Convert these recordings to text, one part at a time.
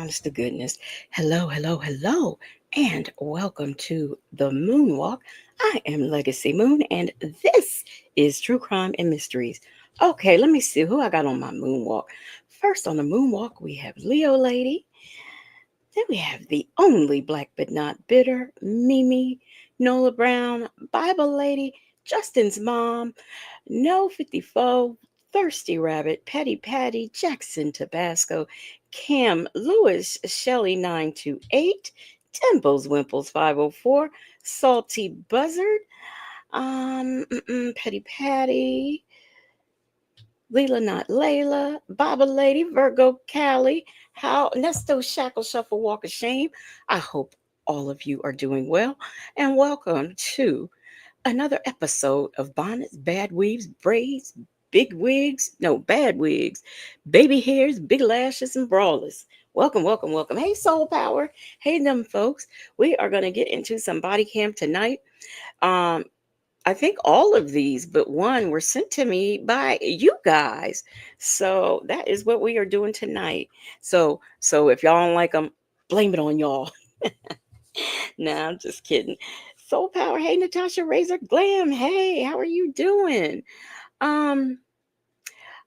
Honest to goodness. Hello, hello, hello, and welcome to the Moonwalk. I am Legacy Moon, and this is True Crime and Mysteries. Okay, let me see who I got on my Moonwalk. First on the Moonwalk, we have Leo Lady. Then we have the only black but not bitter, Mimi, Nola Brown, Bible Lady, Justin's mom, No 54, Thirsty Rabbit, Petty Patty, Jackson Tabasco, Cam Lewis, Shelly 928, Dimples Wimples 504, Salty Buzzard, Petty Patty, Leela Not Layla, Baba Lady, Virgo Callie, How Nesto Shackle Shuffle Walk of Shame. I hope all of you are doing well, and welcome to another episode of Bonnets, Bad Weaves, Braids, Big Wigs, no, Bad Wigs, Baby Hairs, Big Lashes, and Brawlers. Welcome, welcome, welcome. Hey, Soul Power. Hey, them folks. We are going to get into some body cam tonight. Um, I think all of these, but one, were sent to me by you guys. So that is what we are doing tonight. So if y'all don't like them, blame it on y'all. Nah, I'm just kidding. Soul Power. Hey, Natasha Razor Glam. Hey, how are you doing? Um,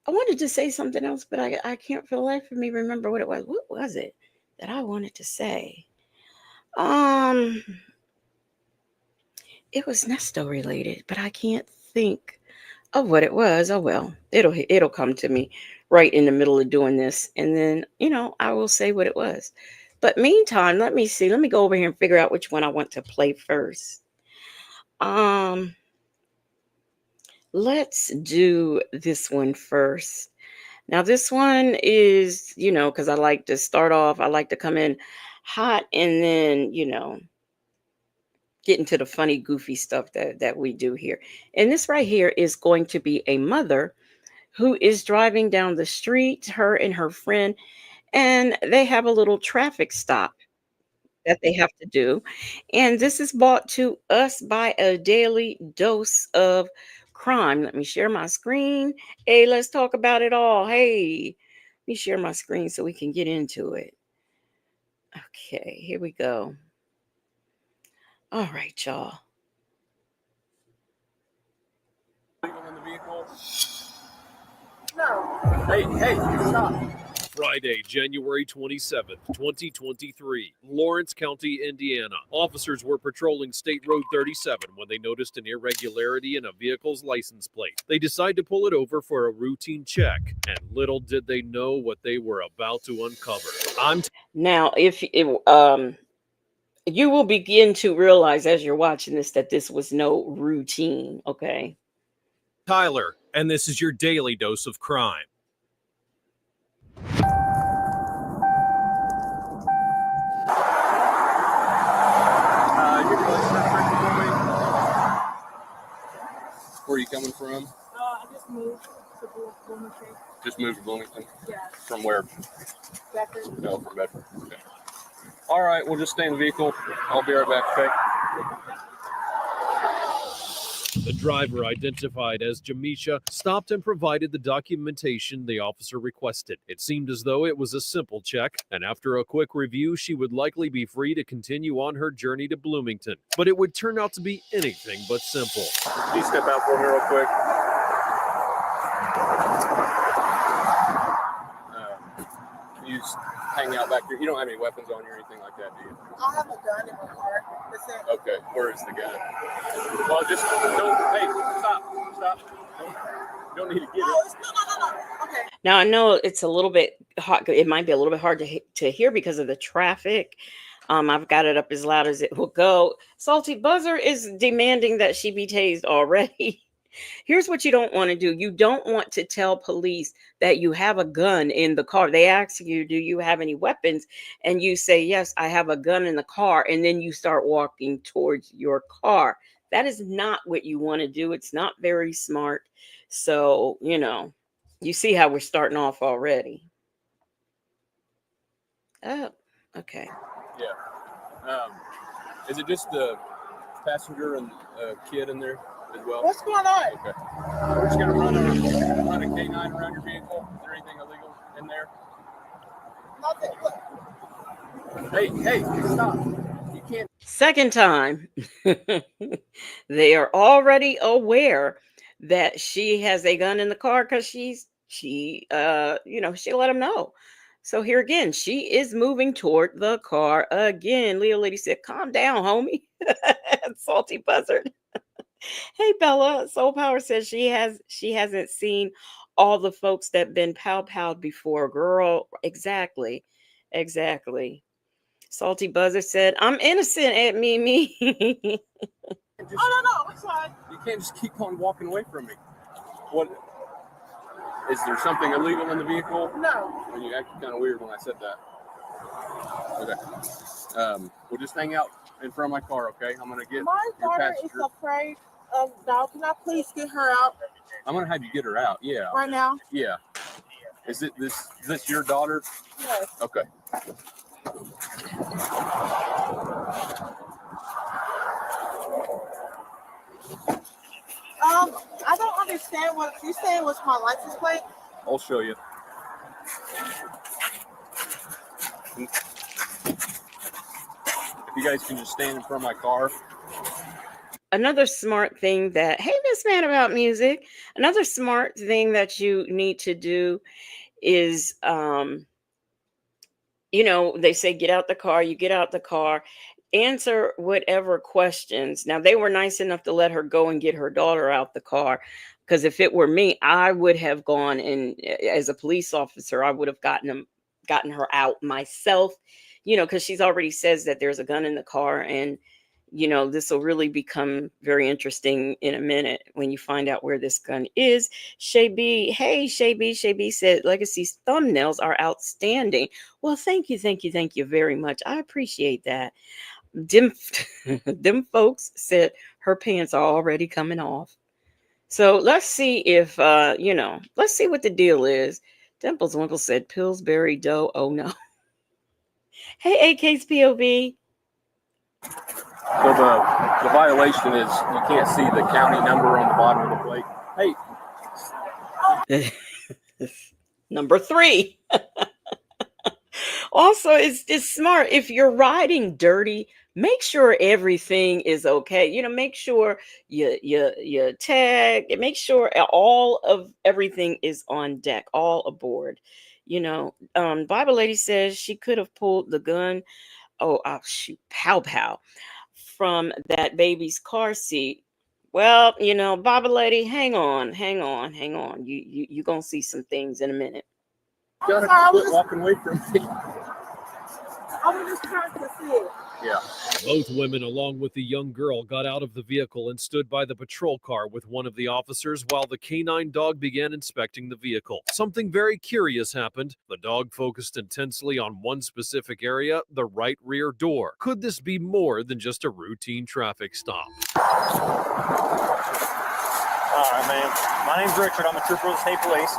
I wanted to say something else, but I can't for the life of me remember what it was. What was it that I wanted to say? Um, it was Nesto related, but I can't think of what it was. Oh well, it'll come to me right in the middle of doing this, and then I will say what it was. But meantime, let me see. Let me go over here and figure out which one I want to play first. Um, let's do this one first. Now, this one is, because I like to start off, I like to come in hot and then, get into the funny, goofy stuff that we do here. And this right here is going to be a mother who is driving down the street, her and her friend, and they have a little traffic stop that they have to do. And this is brought to us by a daily dose of crime. Let me share my screen. Hey, let's talk about it all. Hey, let me share my screen so we can get into it. Okay, here we go. All right, y'all. In the vehicle? No. Hey, stop. Friday, January 27th, 2023, Lawrence County, Indiana. Officers were patrolling State Road 37 when they noticed an irregularity in a vehicle's license plate. They decided to pull it over for a routine check, and little did they know what they were about to uncover. Now, if you will begin to realize as you're watching this that this was no routine, okay? Tyler, and this is your daily dose of crime. Where are you coming from? I just moved to Bloomington. Just moved to Bloomington? Yeah. From where? Bedford. No, from Bedford. Okay. All right, we'll just stay in the vehicle. I'll be right back, okay? The driver, identified as Jamisha, stopped and provided the documentation the officer requested. It seemed as though it was a simple check, and after a quick review, she would likely be free to continue on her journey to Bloomington. But it would turn out to be anything but simple. Can you step out for me real quick? You just hang out back here. You don't have any weapons on you or anything like that, do you? I have a gun in my car. That's it. Okay, where is the gun? Well, just don't. Hey, stop. Don't need to get it. No. Okay. Now I know it's a little bit hot. It might be a little bit hard to hear because of the traffic. I've got it up as loud as it will go. Salty Buzzer is demanding that she be tased already. Here's what you don't want to do. You don't want to tell police that you have a gun in the car. They ask you, do you have any weapons? And you say, yes, I have a gun in the car. And then you start walking towards your car. That is not what you want to do. It's not very smart. So, you see how we're starting off already. Oh, okay. Yeah. Is it just the passenger and kid in there as well? What's going on? Okay. We're just going to run a K9 around your vehicle. Is there anything illegal in there? Nothing. Hey, stop. You can't. Second time. They are already aware that she has a gun in the car because she let them know. So here again, she is moving toward the car again. Leo Lady said, calm down, homie. Salty Buzzard. Hey, Bella. Soul Power says she hasn't seen all the folks that been pow-powed before. Girl, exactly. Salty Buzzard said, I'm innocent at me. No, it's fine. You can't just keep on walking away from me. What? Is there something illegal in the vehicle? No. And you acted kind of weird when I said that. Okay. We'll just hang out in front of my car, okay? I'm going to get My your daughter is passenger. afraid of dog. Can I please get her out I'm going to have you get her out. Yeah. right now? Yeah. Is this your daughter? Yes. Okay. I don't understand what you saying was my license plate. I'll show you. If you guys can just stand in front of my car. Another smart thing that, hey, Miss Man About Music, another smart thing that you need to do is, they say, get out the car. You get out the car, answer whatever questions. Now, they were nice enough to let her go and get her daughter out the car. Because if it were me, I would have gone and as a police officer, I would have gotten her out myself, because she's already says that there's a gun in the car. And, this will really become very interesting in a minute when you find out where this gun is. Shay B said Legacy's thumbnails are outstanding. Well, thank you very much. I appreciate that. Them folks said her pants are already coming off. So let's see if, let's see what the deal is. Dimples Winkle said Pillsbury Dough. Oh, no. Hey, AK's POV. So the violation is you can't see the county number on the bottom of the plate. Hey. Number 3. Also, it's smart. If you're riding dirty, make sure everything is okay. Make sure you tag, make sure all of everything is on deck, all aboard. Bible Lady says she could have pulled the gun. Oh, shoot, pow, from that baby's car seat. Well, Bible Lady, hang on. You gonna see some things in a minute. You gotta quit walking away from me. I was just trying to see it. Yeah. Both women, along with the young girl, got out of the vehicle and stood by the patrol car with one of the officers while the canine dog began inspecting the vehicle. Something very curious happened. The dog focused intensely on one specific area, the right rear door. Could this be more than just a routine traffic stop? All right, man. My name's Richard. I'm a trooper of the state police.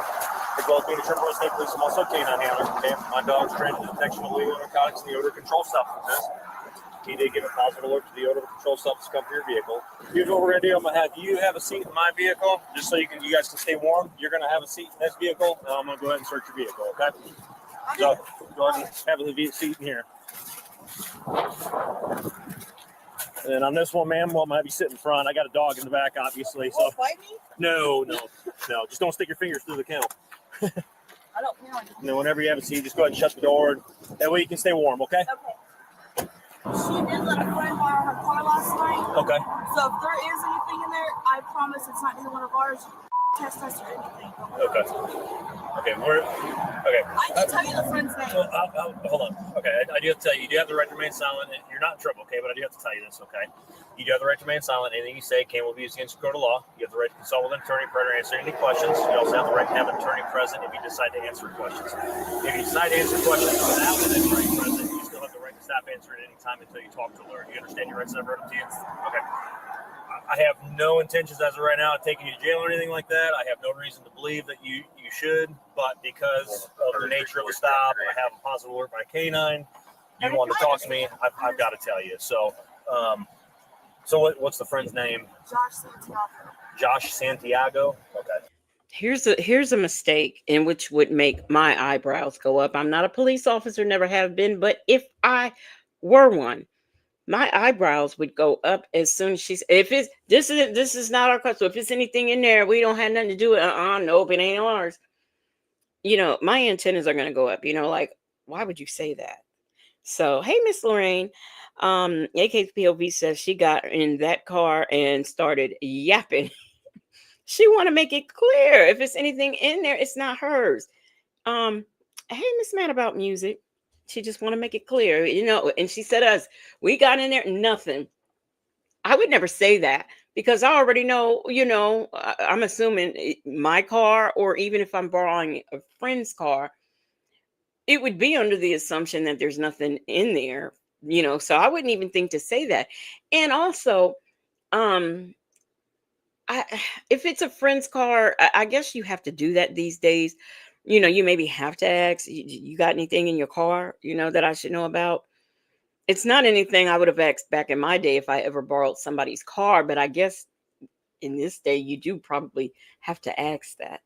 As well as being a trooper of the state police, I'm also a canine handler. Okay, my dog's trained in the detection of illegal narcotics and the odor control substances. He did give a positive alert to the odor control substance come for your vehicle. Here's what we're gonna do. I'm gonna have you have a seat in my vehicle, just so you guys can stay warm. You're gonna have a seat in this vehicle, and I'm gonna go ahead and search your vehicle. Okay. So go ahead and have a seat in here. And then on this one, ma'am, well, I'm gonna have you sit in front. I got a dog in the back, obviously. So Bite me? no. Just don't stick your fingers through the kennel. I don't feel like it. And then whenever you have a seat, just go ahead and shut the door. That way you can stay warm. Okay. Okay. She did let a friend borrow her car last night. Okay. So if there is anything in there, I promise it's not either one of ours. Test us or anything. Okay. Okay. Okay. I can tell you the friend's name. Well, hold on. Okay, I do have to tell you do have the right to remain silent. You're not in trouble, okay? But I do have to tell you this, okay? You do have the right to remain silent. Anything you say will be used against the court of law. You have the right to consult with an attorney prior to answering any questions. You also have the right to have an attorney present if you decide to answer questions. If you decide to answer questions without an attorney present, you still have the right to stop answering at any time until you talk to the lawyer. You understand your rights that I've read them to you? Okay. I have no intentions as of right now of taking you to jail or anything like that. I have no reason to believe that you should, but because of the nature of the stop, I have a positive alert by K9. You want to talk to me, I've got to tell you. So, what's the friend's name? Josh Santiago. Josh Santiago. Okay. Here's a mistake in which would make my eyebrows go up. I'm not a police officer, never have been, but if I were one, my eyebrows would go up as soon as she's. If it's this is not our car. So if it's anything in there, we don't have nothing to do with. Nope, it ain't ours. My antennas are gonna go up. Like, why would you say that? So hey, Miss Lorraine, AKPOV says she got in that car and started yapping. She want to make it clear if it's anything in there, it's not hers. Hey, Miss Mad About Music. She just want to make it clear, and she said we got in there, nothing. I would never say that because I already know, I'm assuming my car, or even if I'm borrowing a friend's car, it would be under the assumption that there's nothing in there, so I wouldn't even think to say that. And also, if it's a friend's car, I guess you have to do that these days. You maybe have to ask, you got anything in your car, that I should know about? It's not anything I would have asked back in my day if I ever borrowed somebody's car, but I guess in this day, you do probably have to ask that.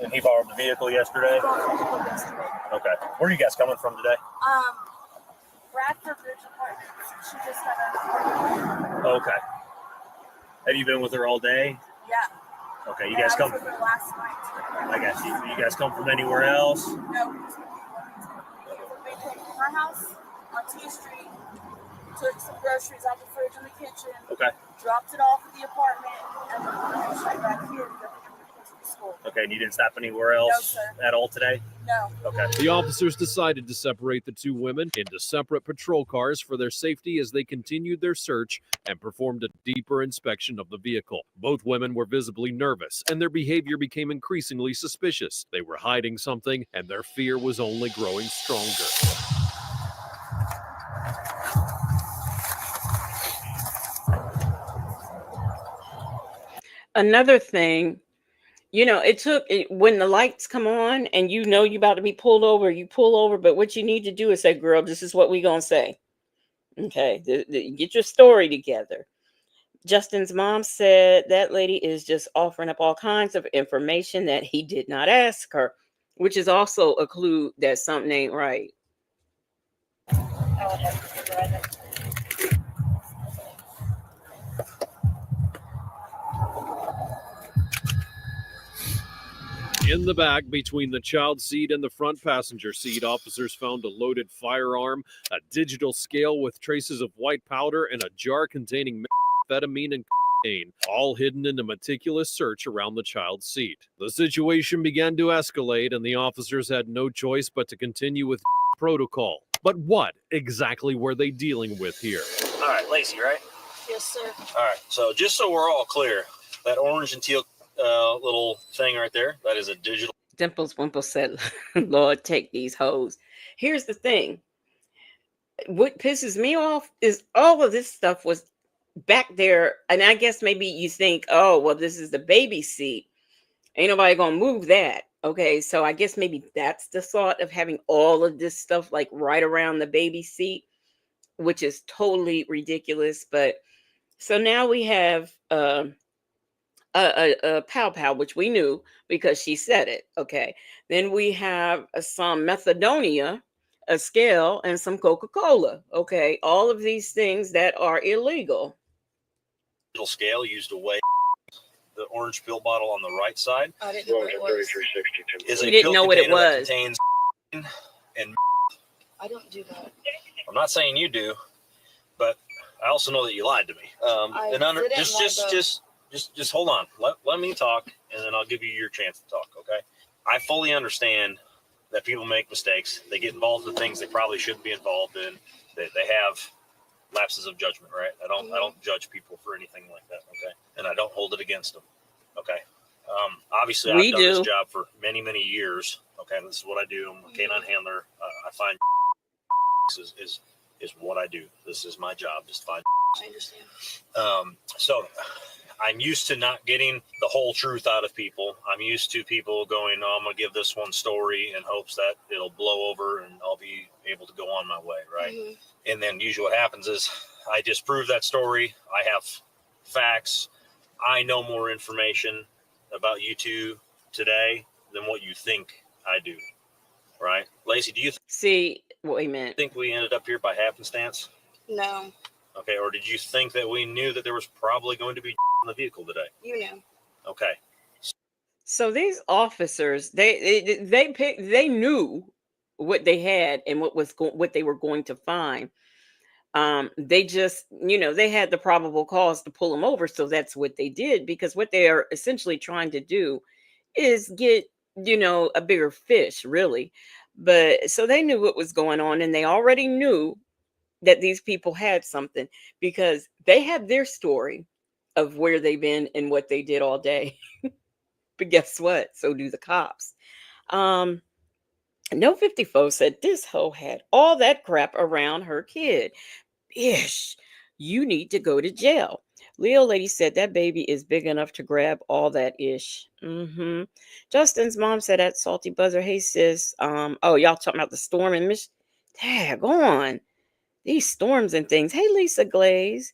And he borrowed the vehicle yesterday? Okay. Where are you guys coming from today? Bradford Bridge Apartments. She just had an apartment. Okay. Have you been with her all day? Yeah. Okay, you guys come. Last night. I got you. You guys come from anywhere else? No. We came from our house on T Street, took some groceries out the fridge in the kitchen. Okay. Dropped it off at the apartment, and then we went straight back here to go pick up the kids from school. Okay, and you didn't stop anywhere else at all today? No. Okay. The officers decided to separate the two women into separate patrol cars for their safety as they continued their search and performed a deeper inspection of the vehicle. Both women were visibly nervous, and their behavior became increasingly suspicious. They were hiding something, and their fear was only growing stronger. Another thing, when the lights come on and you about to be pulled over, you pull over. But what you need to do is say, girl, this is what we gonna say. Okay, get your story together. Justin's mom said that lady is just offering up all kinds of information that he did not ask her, which is also a clue that something ain't right. In the back, between the child seat and the front passenger seat, officers found a loaded firearm, a digital scale with traces of white powder, and a jar containing methamphetamine and cocaine, all hidden in a meticulous search around the child's seat. The situation began to escalate, and the officers had no choice but to continue with protocol. But what exactly were they dealing with here? All right, Lacey, right? Yes, sir. All right, so just so we're all clear, that orange and teal little thing right there, that is a digital. Dimples Wimple said, Lord, take these hoes. Here's the thing. What pisses me off is all of this stuff was back there. And I guess maybe you think, oh, well, this is the baby seat. Ain't nobody going to move that. Okay, so I guess maybe that's the thought of having all of this stuff like right around the baby seat. which is totally ridiculous. But so now we have a pow pow, which we knew because she said it. Okay. Then we have some methadonia, a scale, and some Coca-Cola. Okay. All of these things that are illegal. Little scale used to weigh the orange pill bottle on the right side. I didn't know what it was. Is You a didn't pill know what it container that was. contains and I don't do that. I'm not saying you do, but I also know that you lied to me. Just hold on. Let me talk, and then I'll give you your chance to talk. Okay? I fully understand that people make mistakes. They get involved in things they probably shouldn't be involved in. They have lapses of judgment, right? I don't judge people for anything like that. Okay, and I don't hold it against them. Okay. Obviously, I've done this job for many, many years. Okay, this is what I do. I'm a canine handler. I find is what I do. This is my job. Just find. I understand. So I'm used to not getting the whole truth out of people. I'm used to people going, "Oh, I'm gonna give this one story in hopes that it'll blow over and I'll be able to go on my way," right? Mm-hmm. And then usually what happens is I disprove that story. I have facts. I know more information about you two today than what you think I do, right? Lacey, do you wait a minute. think we ended up here by happenstance? No. Okay, or did you think that we knew that there was probably going to be in the vehicle today? You knew. Okay. So these officers, they knew what they had and what they were going to find. They just, they had the probable cause to pull them over, so that's what they did, because what they are essentially trying to do is get, a bigger fish, really. But so they knew what was going on, and they already knew that these people had something, because they have their story of where they've been and what they did all day. But guess what? So do the cops. No 54 said this hoe had all that crap around her kid. Ish, you need to go to jail. Leo lady said that baby is big enough to grab all that ish. Justin's mom said at Salty Buzzer, hey sis, oh, y'all talking about the storm in Michigan? Tag on. These storms and things. Hey, Lisa Glaze.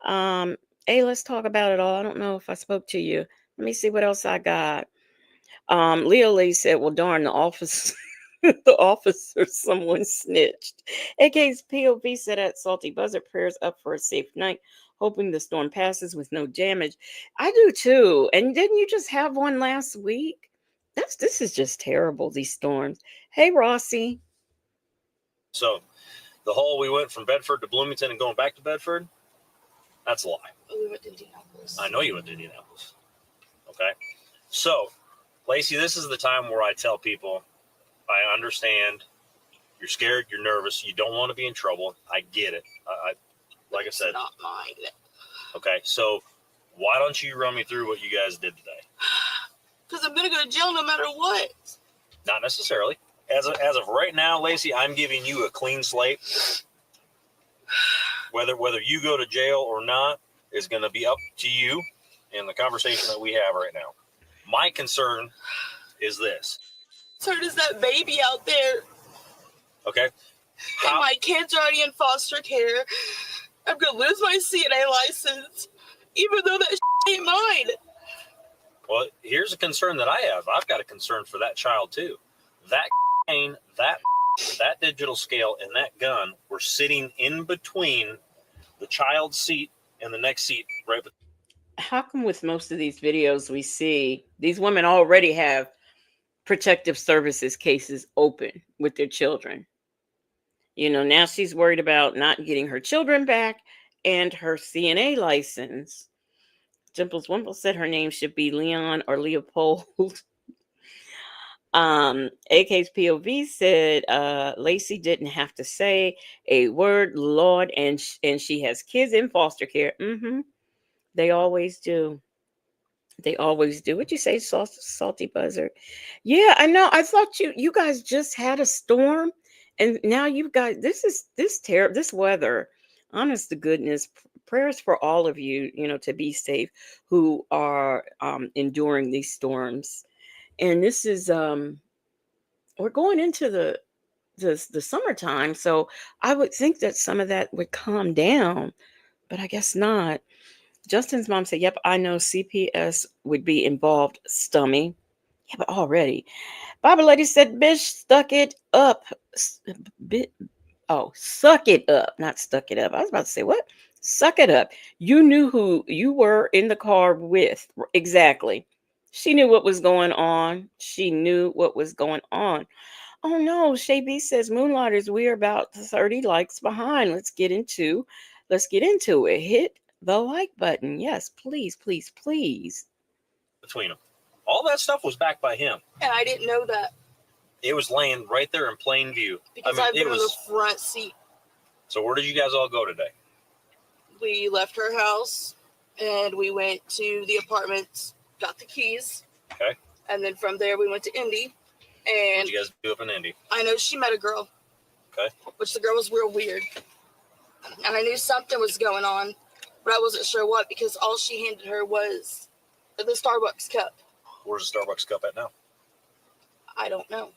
Hey, let's talk about it all. I don't know if I spoke to you. Let me see what else I got. Leo Lee said, well, darn, the office, the officer, someone snitched. AK's POV said at Salty Buzzer, prayers up for a safe night, hoping the storm passes with no damage. I do too. And didn't you just have one last week? This is just terrible, these storms. Hey, Rossi. So the whole we went from Bedford to Bloomington and going back to Bedford, that's a lie. We went to Indianapolis. I know you went to Indianapolis. Okay. So, Lacey, this is the time where I tell people, I understand you're scared, you're nervous, you don't want to be in trouble. I get it. Like I said. Not mine. Okay. So why don't you run me through what you guys did today? Because I'm going to go to jail no matter what. Not necessarily. As of right now, Lacey, I'm giving you a clean slate. Whether you go to jail or not is going to be up to you in the conversation that we have right now. My concern is this. So does that baby out there. Okay. And my kid's already in foster care. I'm going to lose my CNA license, even though that ain't mine. Well, here's a concern that I have. I've got a concern for that child too. That digital scale and that gun were sitting in between the child's seat and the next seat right between. How come with most of these videos we see, these women already have protective services cases open with their children? Now she's worried about not getting her children back and her CNA license. Dimples Wimple said her name should be Leon or Leopold. AK's POV said Lacey didn't have to say a word, Lord, and she has kids in foster care. They always do. They always do. What'd you say, Salty Buzzard? Yeah, I know. I thought you guys just had a storm, and now you've got this weather. Honest to goodness, prayers for all of you, to be safe, who are enduring these storms. And this is we're going into the the summertime, so I would think that some of that would calm down, but I guess not. Justin's mom said, "Yep, I know CPS would be involved, Stummy." Yeah, but already. Bible lady said, "Bitch, stuck it up." Bit, oh, suck it up, not stuck it up. I was about to say, what? Suck it up. You knew who you were in the car with. Exactly. She knew what was going on. She knew what was going on. Oh no, Shay B says, Moonlighters, we are about 30 likes behind. Let's get into it. Hit the like button. Yes, please, please, please. Between them. All that stuff was backed by him. And I didn't know that It was laying right there in plain view. because I mean, I've been it in was. the front seat. So where did you guys all go today? We left her house and we went to the apartments, got the keys. Okay. And then from there we went to Indy. What And did you guys do up in Indy? I know she met a girl. Okay. Which the girl was real weird. And I knew something was going on, but I wasn't sure what because all she handed her was the Starbucks cup. Where's the Starbucks cup at now? I don't know.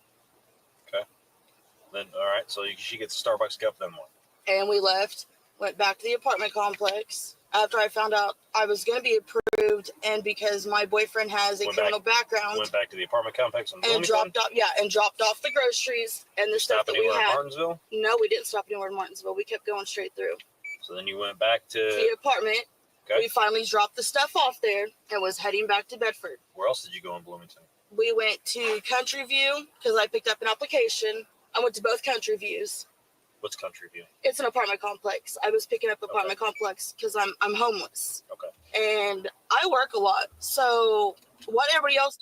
Then all right, so she gets the Starbucks cup. Then what? And we left, went back to the apartment complex after I found out I was going to be approved, and because my boyfriend has a criminal background, Went back to the apartment complex and dropped off the groceries and the stuff Stop that we anywhere in had. Martinsville. No, we didn't stop anywhere in Martinsville. We kept going straight through So then you went back to the apartment. Okay. We finally dropped the stuff off there and was heading back to Bedford. Where else did you go in Bloomington? We went to Country View because I picked up an application. I went to both Country Views. What's Country View? It's an apartment complex. I was picking up apartment complex because I'm homeless. Okay. And I work a lot. So what everybody else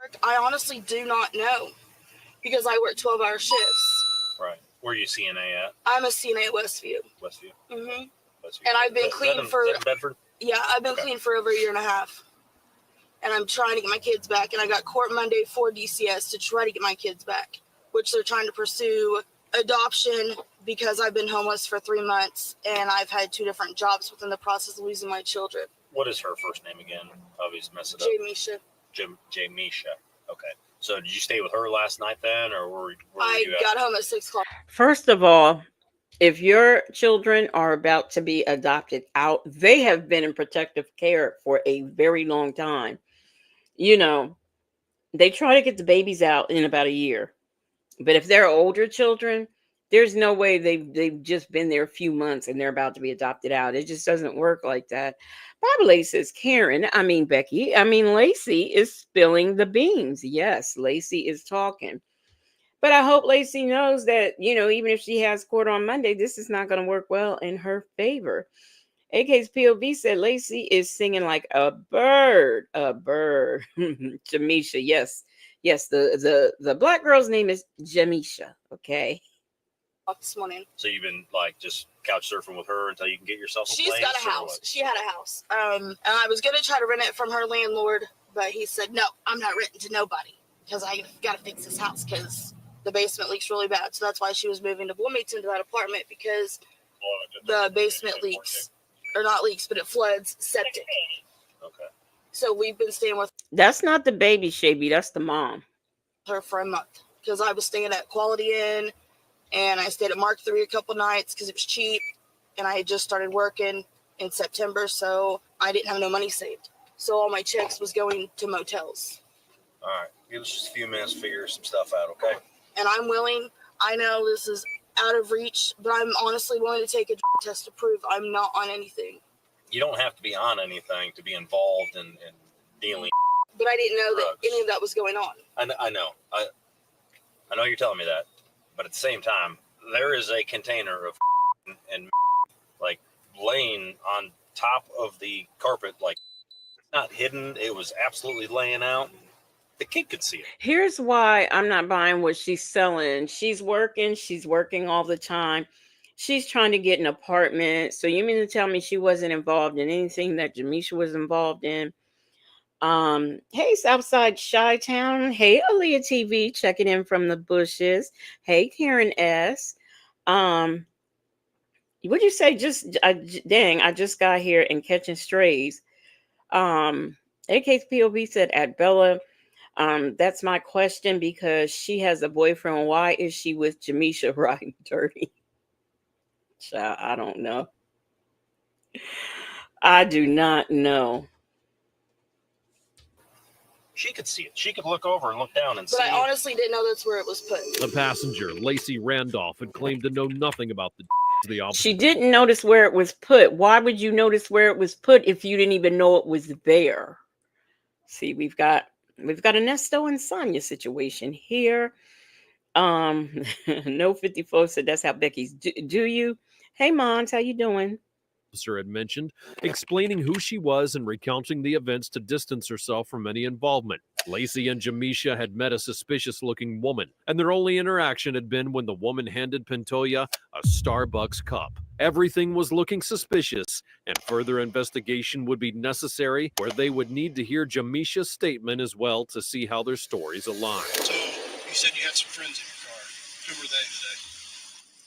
work, I honestly do not know because I work 12-hour shifts. Right. Where are you CNA at? I'm a CNA at Westview. Westview. Mm-hmm. Westview. And I've been clean for Bedford. Yeah, I've been clean for over a year and a half. And I'm trying to get my kids back. And I got court Monday for DCS to try to get my kids back, which they're trying to pursue adoption because I've been homeless for 3 months and I've had 2 different jobs within the process of losing my children. What is her first name again? Obviously mess it up. Jamisha. Jamisha. Okay. So did you stay with her last night then, or were you I got home at 6 o'clock. First of all, if your children are about to be adopted out, they have been in protective care for a very long time. You know, they try to get the babies out in about a year. But if they're older children, there's no way they've just been there a few months and they're about to be adopted out. It just doesn't work like that. Bible Lady says, Lacey is spilling the beans. Yes, Lacey is talking. But I hope Lacey knows that, even if she has court on Monday, this is not going to work well in her favor. AK's POV said Lacey is singing like a bird. A bird. Jamisha, yes. Yes, the black girl's name is Jamisha. Okay. This morning. So you've been like just couch surfing with her until you can get yourself a She's place, got a house. She had a house. And I was going to try to rent it from her landlord, but he said, no, I'm not renting to nobody because I got to fix this house because the basement leaks really bad. So that's why she was moving to Bloomington to that apartment because the basement leaks. Or not leaks, but it floods septic. Okay. So we've been staying with That's not the baby, Shaby. That's the mom. her for a month because I was staying at Quality Inn and I stayed at Mark III a couple nights because it was cheap and I had just started working in September, so I didn't have no money saved. So all my checks was going to motels. All right. Give us just a few minutes to figure some stuff out, okay? And I'm willing. I know this is out of reach, but I'm honestly willing to take a test to prove I'm not on anything. You don't have to be on anything to be involved in dealing. But I didn't know drugs. that any of that was going on. I know. I know you're telling me that, but at the same time, there is a container of and like laying on top of the carpet, like not hidden. It was absolutely laying out. The kid could see it. Here's why I'm not buying what she's selling. She's working all the time. She's trying to get an apartment. So you mean to tell me she wasn't involved in anything that Jamisha was involved in? Hey, Southside Chi-Town. Hey, Aaliyah TV, checking in from the bushes. Hey, Karen S. What'd you say? Dang, I just got here and catching strays. AK's POV said at Bella. That's my question, because she has a boyfriend. Why is she with Jamisha riding dirty? Child, I don't know. I do not know. She could see it. She could look over and look down and But see. I honestly didn't know that's where it was put. A passenger, Lacey Randolph, had claimed to know nothing about the officer. She didn't notice where it was put. Why would you notice where it was put if you didn't even know it was there? See, we've got a Nesto and Sonia situation here. No 54 said that's how Becky's do you. Hey Mons, how you doing? Officer had mentioned, explaining who she was and recounting the events to distance herself from any involvement. Lacey and Jamisha had met a suspicious-looking woman, and their only interaction had been when the woman handed Pintoya a Starbucks cup. Everything was looking suspicious, and further investigation would be necessary, where they would need to hear Jamisha's statement as well to see how their stories align. So, you said you had some friends in your car. Who were they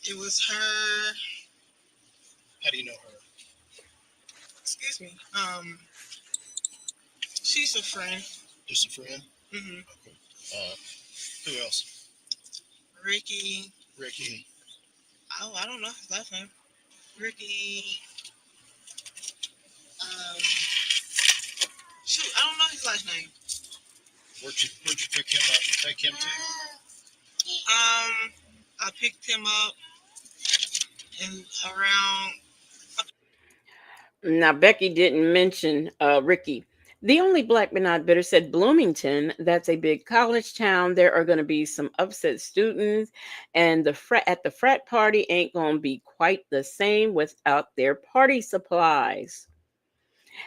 today? It was her. How do you know her? Excuse me. She's a friend. Just a friend? Mm-hmm. Okay. Who else? Ricky. Ricky. Oh, I don't know his last name. Ricky. Shoot, I don't know his last name. Where'd you pick him up and take him to? I picked him up in around. Now Becky didn't mention Ricky. The only black but not bitter said Bloomington. That's a big college town. There are going to be some upset students, and the frat party ain't going to be quite the same without their party supplies.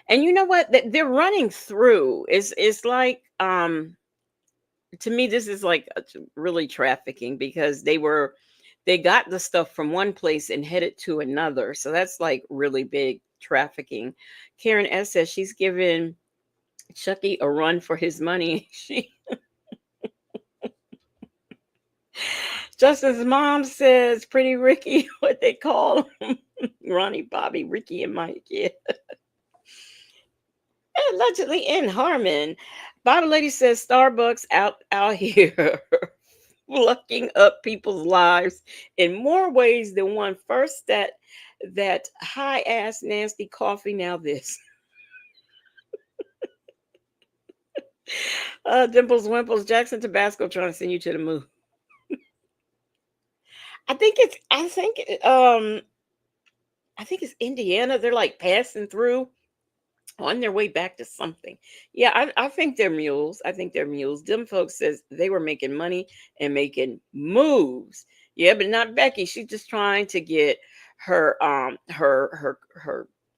And you know what? They're running through. It's like to me this is like really trafficking, because they got the stuff from one place and headed to another. So that's like really big trafficking. Karen S says she's giving Chucky a run for his money. Justin's mom says Pretty Ricky, what they call him. Ronnie, Bobby, Ricky, and Mike. Yeah. Allegedly in Harmon. Bobby Lady says Starbucks out here fucking up people's lives in more ways than one. First, that high ass nasty coffee. Now this. Dimples Wimples, Jackson Tabasco trying to send you to the moon. I think it's Indiana. They're like passing through on their way back to something. Yeah, I think they're mules. Them folks says they were making money and making moves. Yeah, but not Becky. She's just trying to get her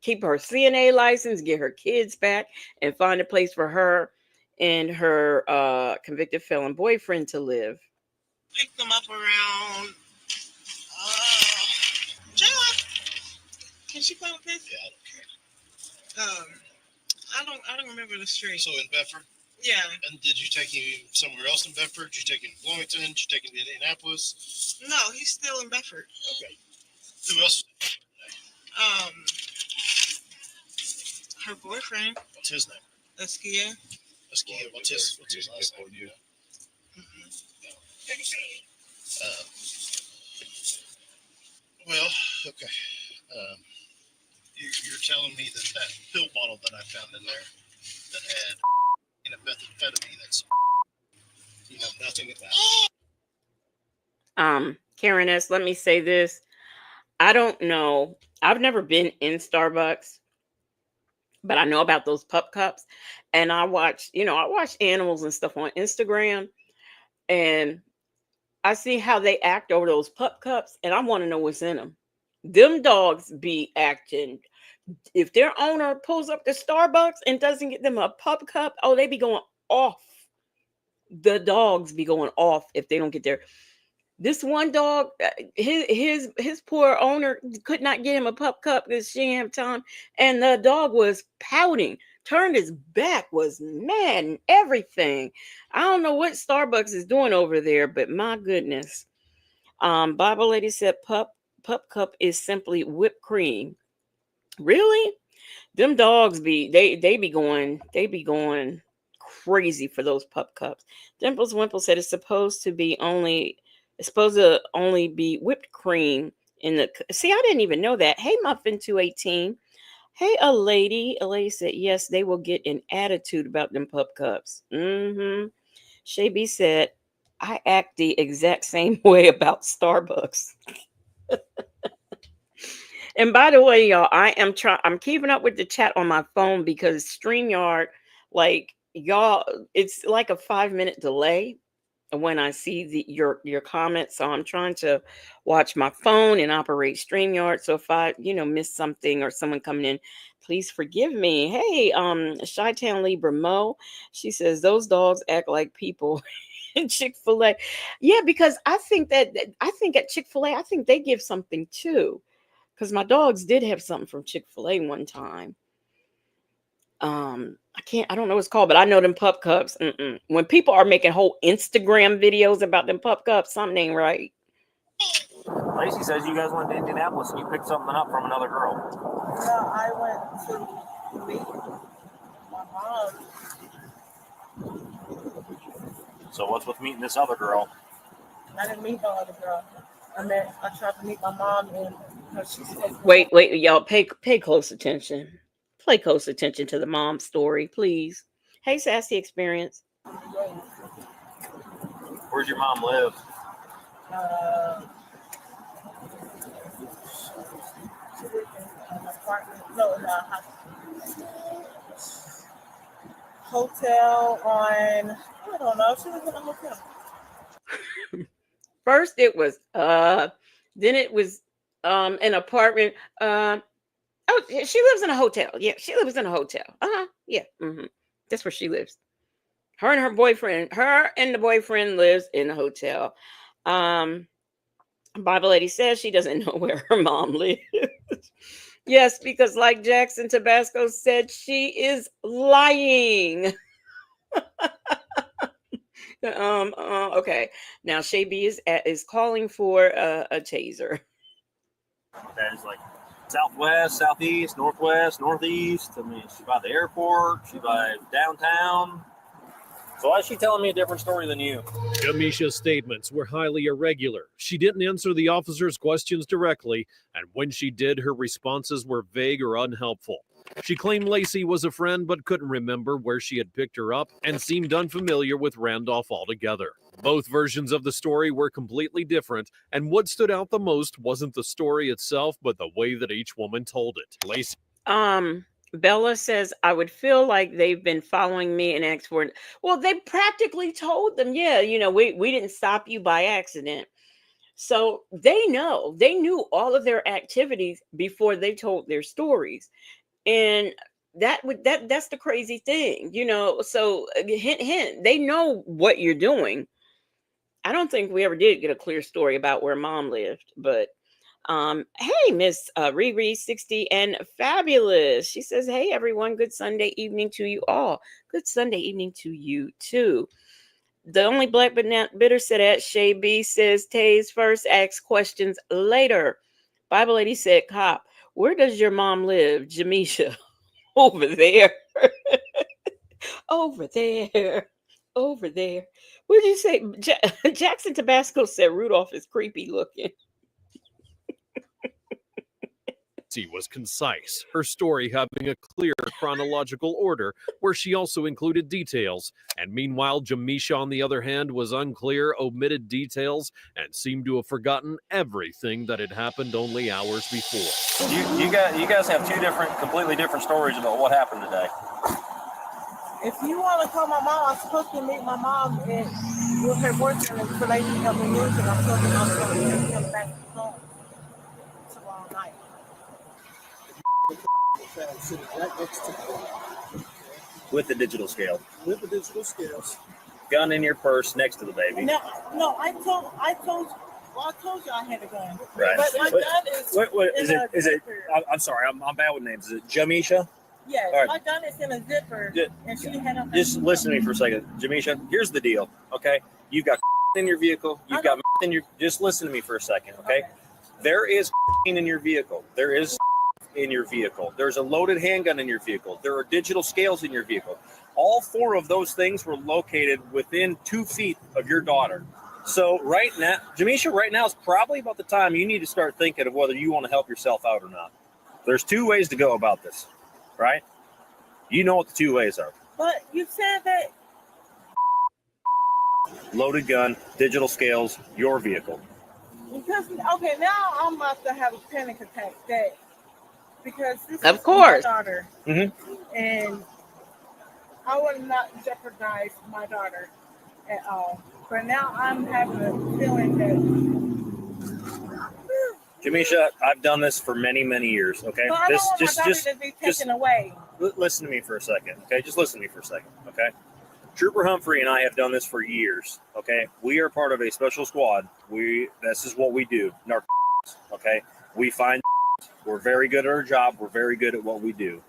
keep her CNA license, get her kids back, and find a place for her and her convicted felon boyfriend to live. Picked them up around. Jayla, can she play with this? Yeah, I don't care. I don't remember the street. So in Bedford? Yeah. And did you take him somewhere else in Bedford? Did you take him to Bloomington? Did you take him to Indianapolis? No, he's still in Bedford. Okay. Who else? Her boyfriend. What's his name? Eskia. Eskia. What's his last name? You know? Well, okay. You're telling me that pill bottle that I found in there that had methamphetamine, that's you know nothing about. Karen S, let me say this. I don't know. I've never been in Starbucks, but I know about those pup cups. And I watch animals and stuff on Instagram, and I see how they act over those pup cups, and I want to know what's in them. Them dogs be acting. If their owner pulls up to Starbucks and doesn't get them a pup cup, oh, they be going off. The dogs be going off if they don't get there. This one dog, his poor owner could not get him a pup cup because she didn't have time, and the dog was pouting, turned his back, was mad and everything. I don't know what Starbucks is doing over there, but my goodness. Bible Lady said pup cup is simply whipped cream. Really? Them dogs be they be going crazy for those pup cups. Dimples Wimple said it's supposed to only be whipped cream in the. See, I didn't even know that. Hey, Muffin 218. Hey, a lady said yes, they will get an attitude about them pup cups. Shay B said I act the exact same way about Starbucks. And by the way, y'all, I'm keeping up with the chat on my phone because StreamYard, like y'all, it's like a 5-minute delay when I see your comments. So I'm trying to watch my phone and operate StreamYard. So if I, miss something or someone coming in, please forgive me. Hey, Chi-Town Libra Mo, she says those dogs act like people in Chick-fil-A. Yeah, because I think at Chick-fil-A, I think they give something too. Because my dogs did have something from Chick-fil-A one time. I don't know what it's called, but I know them pup cups. When people are making whole Instagram videos about them pup cups, something ain't right. Lacey says you guys went to Indianapolis and you picked something up from another girl. No, I went to meet my mom. So what's with meeting this other girl? I didn't meet no other girl. I tried to meet my mom and she's Wait, y'all, pay close attention. Play close attention to the mom story, please. Hey, Sassy Experience. Where's your mom live? She lived in an apartment. No, in a hotel on, I don't know. She was in a hotel. First it was then it was an apartment. She lives in a hotel. Yeah, she lives in a hotel. Yeah. That's where she lives. Her and the boyfriend lives in a hotel. Bible Lady says she doesn't know where her mom lives. Yes, because like Jackson Tabasco said, she is lying. Okay. Now Shay B is calling for a taser. That is like southwest, southeast, northwest, northeast. I mean, she by the airport, she by downtown. So why is she telling me a different story than you? Jamisha's statements were highly irregular. She didn't answer the officer's questions directly, and when she did, her responses were vague or unhelpful. She claimed Lacey was a friend but couldn't remember where she had picked her up and seemed unfamiliar with Randolph altogether. Both versions of the story were completely different, and what stood out the most wasn't the story itself, but the way that each woman told it. Lacey. Bella says, I would feel like they've been following me and asked for it. Well, they practically told them, yeah, we didn't stop you by accident. So they knew all of their activities before they told their stories. And that's the crazy thing, so hint, they know what you're doing. I don't think we ever did get a clear story about where mom lived, but hey, Miss Riri 60 and Fabulous. She says, hey, everyone, good Sunday evening to you all. Good Sunday evening to you, too. The only black but not bitter said at Shay B says, Taze first, ask questions later. Bible Lady said, cop, where does your mom live? Jamisha. Over there. Over there. Over there. What did you say? Jackson Tabasco said Rudolph is creepy looking. She was concise, her story having a clear chronological order where she also included details. And meanwhile, Jamisha, on the other hand, was unclear, omitted details, and seemed to have forgotten everything that had happened only hours before. You guys have two completely different stories about what happened today. If you want to call my mom, I'm supposed to meet my mom with her boyfriend and so they can help me move, and I'm supposed to come back home tomorrow night. With the digital scale. With the digital scales. Gun in your purse next to the baby. No, I told you I had a gun. Right. But my gun is it? I'm sorry, I'm bad with names. Is it Jamisha? Yes, right. My gun is in a zipper, and she had a. Just listen to me for a second, Jamisha. Here's the deal, okay? You've got in your vehicle. You've got in your. Just listen to me for a second, okay? There is in your vehicle. There is in your vehicle. There's a loaded handgun in your vehicle. There are digital scales in your vehicle. All 4 of those things were located within 2 feet of your daughter. So right now, Jamisha, right now is probably about the time you need to start thinking of whether you want to help yourself out or not. There's 2 ways to go about this, right? You know what the 2 ways are. But you said that. Loaded gun, digital scales, your vehicle. Because, okay, now I'm about to have a panic attack because this Of is course. my daughter. Mm-hmm. And I would not jeopardize my daughter at all. But now I'm having a feeling that. Jamisha, I've done this for many, many years, okay? So I don't want my daughter to be taken away. Listen to me for a second, okay? Just listen to me for a second, okay? Trooper Humphrey and I have done this for years, okay? We are part of a special squad. This is what we do, narcotics, okay? We find we're very good at our job. We're very good at what we do,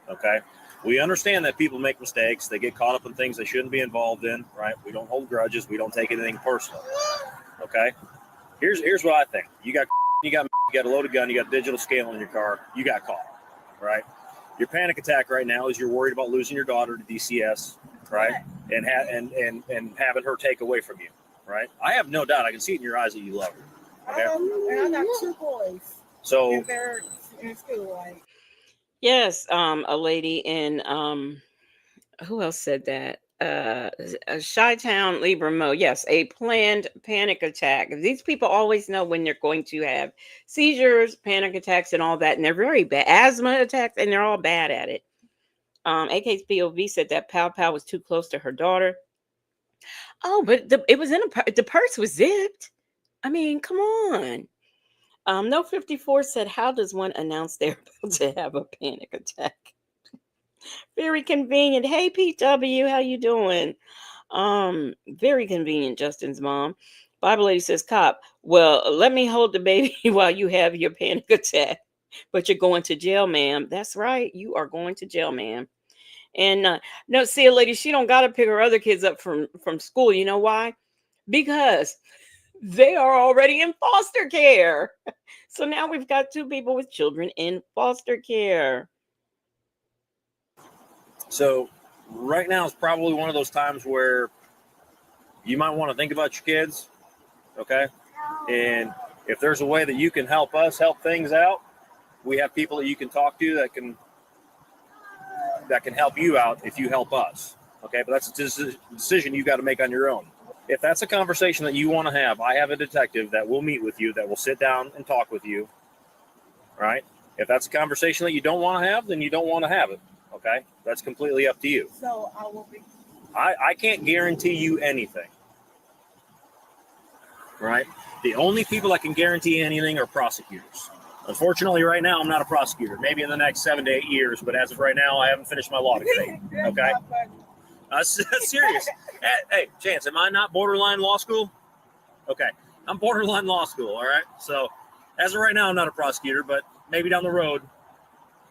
okay? We understand that people make mistakes. They get caught up in things they shouldn't be involved in, right? We don't hold grudges. We don't take anything personal, okay? Here's what I think. You got a loaded gun. You got a digital scale in your car. You got caught, right? Your panic attack right now is you're worried about losing your daughter to DCS, right? And having her take away from you, right? I have no doubt. I can see it in your eyes that you love her. Okay? And I got 2 boys. So and they're in school, like. Yes, a lady in who else said that? Chi-Town Libra Mo. Yes, a planned panic attack. These people always know when they're going to have seizures, panic attacks, and all that, and they're very bad. Asthma attacks, and they're all bad at it. AK's POV said that Pow Pow was too close to her daughter. Oh, but it was in the purse was zipped. I mean, come on. No 54 said, how does one announce they're about to have a panic attack? Very convenient. Hey, PW, how you doing? Very convenient, Justin's mom. Bible lady says, cop, well, let me hold the baby while you have your panic attack. But you're going to jail, ma'am. That's right. You are going to jail, ma'am. And no, see, a lady, she don't got to pick her other kids up from school. You know why? Because they are already in foster care. So now we've got 2 people with children in foster care. So right now is probably one of those times where you might want to think about your kids, okay? And if there's a way that you can help us help things out, we have people that you can talk to that can help you out if you help us, okay? But that's a decision you got to make on your own. If that's a conversation that you want to have, I have a detective that will meet with you, that will sit down and talk with you, right? If that's a conversation that you don't want to have, then you don't want to have it, okay? That's completely up to you. So I will be. I can't guarantee you anything, right? The only people that can guarantee anything are prosecutors. Unfortunately, right now, I'm not a prosecutor. Maybe in the next 7 to 8 years, but as of right now, I haven't finished my law degree, okay? That's serious. Hey, Chance, am I not borderline law school? Okay, I'm borderline law school, all right? So as of right now, I'm not a prosecutor, but maybe down the road,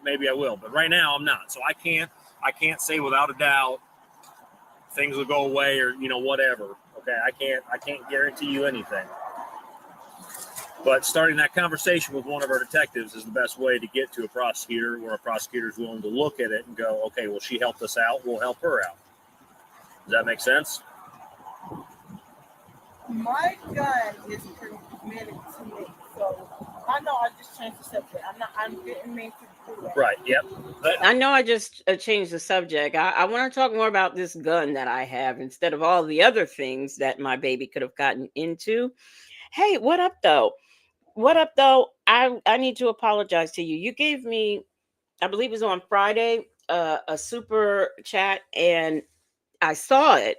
maybe I will. But right now, I'm not. So I can't say without a doubt things will go away or, whatever. Okay, I can't guarantee you anything. But starting that conversation with one of our detectives is the best way to get to a prosecutor, where a prosecutor is willing to look at it and go, okay, well, she helped us out. We'll help her out. Does that make sense? My gun is permitted to me, so I know I just changed the subject. I didn't mean to do that. Right. Yep. I know I just changed the subject. I want to talk more about this gun that I have instead of all the other things that my baby could have gotten into. Hey, what up though? I need to apologize to you. You gave me, I believe it was on Friday, a super chat, and I saw it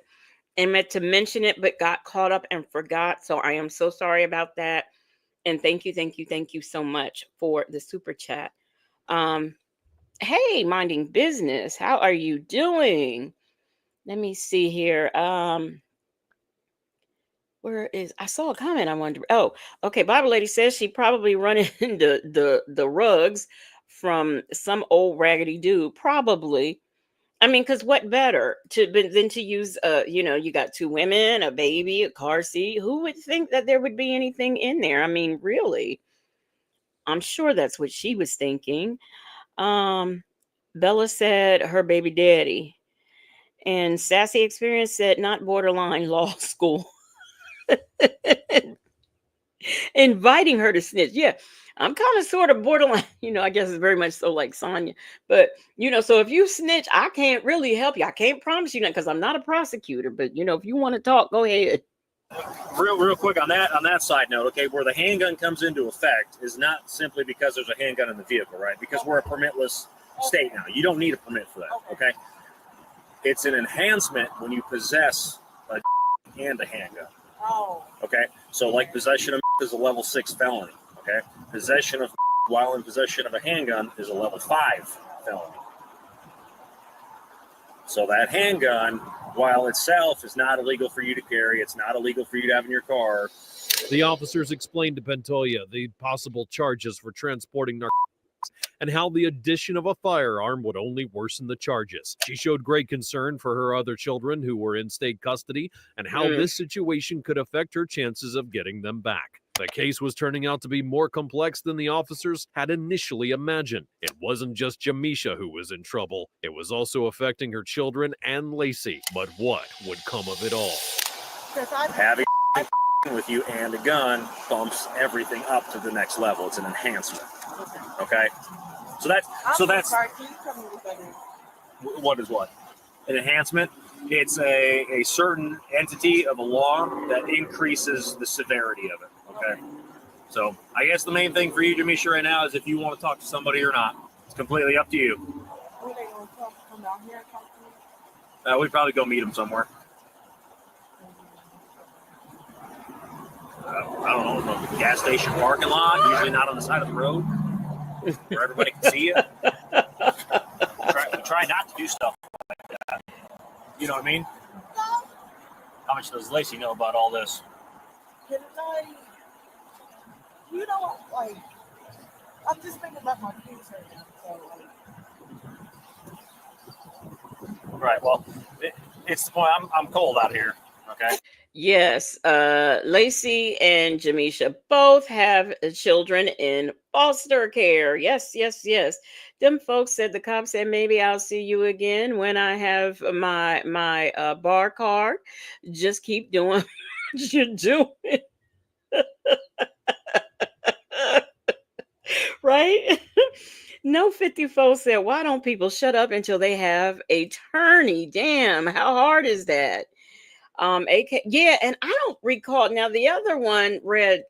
and meant to mention it, but got caught up and forgot. So I am so sorry about that. And thank you so much for the super chat. Hey, minding business. How are you doing? Let me see here. Where is, I saw a comment. I wonder. Oh, okay. Bible lady says she probably running the rugs from some old raggedy dude. Probably. I mean, because what better than to use you got 2 women, a baby, a car seat. Who would think that there would be anything in there? I mean, really, I'm sure that's what she was thinking. Bella said her baby daddy. And Sassy Experience said, not borderline law school. Inviting her to snitch. Yeah, I'm kind of sort of borderline, I guess it's very much so like Sonya. But, so if you snitch, I can't really help you. I can't promise you that because I'm not a prosecutor. But, if you want to talk, go ahead. Real quick on that side note, okay, where the handgun comes into effect is not simply because there's a handgun in the vehicle, right? Because we're a permitless state now. You don't need a permit for that, okay? It's an enhancement when you possess a and a handgun. Oh. Okay, so like possession of is a level 6 felony. Okay, possession of while in possession of a handgun is a level 5 felony. So that handgun, while itself is not illegal for you to carry, it's not illegal for you to have in your car. The officers explained to Pantoja the possible charges for transporting narcotics and how the addition of a firearm would only worsen the charges. She showed great concern for her other children who were in state custody and how this situation could affect her chances of getting them back. The case was turning out to be more complex than the officers had initially imagined. It wasn't just Jamisha who was in trouble. It was also affecting her children and Lacey. But what would come of it all? Having with you and a gun bumps everything up to the next level. It's an enhancement. Okay? So that's Sorry, can you tell me what that is? what is what? An enhancement? It's a certain entity of a law that increases the severity of it. Okay. So I guess the main thing for you, Jamisha, right now is if you want to talk to somebody or not. It's completely up to you. Who they gonna come down here and talk to me? We'd probably go meet them somewhere. I don't know, the gas station parking lot, usually not on the side of the road, where everybody can see you. Try not to do stuff like that. You know what I mean? How much does Lacey know about all this? Can I, like, I'm just thinking about my kids right now. So, like. Right, well, it's the point. I'm cold out here, okay? Yes, Lacey and Jamisha both have children in foster care. Yes. Them folks said, the cop said, maybe I'll see you again when I have my bar card. Just keep doing what you're doing. Right? No 54 said, why don't people shut up until they have a attorney? Damn, how hard is that? Yeah, and I don't recall. Now the other one read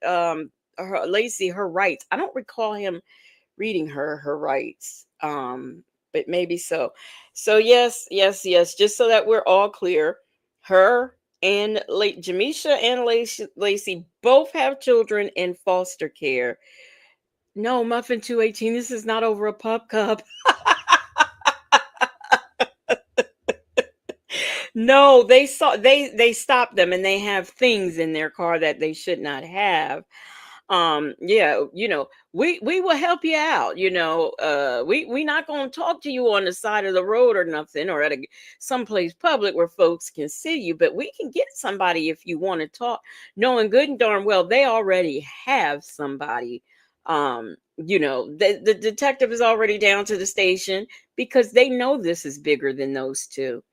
Lacey her rights. I don't recall him reading her rights. But maybe so. So yes. Just so that we're all clear, her and Jamisha and Lacey both have children in foster care. No, Muffin 218. This is not over a pup cup. No, they stopped them and they have things in their car that they should not have. Yeah, we will help you out. We not going to talk to you on the side of the road or nothing, or at someplace public where folks can see you, but we can get somebody if you want to talk, knowing good and darn well they already have somebody. The detective is already down to the station because they know this is bigger than those two.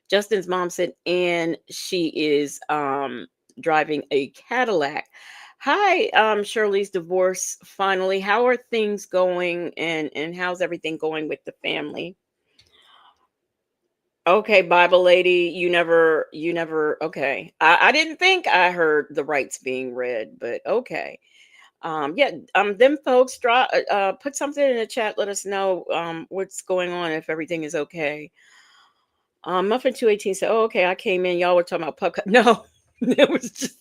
Justin's mom said, and she is driving a Cadillac. Hi, Shirley's divorce finally. How are things going, and how's everything going with the family? Okay, Bible lady, you never. Okay, I didn't think I heard the rights being read, but okay. Them folks put something in the chat. Let us know what's going on, if everything is okay. Muffin 218 said, "Oh, okay, I came in. Y'all were talking about pup cup." No, it was just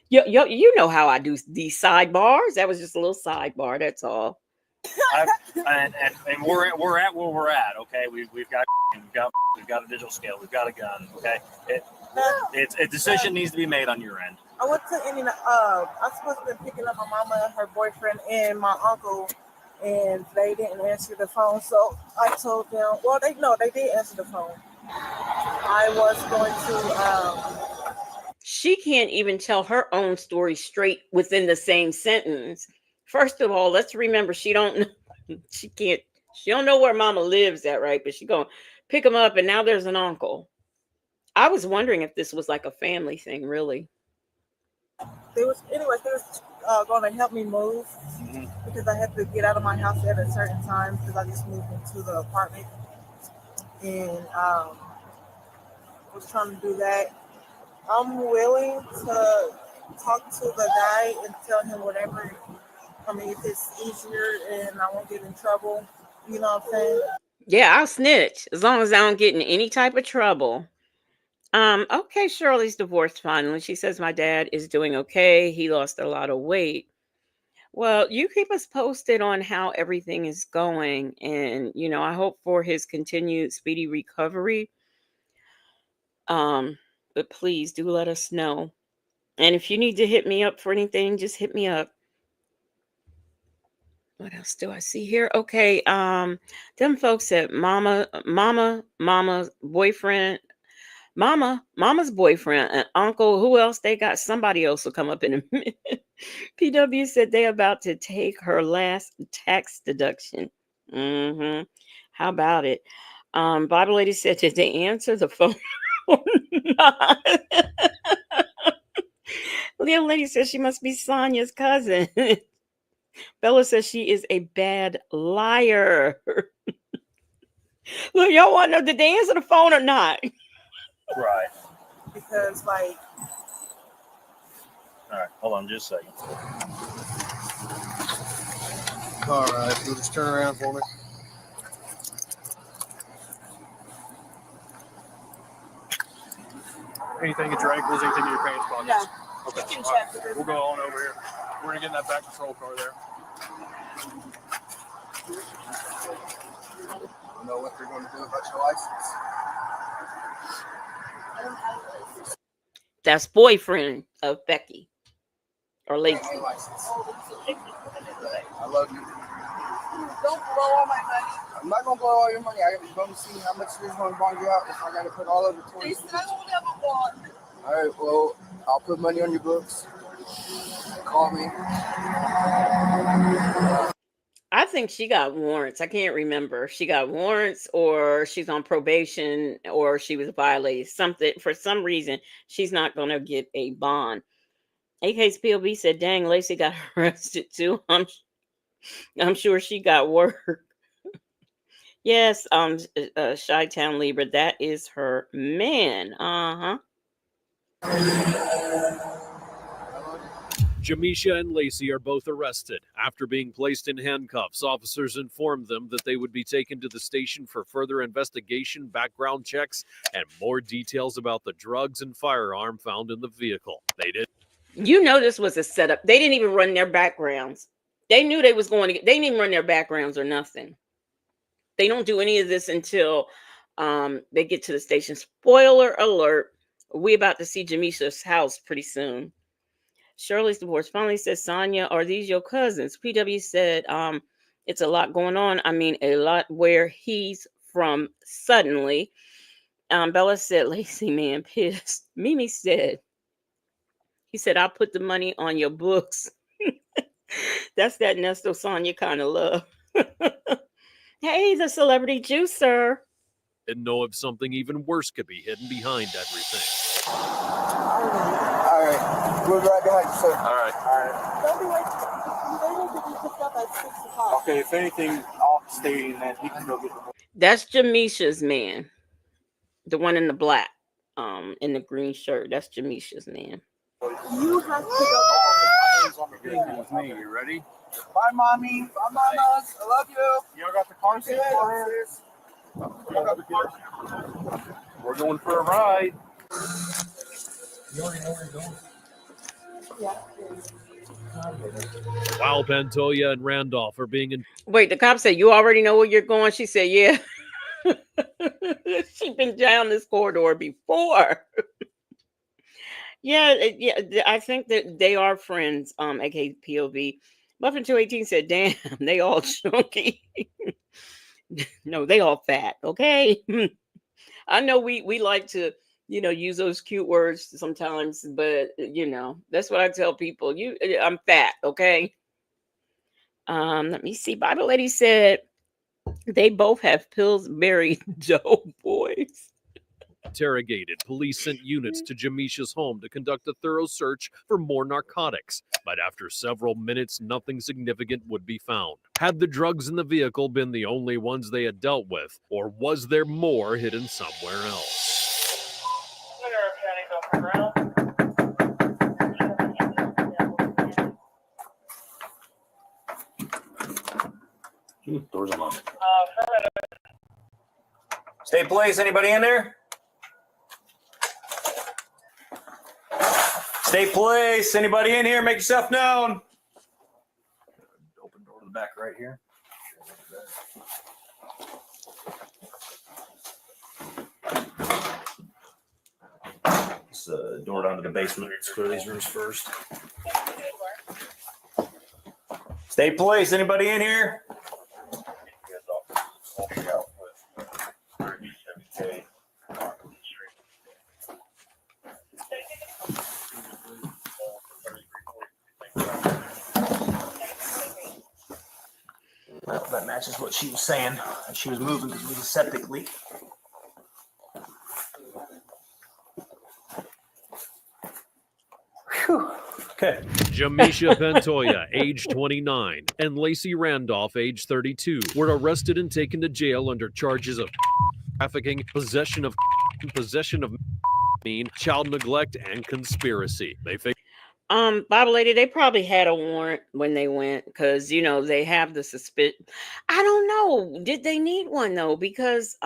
you know how I do these sidebars. That was just a little sidebar. That's all. And we're at where we're at. Okay, we've got a digital scale. We've got a gun. Okay, it's a decision needs to be made on your end. I went to Indiana. I was supposed to be picking up my mama, her boyfriend, and my uncle, and they didn't answer the phone. So I told them, well, they did answer the phone. I was going to. She can't even tell her own story straight within the same sentence. First of all, let's remember she don't know where mama lives at, right? But she going, pick him up, and now there's an uncle. I was wondering if this was like a family thing, really. They was going to help me move because I had to get out of my house at a certain time because I just moved into the apartment and was trying to do that. I'm willing to talk to the guy and tell him whatever. I mean, if it's easier and I won't get in trouble, you know what I'm saying? Yeah, I'll snitch as long as I don't get in any type of trouble. Okay, Shirley's divorced finally. She says my dad is doing okay. He lost a lot of weight. Well, you keep us posted on how everything is going, and I hope for his continued speedy recovery. But please do let us know. And if you need to hit me up for anything, just hit me up. What else do I see here? Okay, them folks said mama's boyfriend, mama's boyfriend, and uncle. Who else? They got somebody else will come up in a minute. PW said they about to take her last tax deduction. How about it? Bible lady said, did they answer the phone or not? Little lady says she must be Sonia's cousin. Bella says she is a bad liar. Look, y'all want to know, did they answer the phone or not? Right. Because, like, All right, hold on just a second. All right, you'll just turn around for me. Anything at your ankles, anything in your pants pockets? no. Okay. You can All right. check it. We'll go on over here. We're gonna get in that back control car there. You know what they're gonna do about your license? That's boyfriend of Becky or Lacey. Your license. I love you. Don't blow all my money. I'm not gonna blow all your money. I'm gonna see how much this is gonna bond you out. If I gotta put all of it They towards. said I won't have a bond. All right. Well, I'll put money on your books. Call me. I think she got warrants. I can't remember. She got warrants or she's on probation or she was violated something. For some reason, she's not going to get a bond. AK's POV said, dang, Lacey got arrested too. I'm sure she got work. Yes, Chi-Town Libra, that is her man. Jamisha and Lacey are both arrested. After being placed in handcuffs, officers informed them that they would be taken to the station for further investigation, background checks, and more details about the drugs and firearm found in the vehicle. They did. This was a setup. They didn't even run their backgrounds. They knew they was going to get, they didn't even run their backgrounds or nothing. They don't do any of this until they get to the station. Spoiler alert, we about to see Jamisha's house pretty soon. Shirley's divorce finally says, Sonia, are these your cousins? PW said, it's a lot going on. I mean, a lot where he's from suddenly. Bella said, Lacey, man, pissed. Mimi said, he said, I'll put the money on your books. That's that Nesto Sonia kind of love. Hey, the celebrity juicer. Didn't know if something even worse could be hidden behind everything. All right. We'll be right behind you, sir. All right. Don't be like, they need to be picked up at 6 o'clock. Okay, if anything, I'll stay in that. He can go get the. That's Jamisha's man. The one in the black, in the green shirt. That's Jamisha's man. You have to go. With me, you ready? Bye, mommy. Bye, mamas. I love you. Y'all got the car seat for him? Y'all got the car? We're going for a ride. You already know where you're going. While Pantoja and Randolph are being in. Wait, the cop said, you already know where you're going? She said, yeah. She's been down this corridor before. Yeah, I think that they are friends, aka POV. Muffin 218 said, damn, they all chunky. No, they all fat, okay? I know we like to, use those cute words sometimes, but that's what I tell people. I'm fat, okay? Let me see. Bible lady said, They both have Pillsbury Doughboys. Interrogated, police sent units to Jamisha's home to conduct a thorough search for more narcotics, but after several minutes, nothing significant would be found. Had the drugs in the vehicle been the only ones they had dealt with, or was there more hidden somewhere else? Doors unlocked. Stay place. Anybody in there? Stay place. Anybody in here? Make yourself known. Open door to the back right here. It's the door down to the basement. Let's clear these rooms first. Stay place. Anybody in here? Well, that matches what she was saying. She was moving because it was a septic leak. Whew. Okay. Jamisha Pantoja, age 29, and Lacey Randolph, age 32, were arrested and taken to jail under charges of trafficking, possession of child neglect, and conspiracy. They face Bible lady, they probably had a warrant when they went because you know they have the suspicion. I don't know. Did they need one though? Because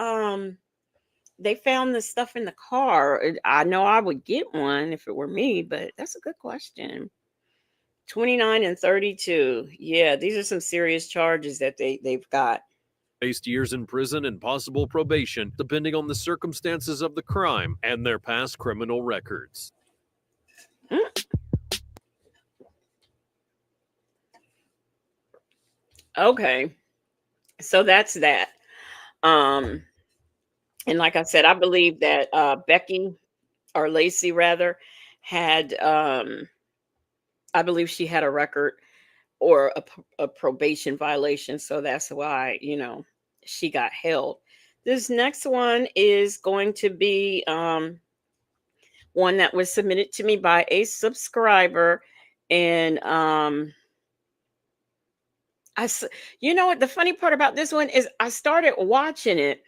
they found this stuff in the car. I know I would get one if it were me, but that's a good question. 29 and 32. Yeah, these are some serious charges that they've got. faced years in prison and possible probation, depending on the circumstances of the crime and their past criminal records. Okay, so that's that. And like I said, I believe that Becky or Lacey rather had I believe she had a record or a probation violation, so that's why, you know, she got held. This next one is going to be one that was submitted to me by a subscriber, and you know what the funny part about this one is, I started watching it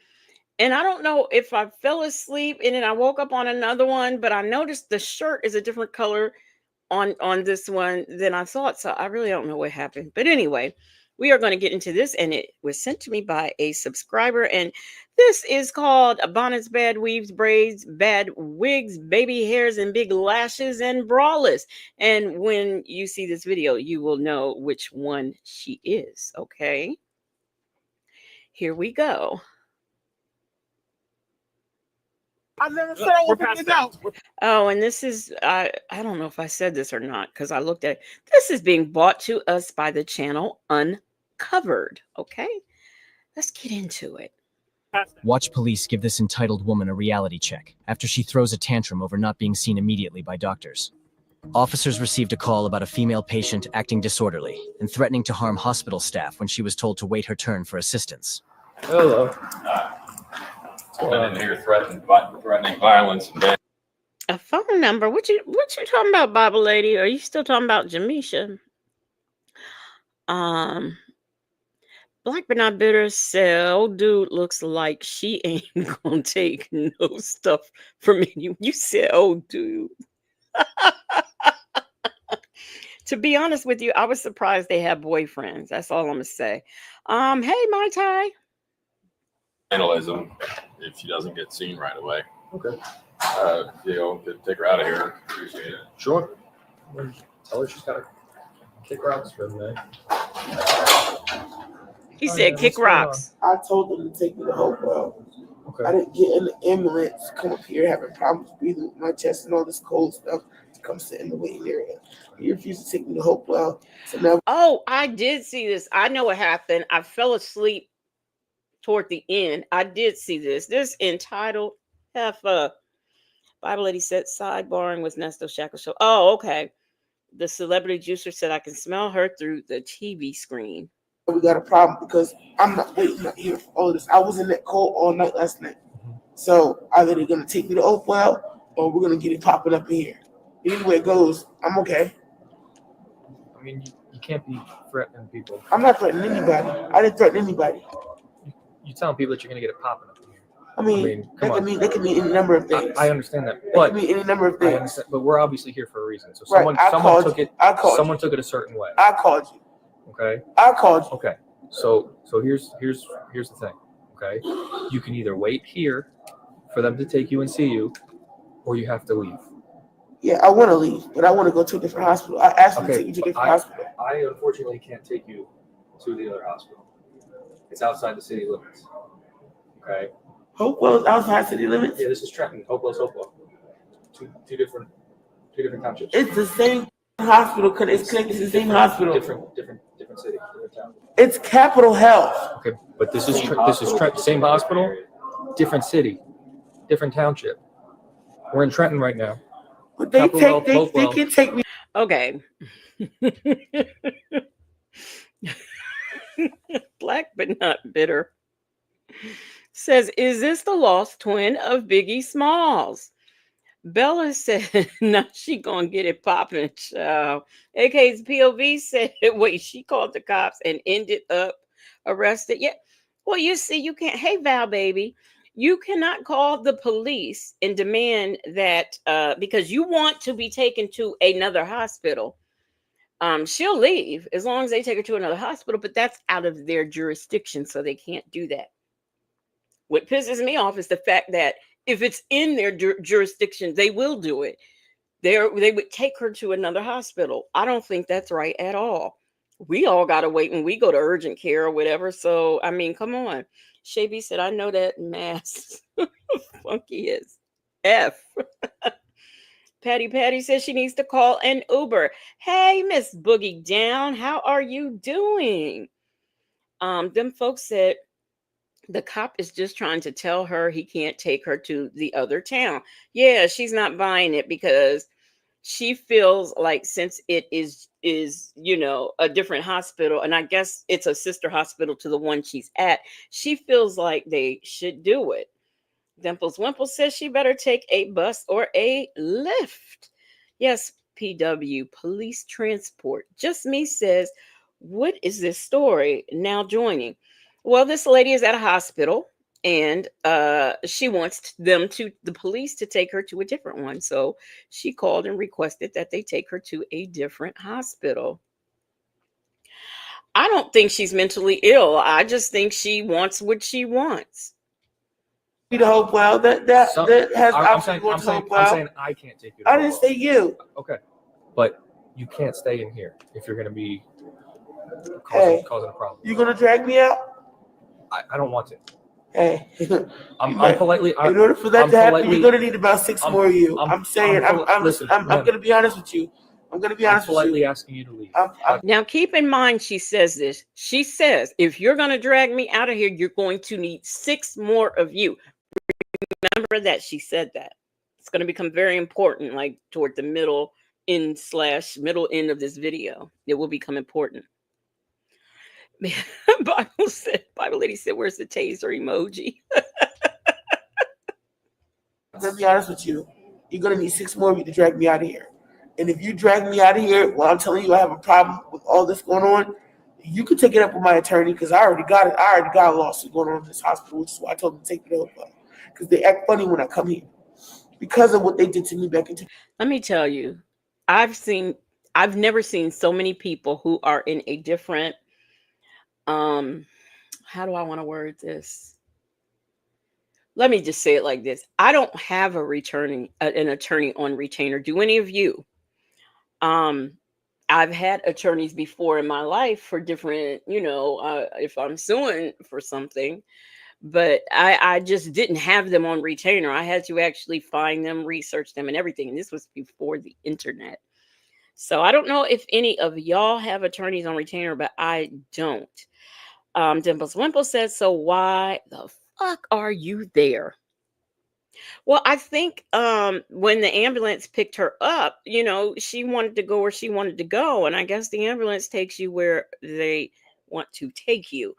and I don't know if I fell asleep and then I woke up on another one, but I noticed the shirt is a different color on this one than I thought, so I really don't know what happened. But anyway, we are going to get into this, and it was sent to me by a subscriber, and this is called Bonnets, Bad Weaves, Braids, Bad Wigs, Baby Hairs, and Big Lashes, and Braless. And when you see this video, you will know which one she is. Okay, here we go. I never said I was picking it out. Oh, and this is, I don't know if I said this or not because I looked at it. This is being brought to us by the channel Uncovered. Okay, let's get into it. Watch police give this entitled woman a reality check after she throws a tantrum over not being seen immediately by doctors. Officers received a call about a female patient acting disorderly and threatening to harm hospital staff when she was told to wait her turn for assistance. Hello. I didn't hear threatening violence. A phone number? What you talking about, Bible lady? Are you still talking about Jamisha? Black but not bitter said, "Old dude looks like she ain't gonna take no stuff from you." You said, "Old dude." To be honest with you, I was surprised they have boyfriends. That's all I'm gonna say. Hey, Mai Tai. Vandalism if she doesn't get seen right away. Okay. You know, to take her out of here. Appreciate it. Sure. Tell her she's got to kick rocks for the day. He said, "Kick rocks." I told them to take me to Hopewell. Okay. I didn't get in the ambulance, come up here having problems breathing with my chest and all this cold stuff to come sit in the waiting area. He refused to take me to Hopewell. So now, Oh, I did see this. I know what happened. I fell asleep toward the end. I did see this. This entitled Bible lady said sidebarring with Nesto Shackle Show. Oh, okay. The celebrity juicer said I can smell her through the TV screen. we got a problem because I'm not waiting out here for all this. I was in that cold all night last night. So either they're gonna take me to Oakville or we're gonna get it popping up in here. Either way it goes, I'm okay. I mean, you can't be threatening people. I'm not threatening anybody. I didn't threaten anybody. You telling people that you're gonna get it popping up in here. I mean that can mean any number of things. I understand that, That but can mean any number of I things. understand, but we're obviously here for a reason. So Right, someone took it. I called Someone you. took it a certain way. I called you. Okay. I called you. Okay. So here's the thing. Okay. You can either wait here for them to take you and see you, or you have to leave. Yeah, I want to leave, but I want to go to a different hospital. I asked them to take me to a different hospital. I unfortunately can't take you to the other hospital. It's outside the city limits. Okay. Hopewell's outside city limits? Yeah, this is Trenton. Hopewell's Hopewell. Two different townships. It's the same hospital. It's connected to the same hospital. Different city, different town. It's Capital Health. Okay, but this is Trenton, same hospital, different city, different township. We're in Trenton right now. But they can take me. Okay. Black but not bitter says, is this the lost twin of Biggie Smalls? Bella said, no, she gonna get it popping, child. AK's POV said, wait, she called the cops and ended up arrested. Yeah. Well, you see, you can't. Hey, Val, baby, you cannot call the police and demand that because you want to be taken to another hospital. She'll leave as long as they take her to another hospital, but that's out of their jurisdiction, so they can't do that. What pisses me off is the fact that if it's in their jurisdiction, they will do it. They would take her to another hospital. I don't think that's right at all. We all got to wait when we go to urgent care or whatever. So, I mean, come on. Shabby said, I know that mask funky as F. Patty says she needs to call an Uber. Hey, Miss Boogie Down, how are you doing? Them folks said the cop is just trying to tell her he can't take her to the other town. Yeah, she's not buying it because she feels like since it is a different hospital, and I guess it's a sister hospital to the one she's at, she feels like they should do it. Dimples Wimple says she better take a bus or a lift. Yes, PW, police transport. Just Me says, what is this story now joining? Well, this lady is at a hospital and she wants the police to take her to a different one. So she called and requested that they take her to a different hospital. I don't think she's mentally ill. I just think she wants what she wants. To Hopewell, that has I'm saying I can't take you to I didn't say you. Okay. But you can't stay in here if you're going to be causing a problem. You going to drag me out? I don't want to. Hey, I'm politely. In order for that to happen, you're gonna need about 6 more of you. I'm gonna be honest with you. I'm gonna be honest with you. Politely asking you to leave. Now, keep in mind, she says this. She says, if you're gonna drag me out of here, you're going to need 6 more of you. Remember that she said that. It's gonna become very important, like toward the middle end of this video. It will become important. Bible lady said, where's the taser emoji? I'm gonna be honest with you. You're gonna need 6 more of you to drag me out of here. And if you drag me out of here while I'm telling you I have a problem with all this going on, you can take it up with my attorney because I already got it. I already got a lawsuit going on in this hospital, which is why I told them to take it over. Because they act funny when I come here. Because of what they did to me back in. Let me tell you, I've never seen so many people who are in a different how do I want to word this? Let me just say it like this. I don't have an attorney on retainer. Do any of you? I've had attorneys before in my life for different, if I'm suing for something, but I just didn't have them on retainer. I had to actually find them, research them and everything. And this was before the internet. So I don't know if any of y'all have attorneys on retainer, but I don't. Dimples Wimple says, so why the fuck are you there? Well, I think when the ambulance picked her up, she wanted to go where she wanted to go. And I guess the ambulance takes you where they want to take you.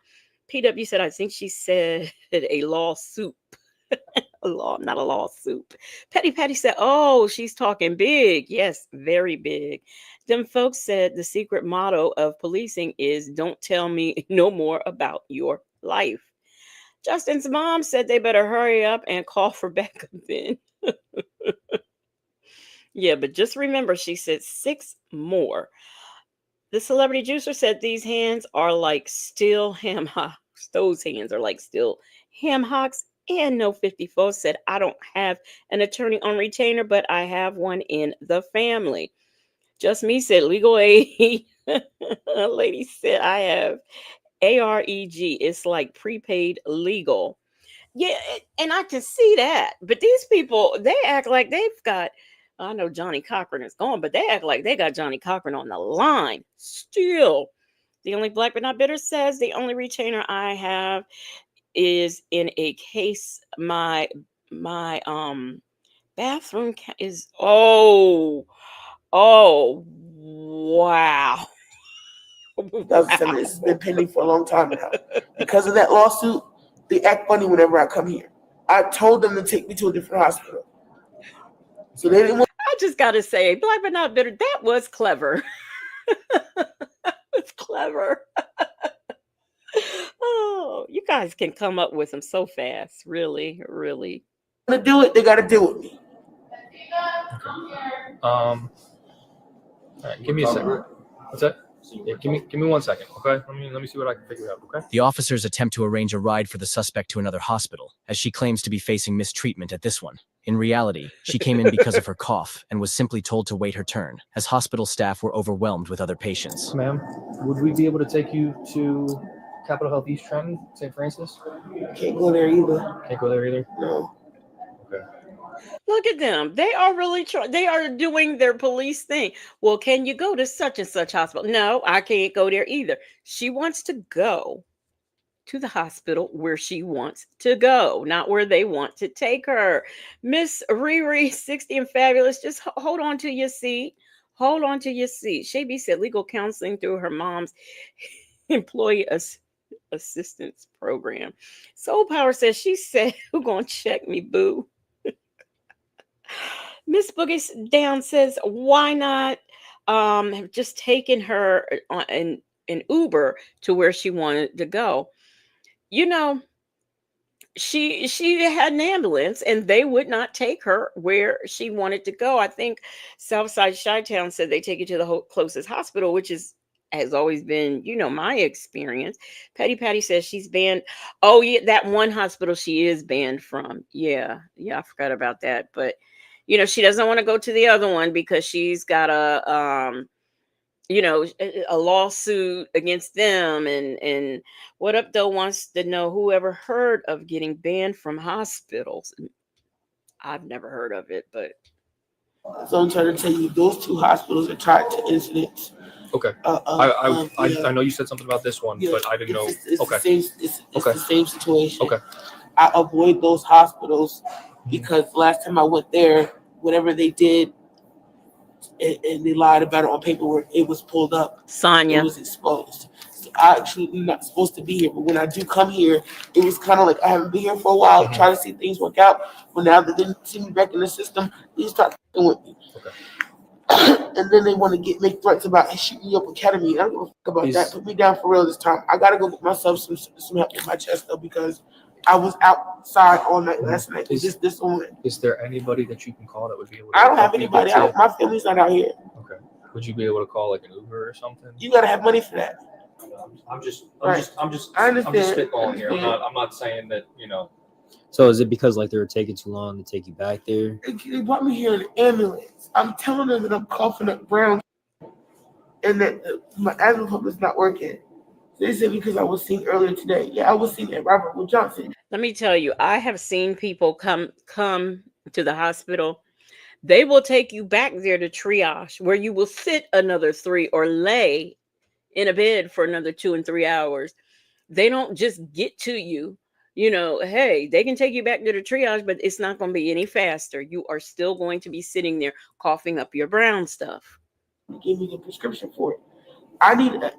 PW said, I think she said a lawsuit. A law, not a lawsuit. Petty Patty said, oh, she's talking big. Yes, very big. Them folks said the secret motto of policing is don't tell me no more about your life. Justin's mom said they better hurry up and call for backup then. Yeah, but just remember, she said 6 more. The celebrity juicer said these hands are like steel ham hocks. Those hands are like steel ham hocks. And No 54 said, I don't have an attorney on retainer, but I have one in the family. Just Me said, legal aid. A lady said, I have AREG. It's like prepaid legal. Yeah, and I can see that. But these people, they act like they've got, I know Johnny Cochran is gone, but they act like they got Johnny Cochran on the line. Still, the only Black but not bitter says the only retainer I have is in a case. My bathroom is wow. This has been pending for a long time now. Because of that lawsuit, they act funny whenever I come here. I told them to take me to a different hospital. So they didn't want. I just got to say, Black but not bitter, that was clever. It's clever. Oh, you guys can come up with them so fast. Really, really. To do it, they got to deal with me. All right, give me a second. What's that? Yeah, give me 1 second, okay? Let me see what I can figure out, okay? The officers attempt to arrange a ride for the suspect to another hospital, as she claims to be facing mistreatment at this one. In reality, she came in because of her cough and was simply told to wait her turn, as hospital staff were overwhelmed with other patients. Ma'am, would we be able to take you to Capitol Health East Trenton, St. Francis? Can't go there either. Can't go there either? No. Okay. Look at them. They are really they are doing their police thing. Well, can you go to such and such hospital? No, I can't go there either. She wants to go to the hospital where she wants to go, not where they want to take her. Miss Riri, 60 and fabulous, just hold on to your seat. Hold on to your seat. Shaby said legal counseling through her mom's employee assistance program. Soul Power says, she said, who gonna check me, boo? Miss Boogie Down says, why not have just taken her on an Uber to where she wanted to go? You know, she had an ambulance and they would not take her where she wanted to go. I think Southside Chi-Town said they take you to the closest hospital, which has always been, my experience. Patty Patty says she's banned. Oh yeah, that one hospital she is banned from. Yeah, I forgot about that. But she doesn't want to go to the other one because she's got a lawsuit against them. And What Up Though wants to know, whoever heard of getting banned from hospitals? I've never heard of it, but. So I'm trying to tell you, those 2 hospitals are tied to incidents. Okay. I know you said something about this one, but I didn't know. It's okay. The same situation. Okay. I avoid those hospitals because last time I went there, whatever they did, and they lied about it on paperwork, it was pulled up. Sonia. It was exposed. So I actually am not supposed to be here, but when I do come here, it was kind of like I haven't been here for a while, trying to see things work out. But now that they didn't see me back in the system, they start with me. Okay. And then they want to make threats about shooting you up academy. I don't give a fuck about that. Put me down for real this time. I gotta go get myself some help with my chest though, because I was outside all night last night. This one. Is there anybody that you can call that would be able to? I don't have anybody. My family's not out here. Okay. Would you be able to call like an Uber or something? You gotta have money for that. I'm just spitballing here. I'm not saying that, So is it because like they were taking too long to take you back there? They brought me here in an ambulance. I'm telling them that I'm coughing up brown and that my asthma pump is not working. They said because I was seen earlier today. Yeah, I was seen at Robert Wood Johnson. Let me tell you, I have seen people come to the hospital. They will take you back there to triage, where you will sit another 3 or lay in a bed for another 2 and 3 hours. They don't just get to you. Hey, they can take you back to the triage, but it's not going to be any faster. You are still going to be sitting there coughing up your brown stuff. They gave me the prescription for it. I need an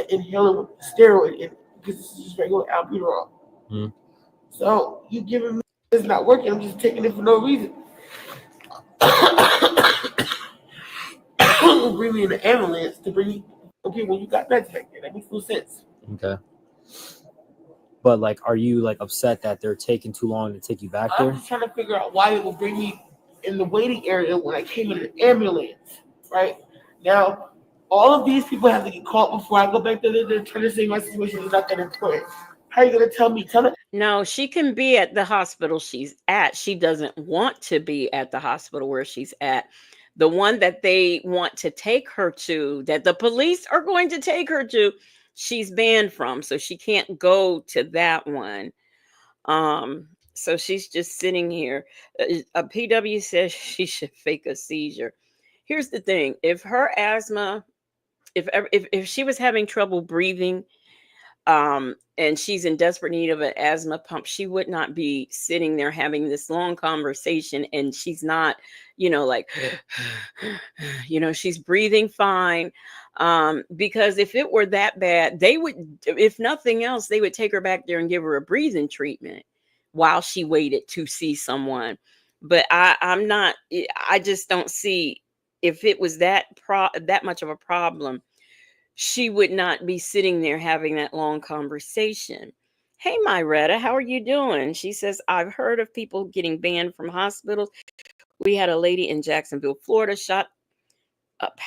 inhaler with steroid in because this is just regular albuterol. Mm. So you giving me it's not working. I'm just taking it for no reason. Bring me in the ambulance to bring me. Okay, well you got meds back there. That makes no sense. Okay. But like, are you like upset that they're taking too long to take you back I'm there? just trying to figure out why they will bring me in the waiting area when I came in an ambulance. Right now, all of these people have to get caught before I go back there. They're trying to say my situation is not that important. How are you gonna tell me? Tell it. No, she can be at the hospital she's at. She doesn't want to be at the hospital where she's at. The one that they want to take her to, that the police are going to take her to, she's banned from. So she can't go to that one. So she's just sitting here. A PW says she should fake a seizure. Here's the thing: if her asthma, if she was having trouble breathing, and she's in desperate need of an asthma pump, she would not be sitting there having this long conversation. And she's not, like, she's breathing fine. Because if it were that bad, they would, if nothing else, they would take her back there and give her a breathing treatment while she waited to see someone. But I just don't see, if it was that much of a problem, she would not be sitting there having that long conversation. Hey, Myretta, how are you doing? She says, I've heard of people getting banned from hospitals. We had a lady in Jacksonville, Florida, shot up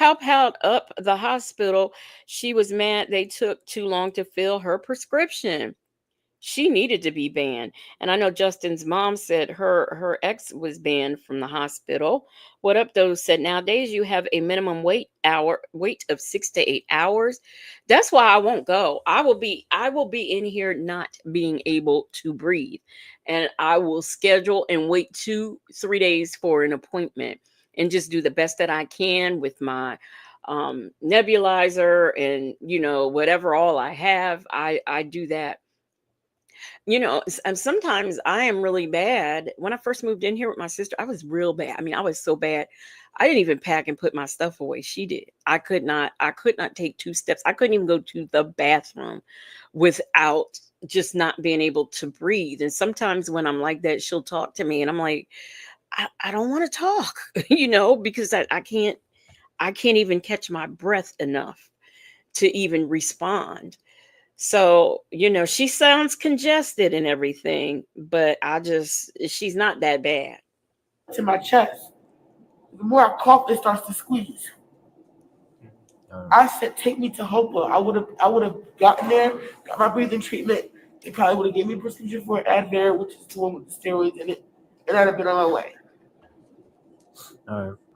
the hospital. She was mad they took too long to fill her prescription. She needed to be banned. And I know Justin's mom said her ex was banned from the hospital. What up, though? Said nowadays you have a minimum wait of 6 to 8 hours. That's why I won't go. I will be in here not being able to breathe. And I will schedule and wait 2-3 days for an appointment and just do the best that I can with my nebulizer and whatever all I have. I do that. And sometimes I am really bad. When I first moved in here with my sister, I was real bad. I mean, I was so bad. I didn't even pack and put my stuff away. She did. I could not take 2 steps. I couldn't even go to the bathroom without just not being able to breathe. And sometimes when I'm like that, she'll talk to me and I'm like, I don't want to talk, because I can't even catch my breath enough to even respond. So, she sounds congested and everything, but she's not that bad. To my chest. The more I cough, it starts to squeeze. I said, take me to Hopewell. I would have gotten there, got my breathing treatment. They probably would have gave me a prescription for Advair, which is the one with the steroids in it, and I'd have been on my way.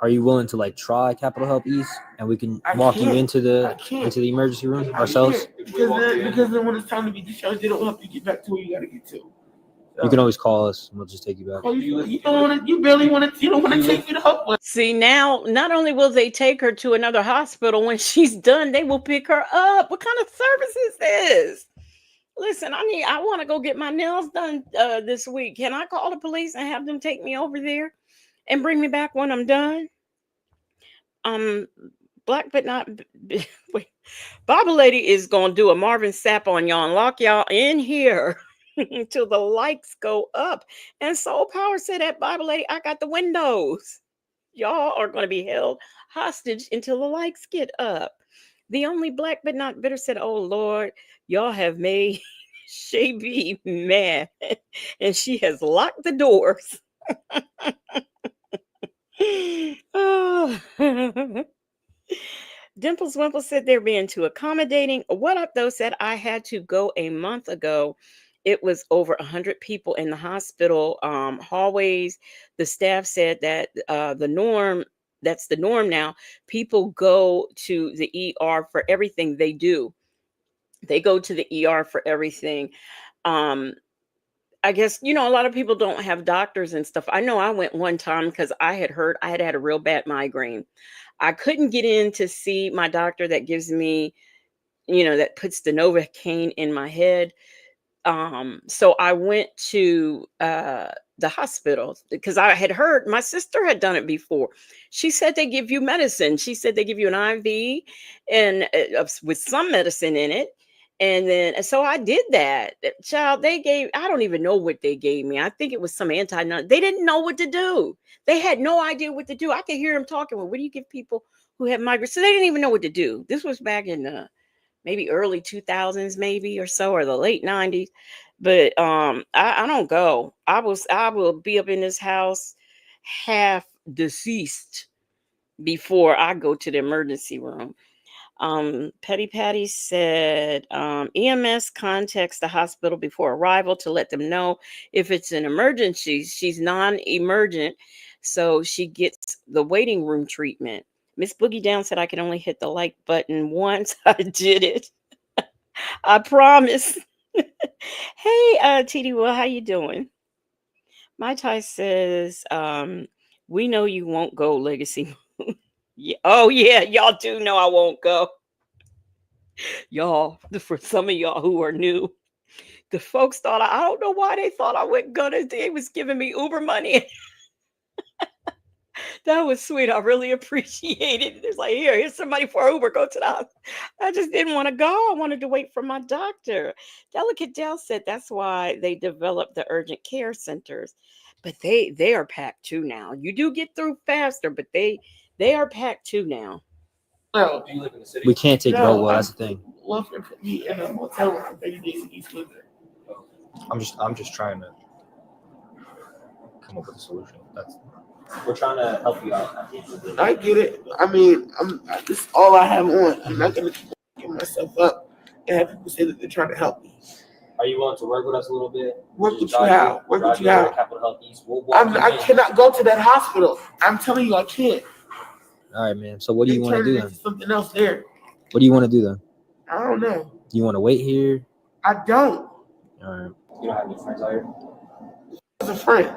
Are you willing to like try Capitol Health East, and we can walk you into the emergency room ourselves? Because then when it's time to be discharged, they don't help you get back to where you got to get to. So, you can always call us, and we'll just take you back. You don't want to take me to Hopewell. See, now not only will they take her to another hospital, when she's done, they will pick her up. What kind of service is this? Listen, I want to go get my nails done this week. Can I call the police and have them take me over there and bring me back when I'm done? Black but not wait. Baba Lady is gonna do a Marvin Sapp on y'all and lock y'all in here until the lights go up. And Soul Power said at Baba Lady, I got the windows. Y'all are gonna be held hostage until the lights get up. The only Black but not bitter said, oh Lord, y'all have made Shay mad. And she has locked the doors. Oh. Dimples Wimple said they're being too accommodating. What up, though, said I had to go a month ago. It was over 100 people in the hospital hallways. The staff said that that's the norm now. People go to the ER for everything they do. They go to the ER for everything. I guess, a lot of people don't have doctors and stuff. I know I went one time because I had had a real bad migraine. I couldn't get in to see my doctor that gives me, that puts the Novocaine in my head. So I went to the hospital, because I had heard my sister had done it before. She said they give you medicine. She said they give you an IV and with some medicine in it. And so I did that. Child, I don't even know what they gave me. I think it was some they didn't know what to do. They had no idea what to do. I could hear them talking. Well, what do you give people who have migraines? So they didn't even know what to do. This was back in maybe early 2000s, maybe or so, or the late 90s. But I don't go. I will be up in this house half deceased before I go to the emergency room. Petty Patty said EMS contacts the hospital before arrival to let them know if it's an emergency. She's non-emergent, so she gets the waiting room treatment. Miss Boogie Down said I can only hit the like button once. I did it. I promise. Hey, TD, well, how you doing? My Ty says, we know you won't go, Legacy. Yeah. Oh, yeah, y'all do know I won't go. Y'all, for some of y'all who are new, the folks thought I don't know why they thought I wasn't gonna. They was giving me Uber money. That was sweet. I really appreciate it. It's like, here's somebody for Uber. Go to the hospital. I just didn't want to go. I wanted to wait for my doctor. Delicate Dell said that's why they developed the urgent care centers. But they are packed too now. You do get through faster, but they are packed too now. No, Do you live in the city? We can't take No, it. Well, that's the thing. Love to put me in a motel room for 30 days in East Windsor. I'm just trying to come up with a solution. We're trying to help you out. I get it. I mean, this is all I have on. I'm not gonna keep giving myself up and have people say that they're trying to help me. Are you willing to work with us a little bit? Work with you how? Work with you how? Capitol Health East. I cannot go to that hospital. I'm telling you, I can't. All right, man. So what do you want to do then? Something else there. What do you want to do then? I don't know. You want to wait here? I don't. All right. You don't have any friends out here? Where's a friend?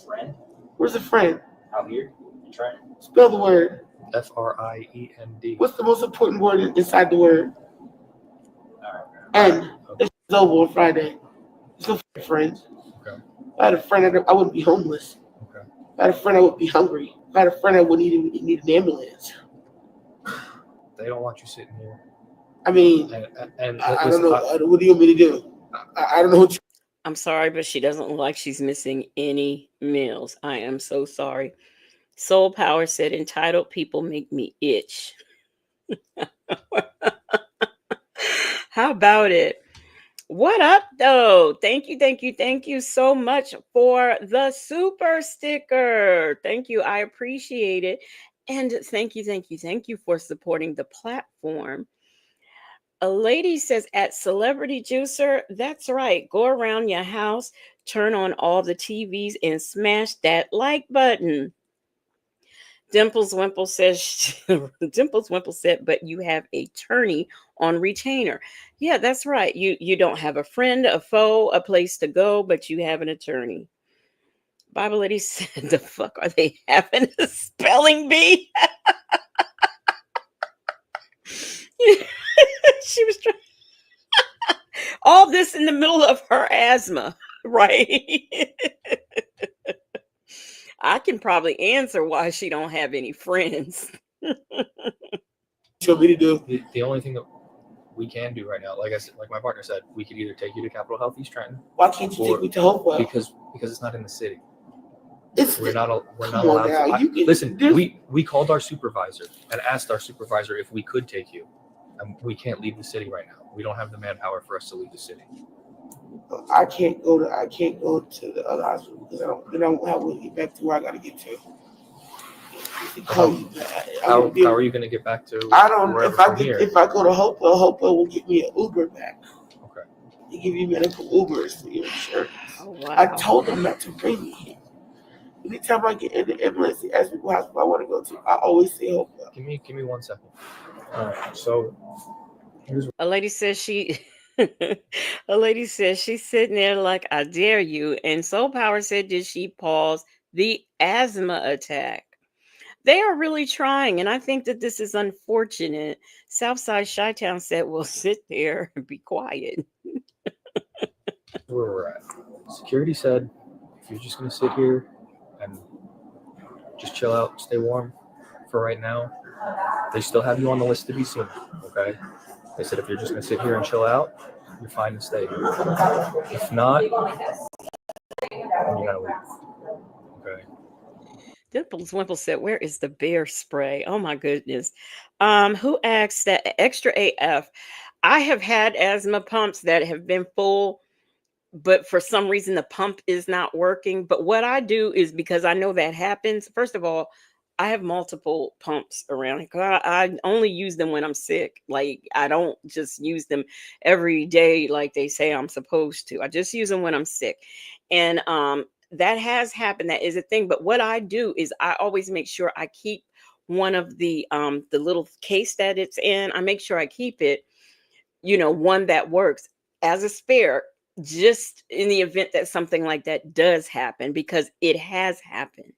Friend? Where's a friend? Out here? In Trenton? Spell the word. FRIEND. What's the most important word inside the word? All right. And it's over on Friday. There's no friends. Okay. If I had a friend, I wouldn't be homeless. Okay. If I had a friend, I would be hungry. If I had a friend, I wouldn't even need an ambulance. They don't want you sitting here. I mean, and I don't know. What do you want me to do? I don't know what you. I'm sorry, but she doesn't look like she's missing any meals. I am so sorry. Soul Power said, entitled people make me itch. How about it? What up, though? Thank you so much for the super sticker. Thank you. I appreciate it. And thank you for supporting the platform. A lady says at Celebrity Juicer, that's right. Go around your house, turn on all the TVs, and smash that like button. Dimples Wimple says, but you have a attorney on retainer. Yeah, that's right. You don't have a friend, a foe, a place to go, but you have an attorney. Bible Lady said, the fuck are they having a spelling bee? She was trying all this in the middle of her asthma, right? I can probably answer why she don't have any friends. What me to do? The only thing that we can do right now, like I said, like my partner said, we could either take you to Capitol Health East Trenton. Why can't you take me to Hopewell? Because it's not in the city. We're not allowed to. Listen, we called our supervisor and asked our supervisor if we could take you. And we can't leave the city right now. We don't have the manpower for us to leave the city. I can't go to the other hospital because I don't have to get back to where I got to get to. How are you going to get back to? I don't. If I go to Hopewell will give me an Uber back. Okay. They give you medical Ubers for your insurance. Oh, wow. I told them not to bring me here. Anytime I get in the ambulance, they ask me what hospital I want to go to. I always say Hopewell. Give me 1 second. All right. So a lady says she's sitting there like, I dare you. And Soul Power said, did she pause the asthma attack? They are really trying, and I think that this is unfortunate. Southside Chi-Town said, well, sit there and be quiet. Where we're at. Security said you're just gonna sit here and just chill out, stay warm for right now, they still have you on the list to be seen. Okay. They said if you're just gonna sit here and chill out, you're fine to stay here. If not, then you gotta leave. Okay. Dimples Wimple said, "Where is the bear spray?" Oh my goodness. Who asked that? Extra AF. I have had asthma pumps that have been full, but for some reason the pump is not working. But what I do is, because I know that happens, first of all, I have multiple pumps around. I only use them when I'm sick. Like, I don't just use them every day like they say I'm supposed to. I just use them when I'm sick. And that has happened. That is a thing. But what I do is I always make sure I keep one of the little case that it's in. I make sure I keep it, one that works as a spare, just in the event that something like that does happen, because it has happened.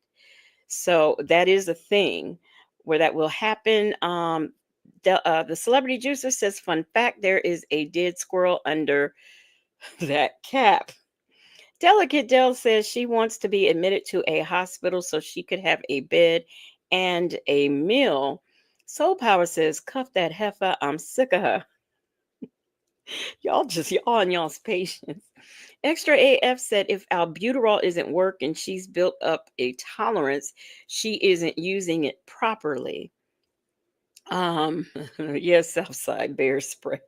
So that is a thing where that will happen. The celebrity juicer says, "Fun fact: there is a dead squirrel under that cap." Delicate Dell says she wants to be admitted to a hospital so she could have a bed and a meal. Soul Power says, "Cuff that heifer. I'm sick of her." Y'all and y'all's patience. Extra AF said, "If albuterol isn't working, she's built up a tolerance. She isn't using it properly." Yes, Southside Bear Spray.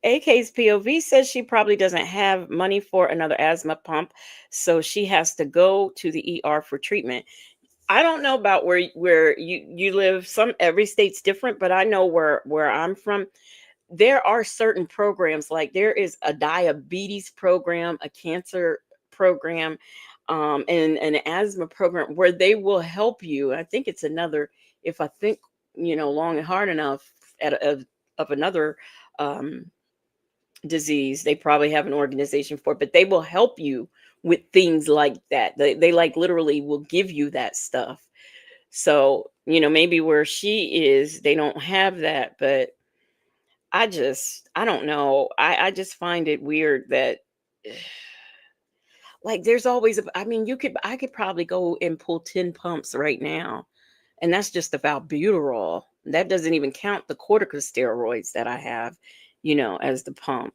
AK's POV says she probably doesn't have money for another asthma pump, so she has to go to the ER for treatment. I don't know about where you live. Every state's different, but I know where I'm from, there are certain programs, like there is a diabetes program, a cancer program, and an asthma program where they will help you. I think it's another, if I think, long and hard enough of another disease, they probably have an organization for it, but they will help you with things like that. They like literally will give you that stuff. So, maybe where she is, they don't have that, but I don't know. I just find it weird that like there's always I could probably go and pull 10 pumps right now. And that's just about albuterol. That doesn't even count the corticosteroids that I have, as the pump.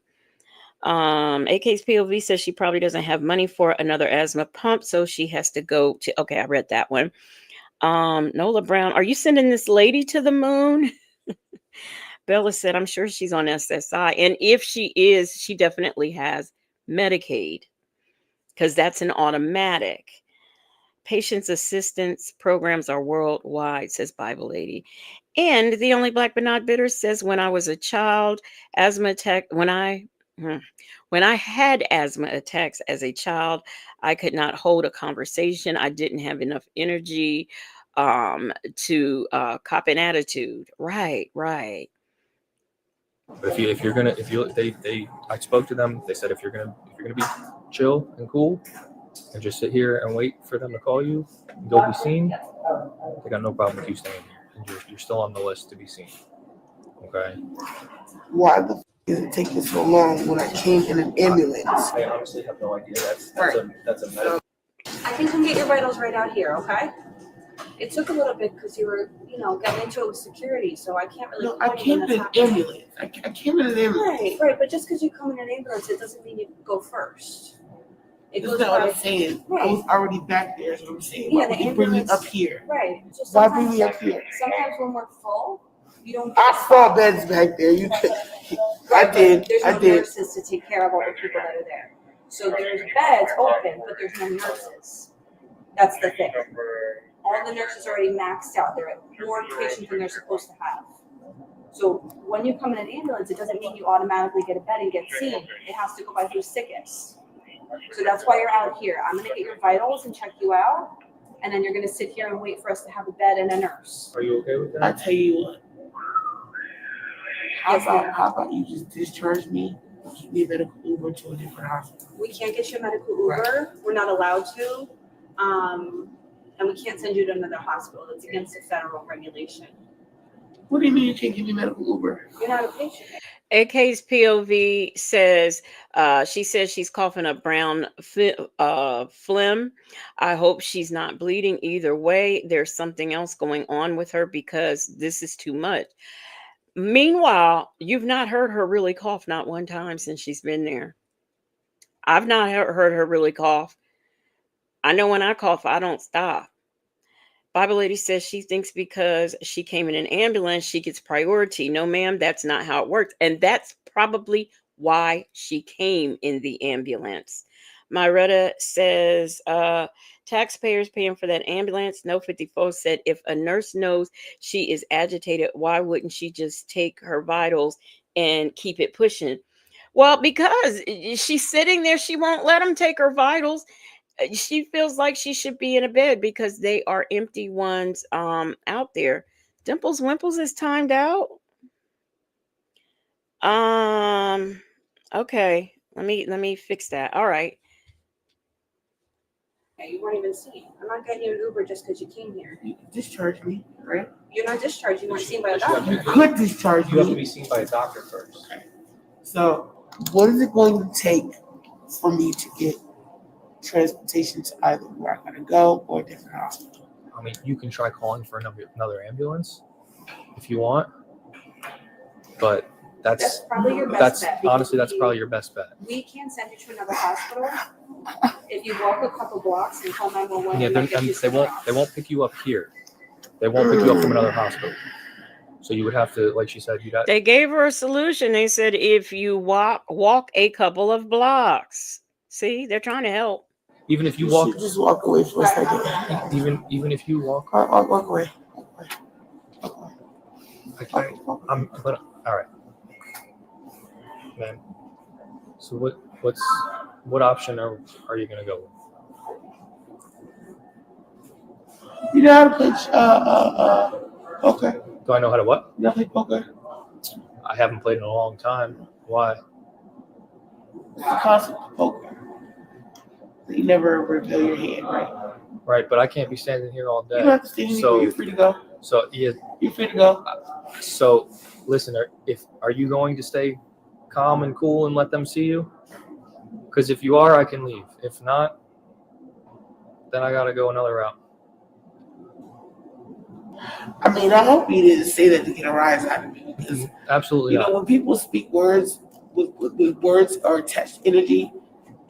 AK's POV says she probably doesn't have money for another asthma pump, so she has to go to, okay, I read that one. Nola Brown, "Are you sending this lady to the moon?" Bella said, "I'm sure she's on SSI. And if she is, she definitely has Medicaid, because that's an automatic. Patients assistance programs are worldwide," says Bible Lady. And The Only Black But Not Bitter says, "When I was a child, asthma attack, when I had asthma attacks as a child, I could not hold a conversation. I didn't have enough energy to cop an attitude." Right. But I spoke to them. They said if you're gonna be chill and cool and just sit here and wait for them to call you and go be seen, they got no problem with you staying here. And you're still on the list to be seen. Okay. Why the is it taking so long when I came in an ambulance? I honestly have no idea. That's a medical. I can come get your vitals right out here, okay? It took a little bit because you were, getting into it with security, so I can't really. No, I came in an ambulance. I came in an ambulance. Right. But just because you come in an ambulance, it doesn't mean you go first. That's not what I'm saying. Right. I was already back there, is what I'm saying. Yeah, Why would you bring me up here? Right. Why bring me up here? Sometimes when we're full, you don't. I saw beds back there. You could. I did. There's no I did. nurses to take care of all the people that are there. So there's beds open, but there's no nurses. That's the thing. All the nurses are already maxed out. They're at more patients than they're supposed to have. So when you come in an ambulance, it doesn't mean you automatically get a bed and get seen. It has to go by who's sickest. So that's why you're out here. I'm going to get your vitals and check you out. And then you're going to sit here and wait for us to have a bed and a nurse. Are you okay with that? I tell you what. How about you just discharge me and keep me a medical Uber to a different hospital? We can't get you a medical Uber. We're not allowed to. And we can't send you to another hospital. That's against the federal regulation. What do you mean you can't give me medical Uber? You're not a patient. AK's POV says she says she's coughing up brown phlegm. I hope she's not bleeding. Either way, there's something else going on with her because this is too much. Meanwhile, you've not heard her really cough not one time since she's been there. I've not heard her really cough. I know when I cough, I don't stop. Bible lady says she thinks because she came in an ambulance, she gets priority. No, ma'am, that's not how it works. And that's probably why she came in the ambulance. Myretta says, taxpayers paying for that ambulance. No 54 said, if a nurse knows she is agitated, why wouldn't she just take her vitals and keep it pushing? Well, because she's sitting there, she won't let them take her vitals. She feels like she should be in a bed because they are empty ones out there. Dimples Wimples is timed out. Okay. Let me fix that. All right. You weren't even seen. I'm not getting you an Uber just because you came here. You discharge me, right? You're not discharged. You weren't seen by a doctor. You could discharge You have to me. be seen by a doctor first. Okay. So, what is it going to take for me to get transportation to either where I gotta go or a different hospital? I mean, you can try calling for another ambulance if you want, but That's probably your best bet. Honestly, that's probably your best bet. We can send you to another hospital. If you walk a couple blocks and call 911, Yeah, they won't pick you up here. They won't pick you up from another hospital. So you would have to, like she said, They gave her a solution. They said if you walk a couple of blocks. See, they're trying to help. Even if you walk, just walk away for a second. Even if you walk, walk away. But all right, man. So what option are you gonna go with? You know how to play poker? Do I know how to what? You know how to play poker? I haven't played in a long time. Why? It's a concept of poker. You never reveal your hand, right? Right, but I can't be standing here all day. You don't have to stand here. You're free to go. So yeah, you're free to go. So listen, are you going to stay calm and cool and let them see you? Because if you are, I can leave. If not, then I gotta go another route. I mean, I hope you didn't say that to get a rise out of me. Because absolutely, you know, when people speak words with words are attached energy,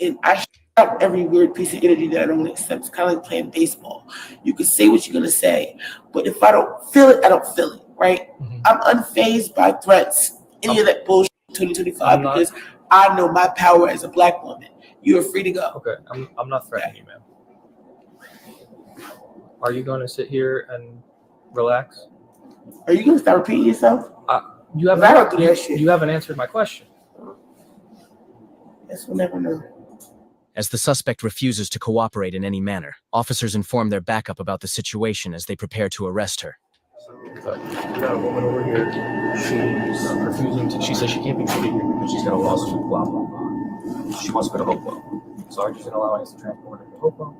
and I out every weird piece of energy that I don't accept. It's kind of like playing baseball. You can say what you're gonna say, but if I don't feel it, I don't feel it, right? Mm-hmm. I'm unfazed by threats, any of that bullshit 2025, because I know my power as a black woman. You are free to go. Okay, I'm not threatening you, ma'am. Are you going to sit here and relax? Are you gonna start repeating yourself? You haven't. I don't do that shit. You haven't answered my question. Guess we'll never know. As the suspect refuses to cooperate in any manner, officers inform their backup about the situation as they prepare to arrest her. We got a woman over here. She's refusing to. She says she can't be treated here because she's got a lawsuit. Blah blah blah. She wants to go to Hopewell, so our agent allowing us to transport her to Hopewell.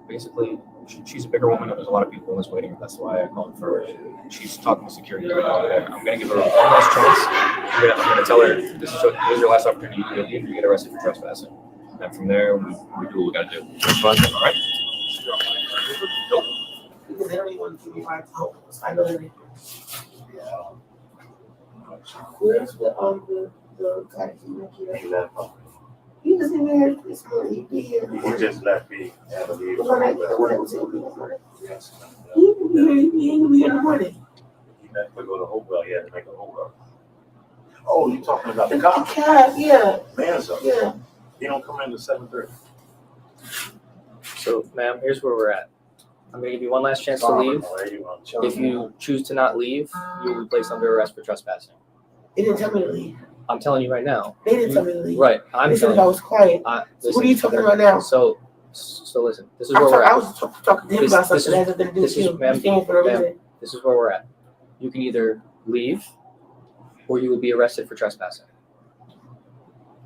Basically, she's a bigger woman. There's a lot of people in this waiting room. That's why I called for her. She's talking to security right now. I'm going to give her one last chance. I'm going to tell her this is your last opportunity. You can leave or you get arrested for trespassing. And from there, we do what we got to do. Fun, all right? Nope. Because they don't even want to give me my phone. I know that. Where's the guy that you mentioned? He left. He was in there this morning. He just left me. He ain't gonna be here in the morning. He left to go to Hopewell. He had to make a Hopewell. Oh, you talking about the cop? Yeah. Manzo. Yeah. He don't come in at 7:30. So, ma'am, here's where we're at. I'm going to give you one last chance to leave. If you choose to not leave, you will be placed under arrest for trespassing. They didn't tell me to leave. I'm telling you right now. They didn't tell me to leave. Right. They said I was quiet. What are you talking about now? So listen. This is where we're at. I was talking to him about something that has nothing to do with you. Ma'am, this is where we're at. You can either leave or you will be arrested for trespassing.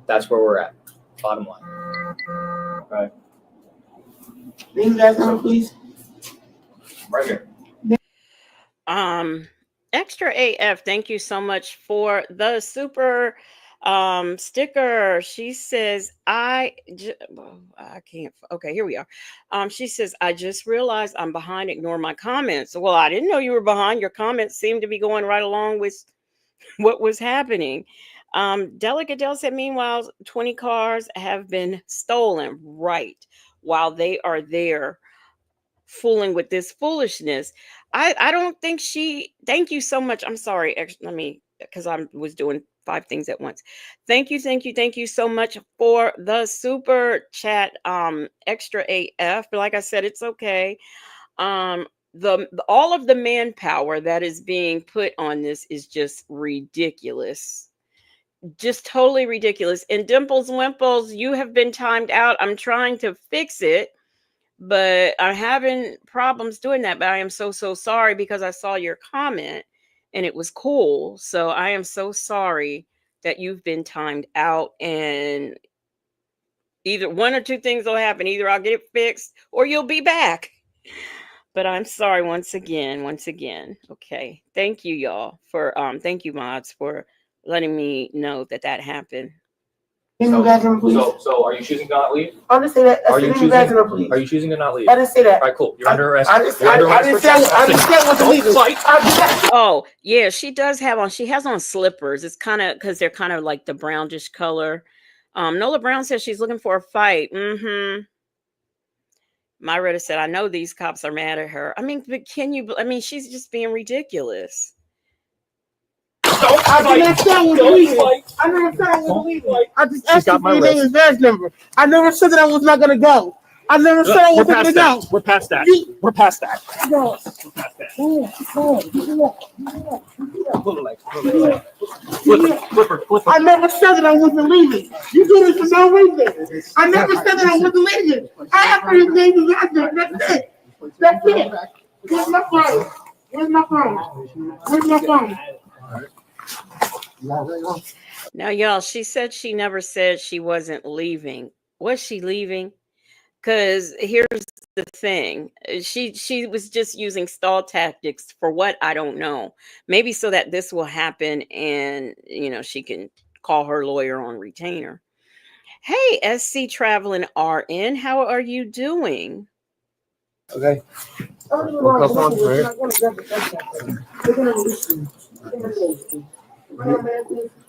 That's where we're at. Bottom line. All right. Name you guys number, please. Right here. Extra AF, thank you so much for the super sticker. She says, I can't. Okay, here we are. She says, I just realized I'm behind. Ignore my comments. Well, I didn't know you were behind. Your comments seem to be going right along with what was happening. Delicate Dell said, meanwhile, 20 cars have been stolen. Right. While they are there fooling with this foolishness. I don't think she, thank you so much. I'm sorry. Let me, because I was doing 5 things at once. Thank you so much for the super chat. Extra AF. But like I said, it's okay. All of the manpower that is being put on this is just ridiculous. Just totally ridiculous. And Dimples Wimples, you have been timed out. I'm trying to fix it, but I'm having problems doing that. But I am so sorry, because I saw your comment and it was cool. So I am so sorry that you've been timed out, and either one or two things will happen. Either I'll get it fixed or you'll be back. But I'm sorry once again. Okay. Thank you, y'all, for thank you, mods, for letting me know that happened. So are you choosing to not leave? I didn't say that. Are you choosing to not leave? I didn't say that. All right, cool. You're under arrest. I didn't say I wasn't leaving. Oh, yeah, she does have on. She has on slippers. It's kind of because they're kind of like the brownish color. Nola Brown says she's looking for a fight. Myra said, I know these cops are mad at her. I mean, but she's just being ridiculous. I never said I was leaving. I just asked you for your name and badge number. I never said that I was not going to go. I never said I wasn't going to go. We're past that. We're past that. I never said that I wasn't leaving. You do this for no reason. I never said that I wasn't leaving. I asked for your name and badge number. That's it. That's it. Where's my phone? Where's my phone? Where's my phone? Now, y'all, she said she never said she wasn't leaving. Was she leaving? Because here's the thing. She was just using stall tactics for what? I don't know. Maybe so that this will happen and, she can call her lawyer on retainer. Hey, SC Traveling RN, how are you doing? Okay.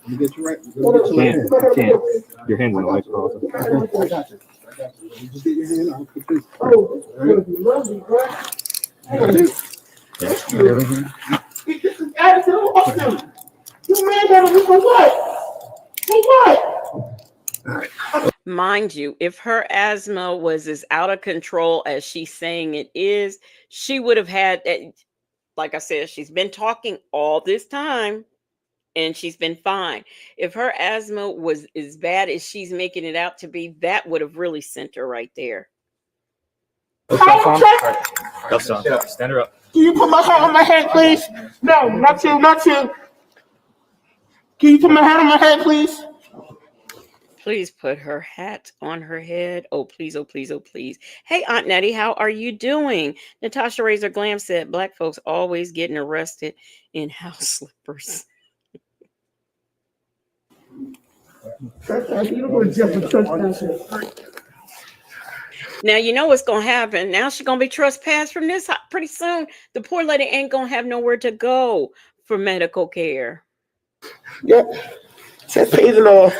You get you right. You can't. Your hands on the lights, bro. I got you. You just get your hand out. Mind you, if her asthma was as out of control as she's saying it is, she would have had, like I said, she's been talking all this time and she's been fine. If her asthma was as bad as she's making it out to be, that would have really sent her right there. Stand her up. Can you put my hand on my head, please? No, not you. Can you put my hand on my head, please? Please put her hat on her head. Oh, please, oh, please, oh, please. Hey, Aunt Nettie, how are you doing? Natasha Razor Glam said, Black folks always getting arrested in house slippers. Now, you know what's going to happen. Now she's going to be trespassed from this pretty soon. The poor lady ain't going to have nowhere to go for medical care. Yep. Chest pays and all.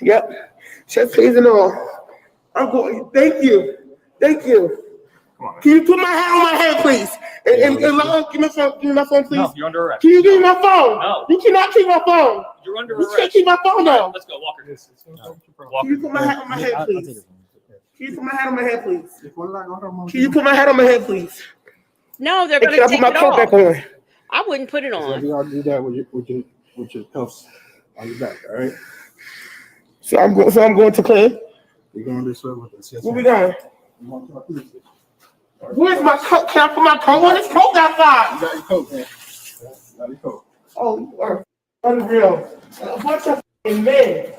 Yep. Chest pays and all. I'm going. Thank you. Can you put my hand on my head, please? And give me my phone, please. No, you're under arrest. Can you give me my phone? No. You cannot keep my phone. You're under You arrest. can't keep my phone now. Let's go, Walker. Can you put my hand on my head, please? Can you put my hand on my head, please? Can you put my hand on my head, please? No, they're going to take it off. Can I put my coat back on? I wouldn't put it on. You ought to do that with your cuffs on your back, all right? So I'm going to Clay. You're going this way with this. Yes, Where we going? Where's my coat? Can I put my coat on? This coat outside. You got your coat, man. Got your coat. Oh, you are unreal. A bunch of men.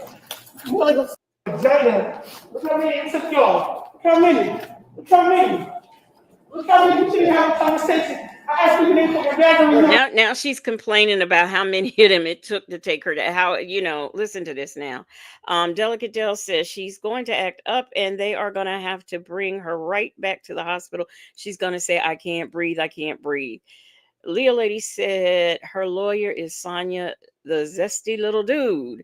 You like a vagina. Look how many it took y'all. Look how many. You shouldn't have a conversation. I asked you to put your dad on the Now she's complaining about how many of them it took to take her to how, listen to this now. Delicate Dell says she's going to act up and they are going to have to bring her right back to the hospital. She's going to say, I can't breathe. I can't breathe. Leah Lady said her lawyer is Sonia, the zesty little dude.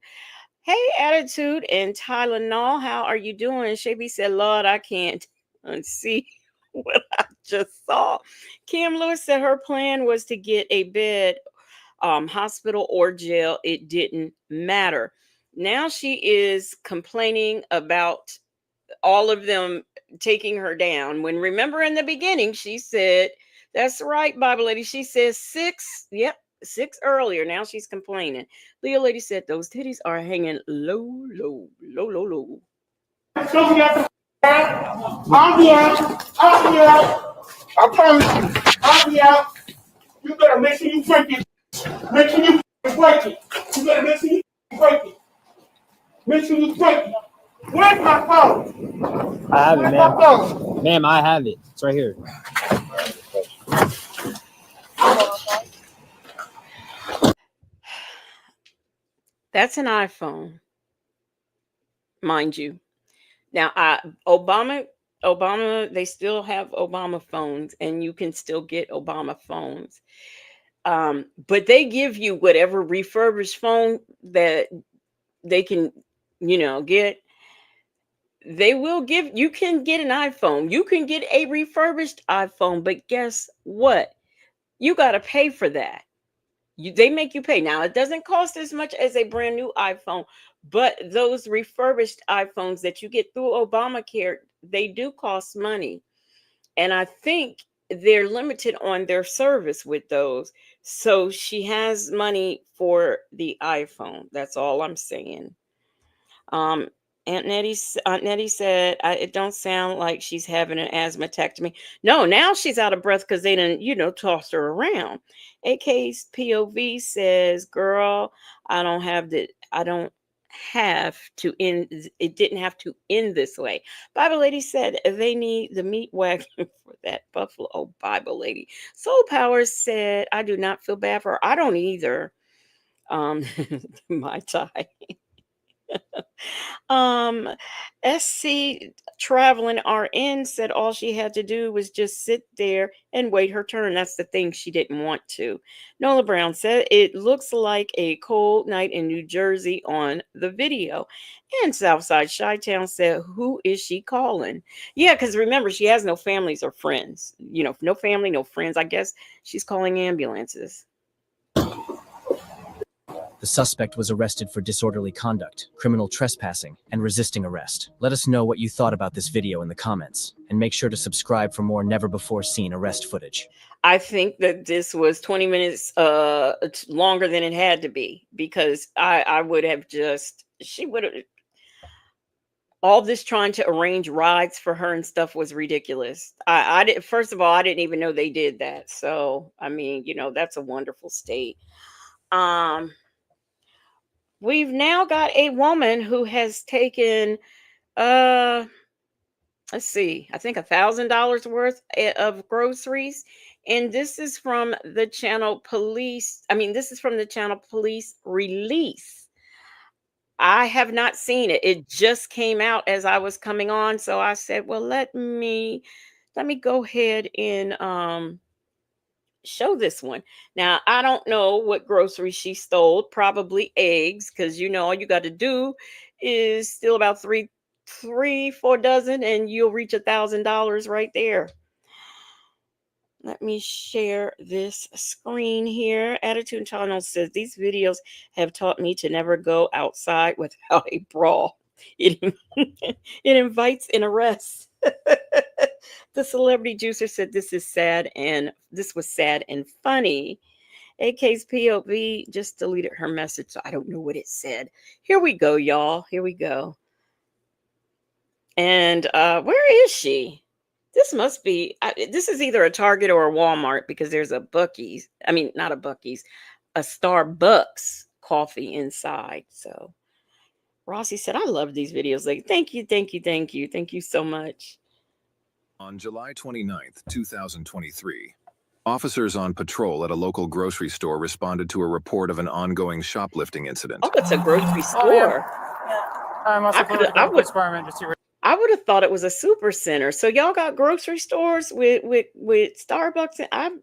Hey, Attitude and Tylenol, how are you doing? Shabby said, Lord, I can't unsee what I just saw. Kim Lewis said her plan was to get a bed, hospital or jail. It didn't matter. Now she is complaining about all of them taking her down. When remember in the beginning, she said, that's right, Bible Lady. She says 6. Yep. 6 earlier. Now she's complaining. Leah Lady said those titties are hanging low, low, low, low, low. I'll be out. I'll be out. I promise you. I'll be out. You better make sure you break it. Make sure you break it. You better make sure you break it. Make sure you break it. Where's my phone? I have it, Where's my phone? Ma'am, I have it. It's right here. That's an iPhone, mind you. Now, Obama, they still have Obama phones, and you can still get Obama phones. But they give you whatever refurbished phone that they can, get. They will give, you can get an iPhone. You can get a refurbished iPhone, but guess what? You got to pay for that. They make you pay. Now, it doesn't cost as much as a brand new iPhone, but those refurbished iPhones that you get through Obamacare, they do cost money. And I think they're limited on their service with those. So she has money for the iPhone. That's all I'm saying. Aunt Nettie said, it don't sound like she's having an asthmatectomy. No, now she's out of breath because they didn't, toss her around. AK's POV says, girl, I don't have to end. It didn't have to end this way. Bible Lady said they need the meat wagon for that buffalo. Oh, Bible Lady. Soul Power said, I do not feel bad for her. I don't either. My tie. SC Traveling RN said all she had to do was just sit there and wait her turn. That's the thing, she didn't want to. Nola Brown said it looks like a cold night in New Jersey on the video. And Southside Chi-Town said, who is she calling? Yeah, because remember, she has no families or friends. No family, no friends. I guess she's calling ambulances. The suspect was arrested for disorderly conduct, criminal trespassing, and resisting arrest. Let us know what you thought about this video in the comments, and make sure to subscribe for more never-before-seen arrest footage. I think that this was 20 minutes longer than it had to be, because I would have she would have, all this trying to arrange rides for her and stuff was ridiculous. I did, first of all, I didn't even know they did that. So, I mean, that's a wonderful state. We've now got a woman who has taken, let's see, I think $1,000 worth of groceries. And this is from the channel Police. This is from the channel Police Release. I have not seen it. It just came out as I was coming on. So I said, well, let me go ahead and show this one. Now, I don't know what groceries she stole, probably eggs, because all you got to do is steal about 4 dozen and you'll reach $1,000 right there. Let me share this screen here. Attitude Channel says these videos have taught me to never go outside without a bra. It invites an arrest. The Celebrity Juicer said this was sad and funny. AK's POV just deleted her message, so I don't know what it said. Here we go, y'all. Here we go. And where is she? This must be, this is either a Target or a Walmart, because there's a Buc-ee's. Not a Buc-ee's, a Starbucks coffee inside. So Rossi said, I love these videos. Like, thank you. Thank you so much. On July 29th, 2023, Officers on patrol at a local grocery store responded to a report of an ongoing shoplifting incident. Oh, it's a grocery store. I would have thought it was a super center. So y'all got grocery stores with Starbucks, and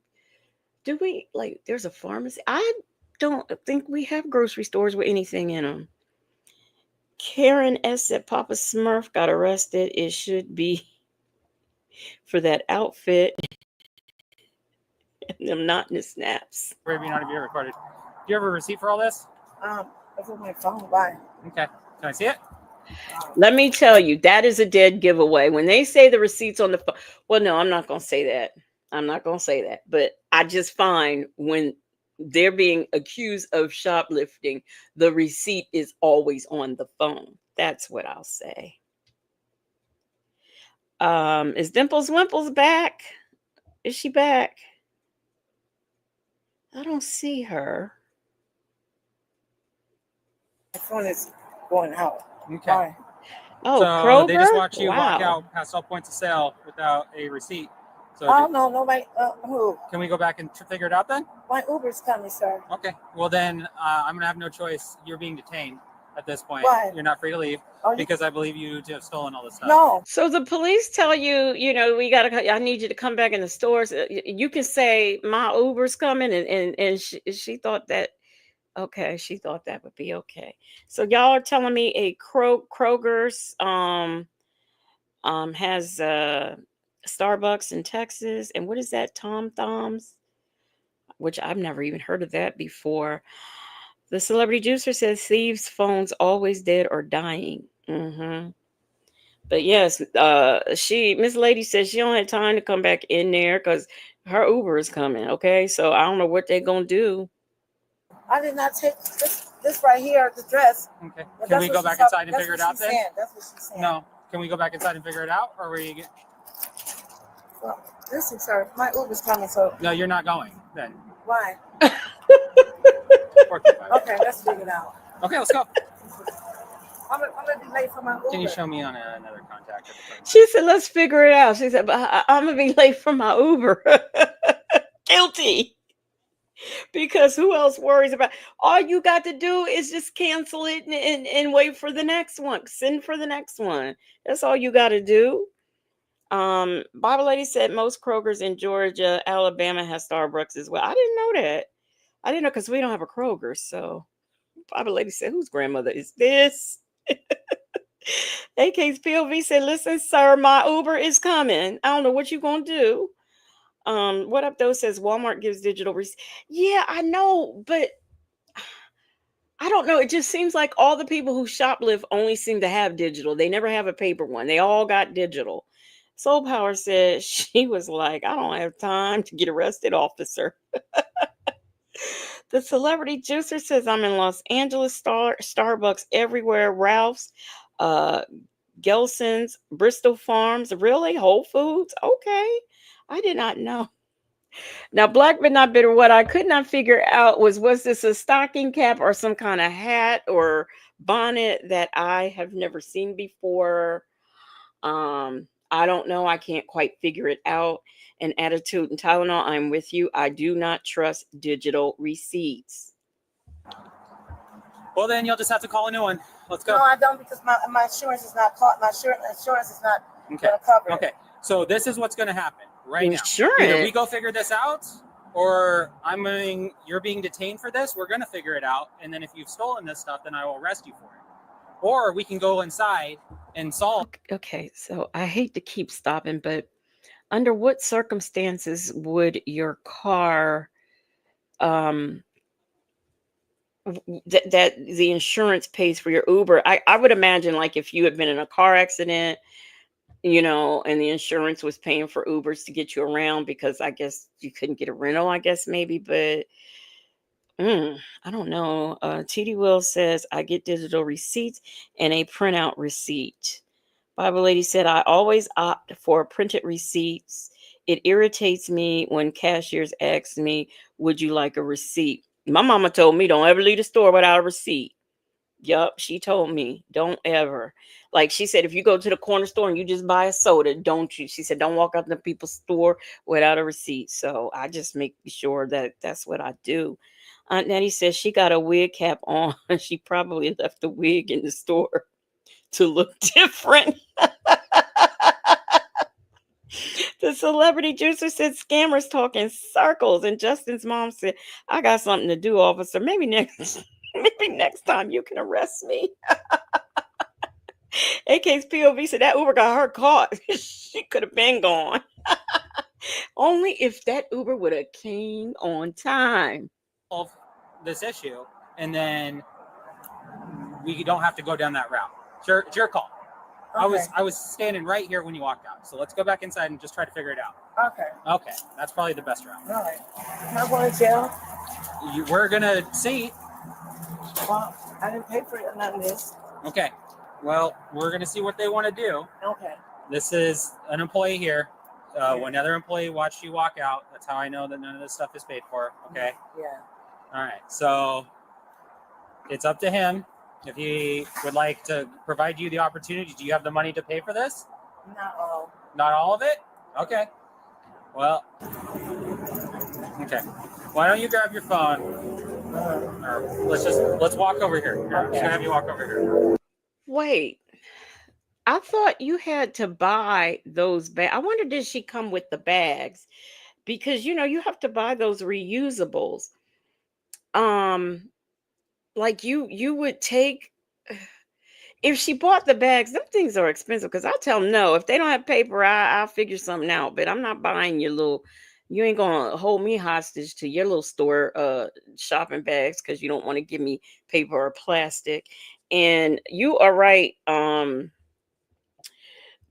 do we like? There's a pharmacy. I don't think we have grocery stores with anything in them. Karen S. said Papa Smurf got arrested. It should be for that outfit and them not in the snaps. Maybe not if you're recorded. Do you have a receipt for all this? It's on my phone. Why? Okay. Can I see it? Let me tell you, that is a dead giveaway. When they say the receipts on the phone, well, no, I'm not going to say that. I'm not going to say that. But I just find when they're being accused of shoplifting, the receipt is always on the phone. That's what I'll say. Is Dimples Wimples back? Is she back? I don't see her. My phone is going out. Okay. Why? Oh, so Kroger? They just watch you walk Wow. out past all points of sale without a receipt. So Oh, no, nobody. Who? can we go back and figure it out then? My Uber's coming, sir. Okay. Well, then I'm going to have no choice. You're being detained at this point. Why? You're not free to leave Oh, because I believe you to have stolen all this stuff. No. So the police tell you, I need you to come back in the stores. You can say my Uber's coming, and she thought that. Okay, she thought that would be okay. So y'all are telling me a Kroger's has Starbucks in Texas, and what is that? Tom Thumbs, which I've never even heard of that before. The celebrity juicer says thieves' phones always dead or dying. But yes, Miss Lady says she don't have time to come back in there because her Uber is coming. Okay, so I don't know what they're gonna do. I did not take this right here, the dress. Okay. But Can we that's go what back she inside and that's figure it what out she's then? saying. That's what she's saying. No. Can we go back inside and figure it out, or we get? Well, listen, sir, my Uber's coming, so. No, you're not going then. Why? Okay, let's figure it out. Okay, let's go. I'm gonna be late for my Uber. Can you show me on another contact? She said, "Let's figure it out." She said, "But I'm gonna be late for my Uber." Guilty. Because who else worries about? All you got to do is just cancel it and wait for the next one. Send for the next one. That's all you got to do. Bible Lady said most Kroger's in Georgia, Alabama has Starbucks as well. I didn't know that. I didn't know because we don't have a Kroger. So Bible Lady said, whose grandmother is this? AK's POV said, listen, sir, my Uber is coming. I don't know what you're going to do. What up though says Walmart gives digital receipts. Yeah, I know, but I don't know. It just seems like all the people who shoplift only seem to have digital. They never have a paper one. They all got digital. Soul Power said she was like, I don't have time to get arrested, officer. The celebrity juicer says I'm in Los Angeles, Starbucks everywhere, Ralph's, Gelson's, Bristol Farms, really? Whole Foods? Okay. I did not know. Now, Black but not bitter, what I could not figure out was this a stocking cap or some kind of hat or bonnet that I have never seen before? I don't know. I can't quite figure it out. And Attitude and Tylenol, I'm with you. I do not trust digital receipts. Well, then you'll just have to call a new one. Let's go. No, I don't because my insurance is not caught. My insurance is not gonna cover it. Okay. So this is what's going to happen right now. Insurance? Either we go figure this out, or you're being detained for this. We're going to figure it out, and then if you've stolen this stuff, then I will arrest you for it. Or we can go inside and solve. Okay, so I hate to keep stopping, but under what circumstances would your car that the insurance pays for your Uber? I would imagine like if you had been in a car accident, and the insurance was paying for Ubers to get you around because I guess you couldn't get a rental, I guess maybe, but I don't know. TD Will says I get digital receipts and a printout receipt. Bible Lady said I always opt for printed receipts. It irritates me when cashiers ask me, would you like a receipt? My mama told me don't ever leave the store without a receipt. Yup, she told me, don't ever. Like she said, if you go to the corner store and you just buy a soda, don't you? She said, don't walk up to people's store without a receipt. So I just make sure that that's what I do. Aunt Nettie says she got a wig cap on. She probably left the wig in the store to look different. The celebrity juicer said scammers talk in circles, and Justin's mom said, "I got something to do, officer. Maybe next, maybe next time you can arrest me." AK's POV said that Uber got her caught. She could have been gone. Only if that Uber would have came on time. Of this issue, and then we don't have to go down that route. It's your call. Okay. I was standing right here when you walked out. So let's go back inside and just try to figure it out. Okay. Okay, that's probably the best route. All right. Am I going to jail? We're gonna see. Well, I didn't pay for none of this. Okay. Well, we're gonna see what they want to do. Okay. This is an employee here. When another employee watched you walk out, that's how I know that none of this stuff is paid for. Okay. Yeah. All right. So it's up to him. If he would like to provide you the opportunity, do you have the money to pay for this? Not all. Not all of it? Okay. Well, okay. Why don't you grab your phone? Or let's walk over here. I'm just gonna have you walk over here. Wait, I thought you had to buy those bags. I wonder, did she come with the bags? Because you have to buy those reusables. Like you would take, if she bought the bags, them things are expensive. Because I tell them no, if they don't have paper, I'll figure something out. But I'm not buying you ain't gonna hold me hostage to your little store shopping bags because you don't want to give me paper or plastic. And you are right,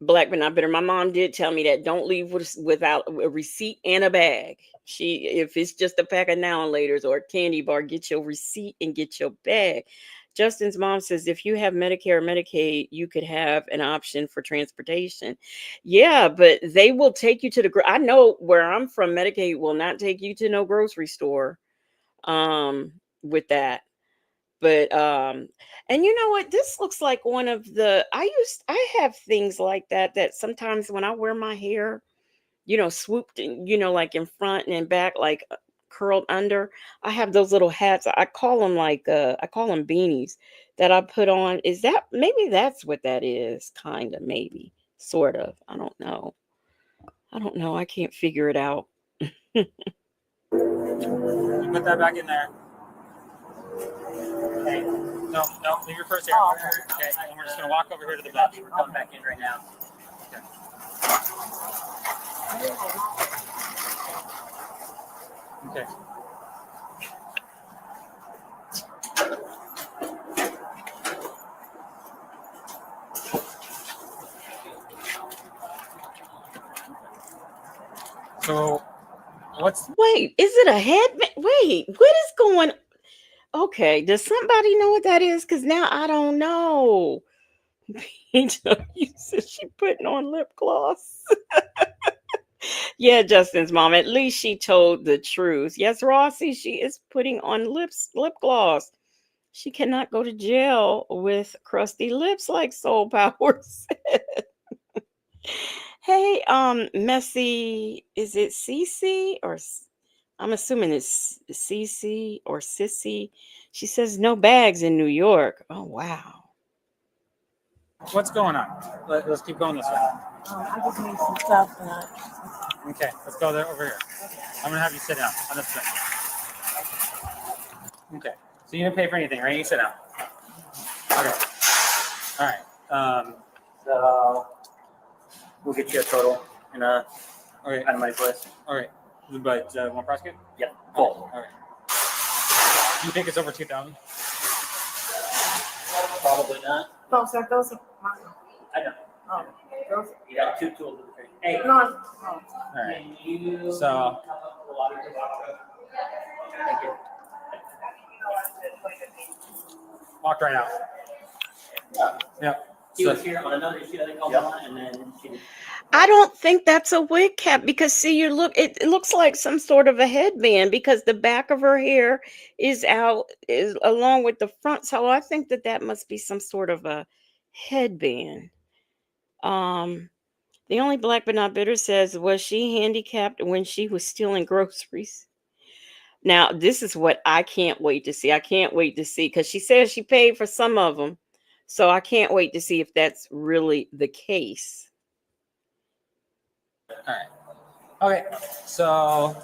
Black but not bitter. My mom did tell me that don't leave without a receipt and a bag. If it's just a pack of now and laters or a candy bar, get your receipt and get your bag. Justin's mom says if you have Medicare or Medicaid, you could have an option for transportation. Yeah, but they will take you to I know where I'm from, Medicaid will not take you to no grocery store with that. But and you know what, this looks like one of the I have things like that sometimes when I wear my hair swooped in, like in front and in back, like curled under, I have those little hats. I call them I call them beanies that I put on. Is that maybe that's what that is? Kind of, maybe, sort of. I don't know. I can't figure it out. You put that back in there. Okay. No, leave your purse here. Oh, okay. And we're just gonna walk over here to the bench. We're coming back in right now. Okay. Okay. So, Wait, is it a headband? Wait, what is going? Okay, does somebody know what that is? Because now I don't know. You said she putting on lip gloss. Yeah, Justin's mom. At least she told the truth. Yes, Rossi, she is putting on lip gloss. She cannot go to jail with crusty lips, like Soul Power said. Hey, Messy, is it Cece or I'm assuming it's Cece or Sissy? She says no bags in New York. Oh wow. What's going on? Let's keep going this way. I just need some stuff. Okay, let's go there over here. I'm gonna have you sit down on this thing. Okay, so you didn't pay for anything, right? You sit down. Okay. All right. So we'll get you a total in a kind of money place. All right. But want to prosecute? Yeah. Cool. All right. Do you think it's over 2,000? Probably not. No, sir, those are mine. I know. Oh, those. You got two tools. Hey. No. All right. So. Thank you. Walk right out. Yeah. She was here on another issue that I called on, and then she. I don't think that's a wig cap because see, it looks like some sort of a headband because the back of her hair is out is along with the front. So I think that must be some sort of a headband. Um, the only black but not bitter says, was she handicapped when she was stealing groceries? Now, this is what I can't wait to see. I can't wait to see because she says she paid for some of them. So I can't wait to see if that's really the case. All right. Okay. So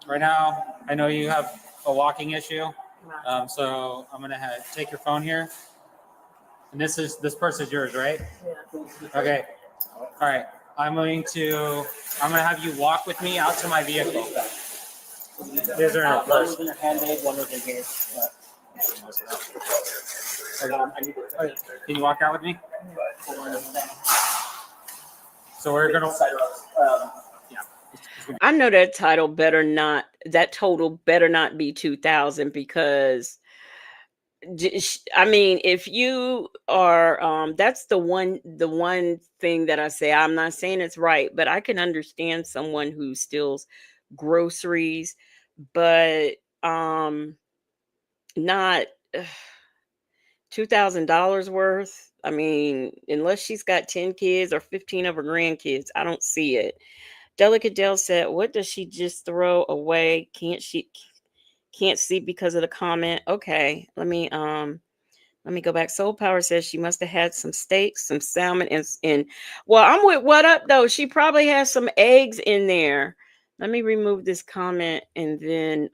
right now, I know you have a walking issue. So I'm gonna take your phone here, and this purse is yours, right? Yeah. Okay. All right. I'm gonna have you walk with me out to my vehicle. These are in a purse. One was in her handbag, one was in here. Can you walk out with me? So we're gonna. I know that total better not be 2,000 because I mean, if you are that's the one thing that I say, I'm not saying it's right, but I can understand someone who steals groceries, but not $2,000 worth. I mean, unless she's got 10 kids or 15 of her grandkids, I don't see it. Delicate Dale said, what does she just throw away? Can't see because of the comment. Okay, let me go back. Soul Power says she must have had some steaks, some salmon, and well, I'm with what up though. She probably has some eggs in there. Let me remove this comment and then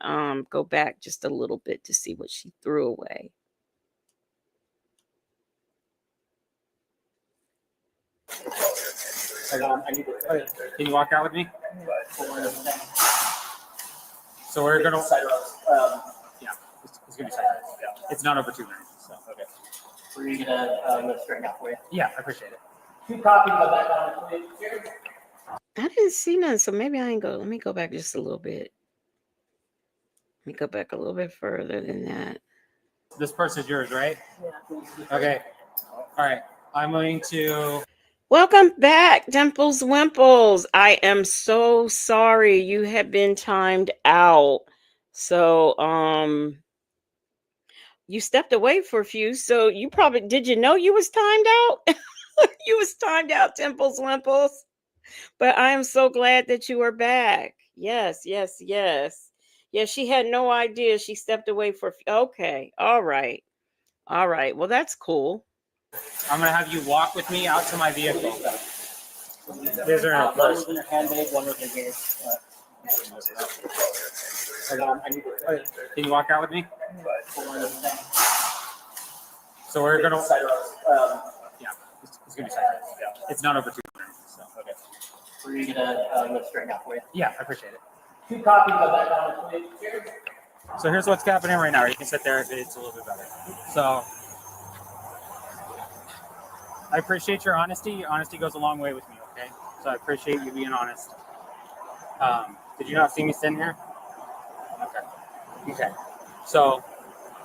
go back just a little bit to see what she threw away. Can you walk out with me? So we're gonna. Yeah, it's gonna be side roads. Yeah. It's not over 2 minutes. So okay. We're gonna straighten out for you. Yeah, I appreciate it. 2 copies of that on please. I didn't see none, so maybe I ain't go. Let me go back just a little bit. Let me go back a little bit further than that. This purse is yours, right? Yeah. Okay. All right. I'm going to. Welcome back, Dimples Wimples. I am so sorry you have been timed out. So, you stepped away for a few. So you probably did you know you was timed out? You was timed out, Dimples Wimples. But I am so glad that you are back. Yes, yes, yes. Yeah, she had no idea. She stepped away for okay. All right. All right. Well, that's cool. I'm gonna have you walk with me out to my vehicle. These are in a purse. One was in her handbag, one was in here. Can you walk out with me? So we're gonna. Yeah, it's gonna be side roads. Yeah, it's not over 2 minutes. So okay. We're gonna straighten out for you. Yeah, I appreciate it. 2 copies of that on please. So here's what's happening right now. You can sit there if it's a little bit better. So I appreciate your honesty. Your honesty goes a long way with me. Okay, so I appreciate you being honest. Did you not see me sitting here? Okay. Okay. So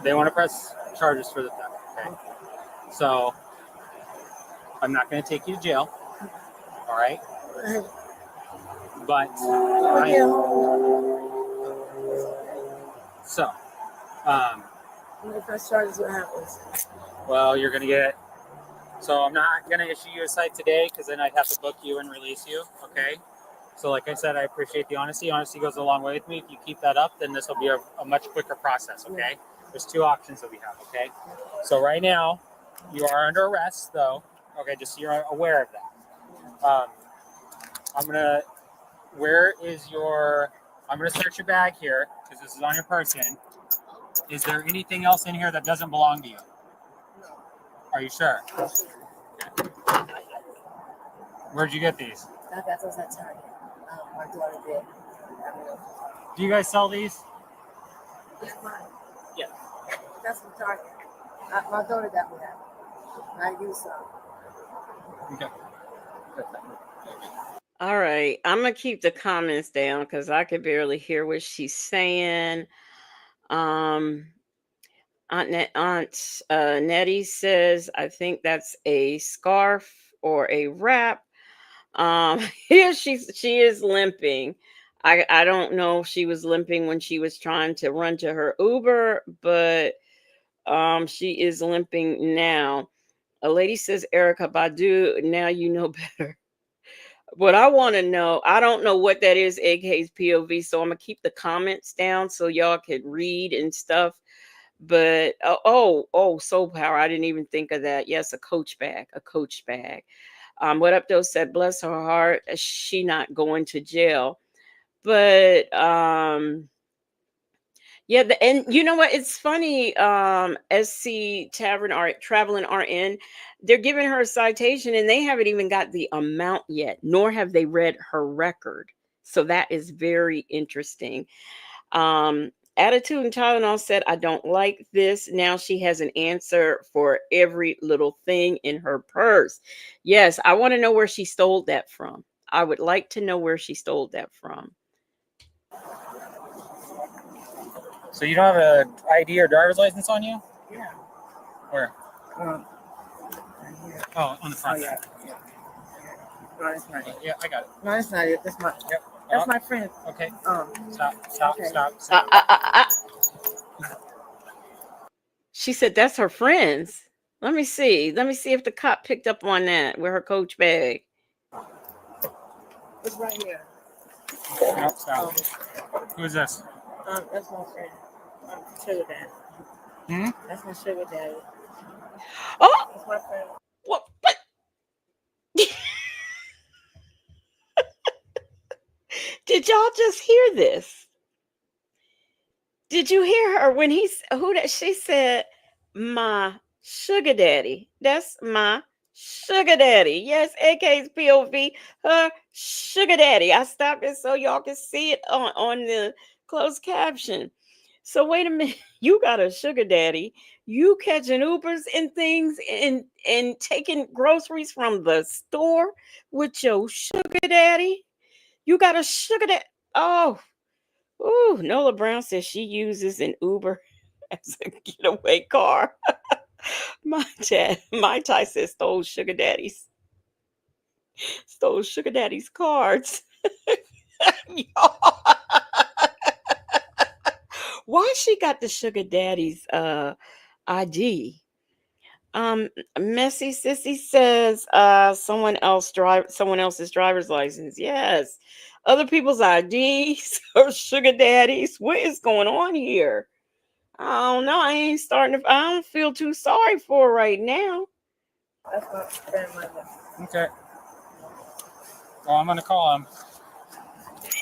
they want to press charges for the theft. Okay. So I'm not going to take you to jail. All right. But so When they press charges, what happens? well, you're going to get. So I'm not going to issue you a cite today because then I'd have to book you and release you. Okay. So like I said, I appreciate the honesty. Honesty goes a long way with me. If you keep that up, then this will be a much quicker process. Okay. There's 2 options that we have. Okay. So right now, you are under arrest, though. Okay, just so you're aware of that. I'm gonna. Where is your? I'm gonna search your bag here because this is on your person. Is there anything else in here that doesn't belong to you? Are you sure? Okay. Where'd you get these? I got those at Target. My daughter did. Do you guys sell these? It's mine. Yeah. That's from Target. My daughter got me that. I use some. Okay. All right. I'm going to keep the comments down because I could barely hear what she's saying. Aunt Nettie says, I think that's a scarf or a wrap. Here she is limping. I don't know if she was limping when she was trying to run to her Uber, but she is limping now. A lady says, Erica Badu, now you know better. What I want to know, I don't know what that is, AK's POV, so I'm gonna keep the comments down so y'all could read and stuff. But soul power, I didn't even think of that. Yes, a coach bag. What up though said, bless her heart, she not going to jail. But yeah, and you know what? It's funny. SC Tavern Art Traveling RN, they're giving her a citation, and they haven't even got the amount yet, nor have they read her record. So that is very interesting. Attitude and Tylenol said, I don't like this. Now she has an answer for every little thing in her purse. Yes, I want to know where she stole that from. I would like to know where she stole that from. So you don't have an ID or driver's license on you? Yeah. Where? Right Oh, on the front. Oh, yeah. No, it's not it. Yeah, I got it. No, it's not it. That's my. Yep. That's my friend. Okay. Stop. Okay. Stop. She said that's her friends. Let me see. Let me see if the cop picked up on that with her coach bag. It's right here. No, stop. Who's this? That's my friend. Sugar daddy. That's my sugar daddy. Oh, that's my friend. What? Did y'all just hear this? Did you hear her when she said, my sugar daddy? That's my sugar daddy. Yes, AK's POV, her sugar daddy. I stopped it so y'all can see it on the closed caption. So wait a minute, you got a sugar daddy. You catching Ubers and things and taking groceries from the store with your sugar daddy? You got a sugar daddy. Oh, ooh, Nola Brown says she uses an Uber as a getaway car. My Ty says stole sugar daddy's cards. Why she got the sugar daddy's ID? Messy Sissy says someone else's driver's license. Yes. Other people's IDs or sugar daddies. What is going on here? I don't know. I don't feel too sorry for her right now. That's my friend like that. Okay. Well, I'm gonna call him.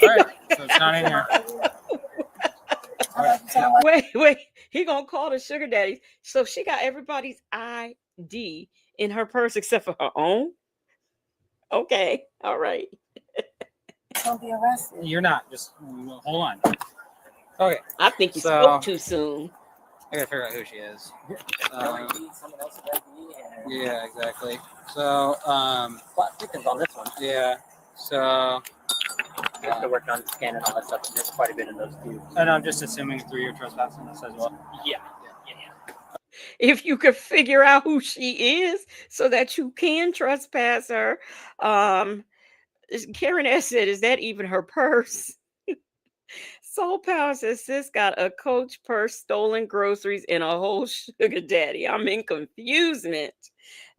All right. So it's not in here. Wait. He gonna call the sugar daddies. So she got everybody's ID in her purse except for her own. Okay. All right. Don't be arrested. You're not. Just hold on. Okay. I think you spoke too soon. I gotta figure out who she is. Yeah, exactly. So, Thickens on this one. Yeah. So. I have to work on scanning all that stuff. There's quite a bit in those too. And I'm just assuming 3-year trespass on this as well. Yeah. If you could figure out who she is so that you can trespass her. Karen S said, is that even her purse? Soul Power says, sis got a Coach purse, stolen groceries, and a whole sugar daddy. I'm in confusement.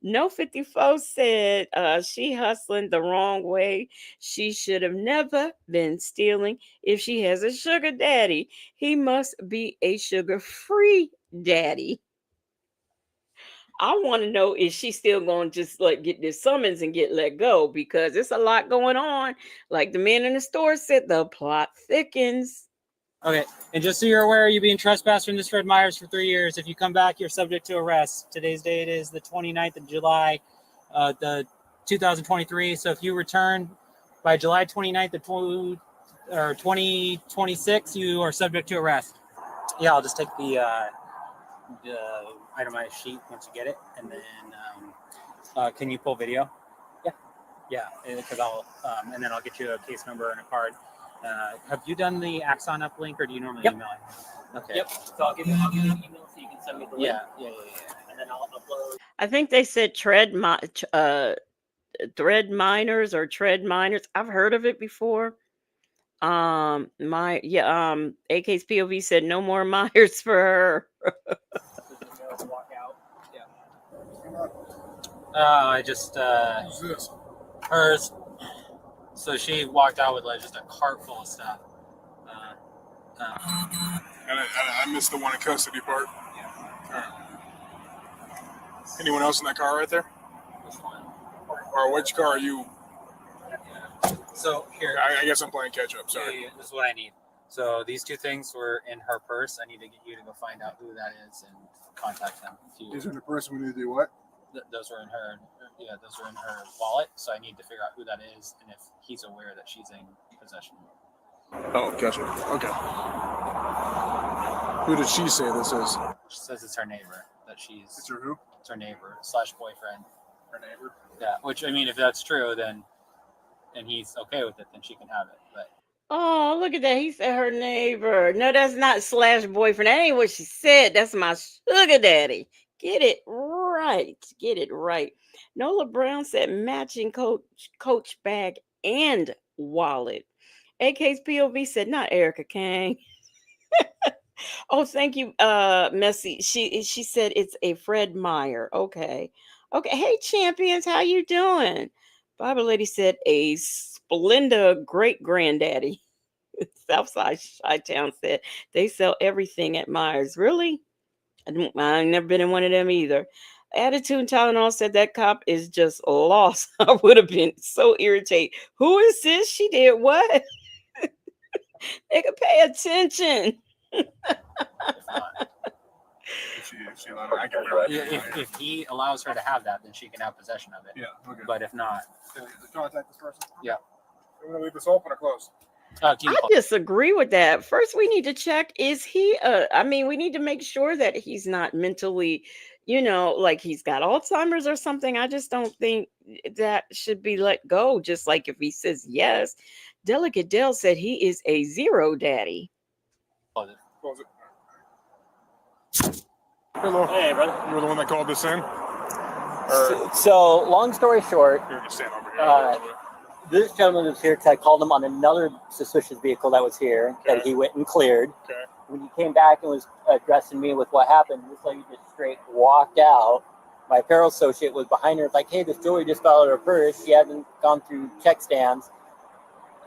No 54 said she hustling the wrong way. She should have never been stealing. If she has a sugar daddy, he must be a sugar-free daddy. I want to know, is she still going to just like get this summons and get let go? Because it's a lot going on. Like the man in the store said, the plot thickens. Okay, and just so you're aware, you're being trespassed from this Fred Meyers for 3 years. If you come back, you're subject to arrest. Today's date is the 29th of July, the 2023. So if you return by July 29th of 2026, you are subject to arrest. Yeah, I'll just take the itemized sheet once you get it, and then can you pull video? Yeah, because I'll and then I'll get you a case number and a card. Have you done the Axon uplink, or do you normally email it? Okay. Yep. So I'll give you an email so you can send me the link. Yeah. And then I'll upload. I think they said thread miners or tread miners. I've heard of it before. AK's POV said no more Myers for her. I just hers. So she walked out with like just a cart full of stuff. And I missed the one in custody part. Right. Anyone else in that car right there? Or which car are you? So here, I guess I'm playing catch up. Sorry. Yeah, this is what I need. So these two things were in her purse. I need to get you to go find out who that is and contact them. These are in the purse. We need to do what? Those are in her. Yeah, those are in her wallet. So I need to figure out who that is and if he's aware that she's in possession. Oh, gotcha. Okay. Who did she say this is? She says it's her neighbor. That she's. It's her who? It's her neighbor / boyfriend. Her neighbor. Yeah. Which I mean, if that's true, then and he's okay with it, then she can have it. But Oh, look at that. He said her neighbor. No, that's not / boyfriend. That ain't what she said. That's my sugar daddy. Get it right. Get it right. Nola Brown said matching coach bag and wallet. AK's POV said not Erica Kang. Oh, thank you, Messy. She said it's a Fred Meyer. Okay. Okay. Hey, champions, how you doing? Bible Lady said a Splenda great granddaddy. Southside Chi-Town said they sell everything at Myers. Really? I've never been in one of them either. Attitude and Tylenol said that cop is just lost. I would have been so irritated. Who is this? She did what? They could pay attention. If he allows her to have that, then she can have possession of it. Yeah. Okay. But if not, contact this person. Yeah. I'm gonna leave this open or closed. I disagree with that. First, we need to check, is he we need to make sure that he's not mentally, like he's got Alzheimer's or something. I just don't think that should be let go. Just like if he says yes. Delicate Dell said he is a zero daddy. Close it. Hello. Hey, brother. You were the one that called this in? So long story short, Here, just stand over here. this gentleman was here because I called him on another suspicious vehicle that was here that he went and cleared. Okay. When he came back and was addressing me with what happened, this lady just straight walked out. My apparel associate was behind her, like, hey, this jewelry just fell out of her purse. She hadn't gone through check stands.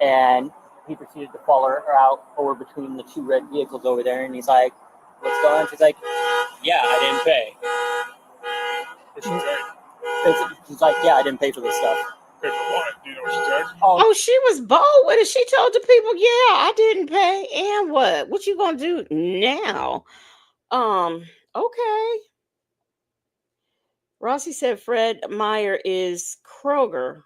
And he proceeded to follow her out over between the two red vehicles over there. And he's like, what's going on? She's like, yeah, I didn't pay. She's like, yeah, I didn't pay for this stuff. Pay for what? Do you know what she charged? Oh, she was bold with it. She told the people, yeah, I didn't pay. And what? What you gonna do now? Okay. Rossi said Fred Meyer is Kroger.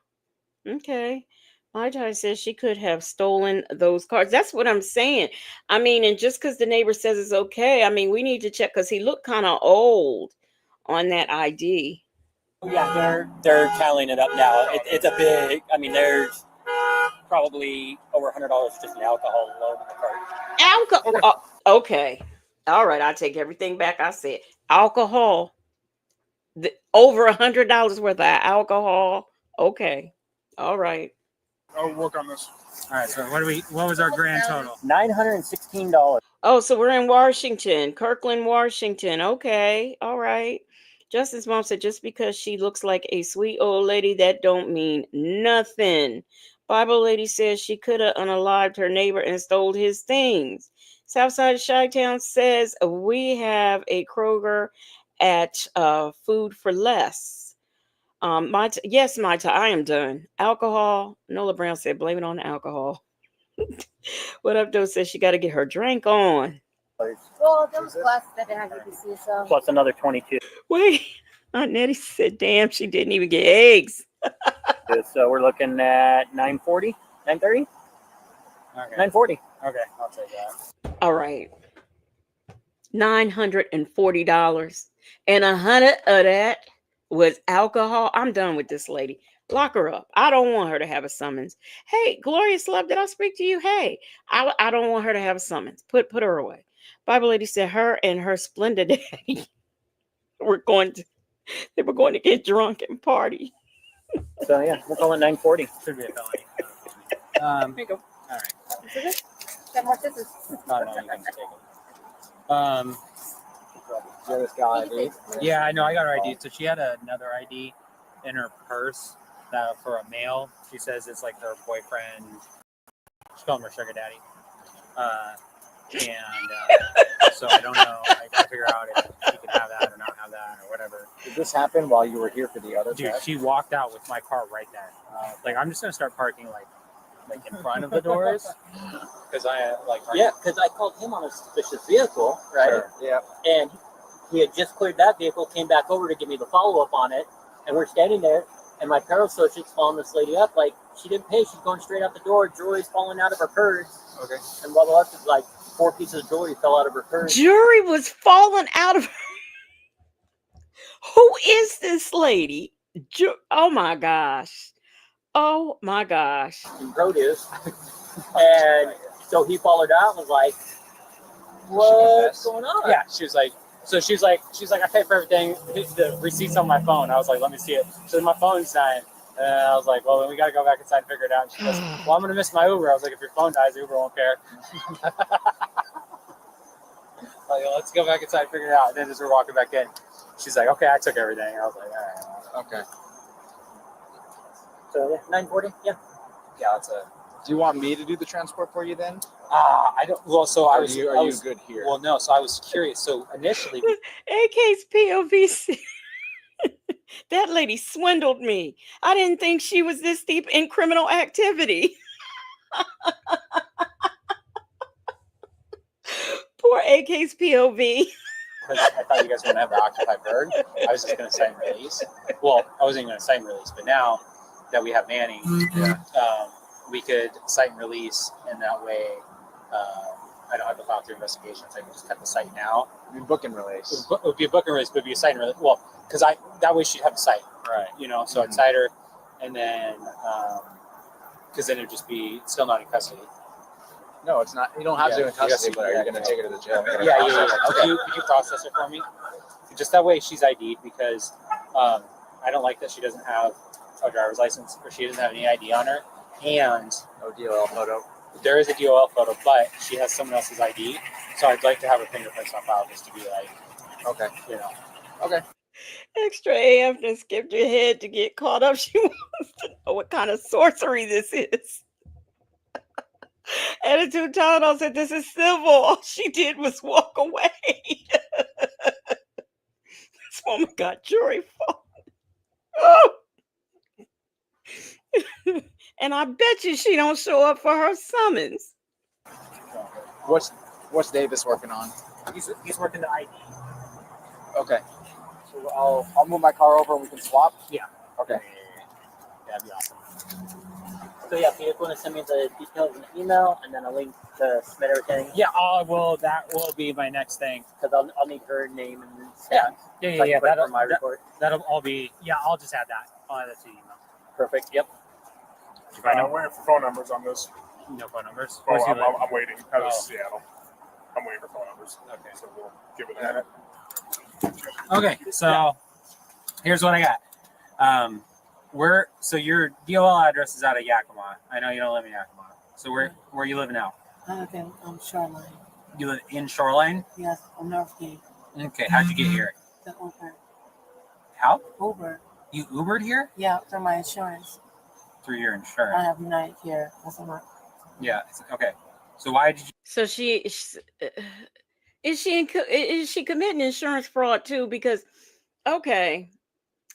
Okay. My child says she could have stolen those cards. That's what I'm saying. I mean, and just because the neighbor says it's okay, I mean, we need to check because he looked kind of old on that ID. Yeah, they're tallying it up now. It's a big. I mean, there's probably over $100 just in alcohol alone in the cart. Alcohol. Okay. All right. I take everything back I said. Alcohol. Over $100 worth of alcohol. Okay. All right. I'll work on this. All right. So what was our grand total? $916. Oh, so we're in Washington, Kirkland, Washington. Okay. All right. Justin's mom said just because she looks like a sweet old lady, that don't mean nothing. Bible lady says she could have unalived her neighbor and stole his things. Southside Chi-Town says we have a Kroger at Food for Less. Yes, Maita, I am done. Alcohol. Nola Brown said blame it on the alcohol. What up, though? Says she got to get her drink on. Well, those glasses that they have UPC, so. Plus another 22. Wait, Aunt Nettie said, damn, she didn't even get eggs. So we're looking at 940, 930, Okay. 940. Okay, I'll take that. All right. $940. And 100 of that was alcohol. I'm done with this lady. Lock her up. I don't want her to have a summons. Hey, Glorious Love, did I speak to you? Hey, I don't want her to have a summons. Put her away. Bible lady said her and her Splenda daddy were going to get drunk and party. So yeah, we'll call it 940. Should be a felony. There you go. All right. Got more scissors. No, you can just take it. Yeah, this guy ID. Yeah, I know. I got her ID. So she had another ID in her purse for a male. She says it's like her boyfriend. She's calling him her sugar daddy. So I don't know. I gotta figure out if she can have that or not have that or whatever. Did this happen while you were here for the other Dude, test? she walked out with my car right there. Like I'm just gonna start parking like in front of the doors because Because I called him on a suspicious vehicle, right? Sure. Yeah. And he had just cleared that vehicle, came back over to give me the follow-up on it, and we're standing there, and my parasocial's following this lady up, like, she didn't pay, she's going straight out the door, jewelry's falling out of her purse. Okay. And blah, blah, blah, like, 4 pieces of jewelry fell out of her purse. Jewelry was falling out of her. Who is this lady? Oh my gosh. Oh my gosh. In produce. And so he followed out and was like, what's going on? Yeah, she's like, I paid for everything. The receipt's on my phone. I was like, let me see it. So my phone's dying. And I was like, well, then we got to go back inside and figure it out. And she goes, well, I'm going to miss my Uber. I was like, if your phone dies, Uber won't care. Like, let's go back inside and figure it out. And then as we're walking back in, she's like, okay, I took everything. I was like, all right. Okay. So, yeah, 940? Yeah. Yeah, that's a. Do you want me to do the transport for you then? I don't. Well, so Or I was. Are you good here? Well, no. So I was curious. So initially, AK's POV. That lady swindled me. I didn't think she was this deep in criminal activity. Poor AK's POV. I thought you guys were going to have the occupied bird. I was just going to sign release. Well, I wasn't going to sign release, but now that we have Manny, we could sign release, and that way I don't have to file through investigations. I can just cut the site now. I mean, book and release. It would be a book and release, but it'd be a site and release. Well, because that way she'd have a site, right? You know, so I'd cite her, and then because then it'd just be still not in custody. No, it's not. You don't have to in custody, but are you going to take her to the jail? Yeah. Could you process her for me? Just that way she's ID'd, because I don't like that she doesn't have a driver's license, or she doesn't have any ID on her, and no DOL photo. There is a DOL photo, but she has someone else's ID, so I'd like to have her fingerprints on file just to be like, okay, you know. Okay. Extra AF done skipped your head to get caught up. She wants to know what kind of sorcery this is. Attitude Tylenol said this is civil. All she did was walk away. This woman got jury fault. Oh. And I bet you she don't show up for her summons. What's Davis working on? He's working the ID. Okay. So I'll move my car over and we can swap. Yeah. Okay. That'd be awesome. So yeah, if you want to send me the details in the email and then a link to submit everything. Yeah, that will be my next thing. Because I'll need her name and Yeah. That'll all be. Yeah, I'll just add that. I'll add that to the email. Perfect. Yep. I'm waiting for phone numbers on this. No phone numbers. Oh, I'm waiting. Out of Seattle. I'm waiting for phone numbers. Okay, so we'll give it a minute. Okay, so here's what I got. So your DOL address is out of Yakima. I know you don't live in Yakima. So where are you living now? I live in Shoreline. You live in Shoreline? Yes, on North Gate. Okay, how'd you get here? The Uber. How? Uber. You Ubered here? Yeah, through my insurance. Through your insurance? I have United here. That's a lot. Yeah. Okay. So why did you? So is she committing insurance fraud too? Because okay,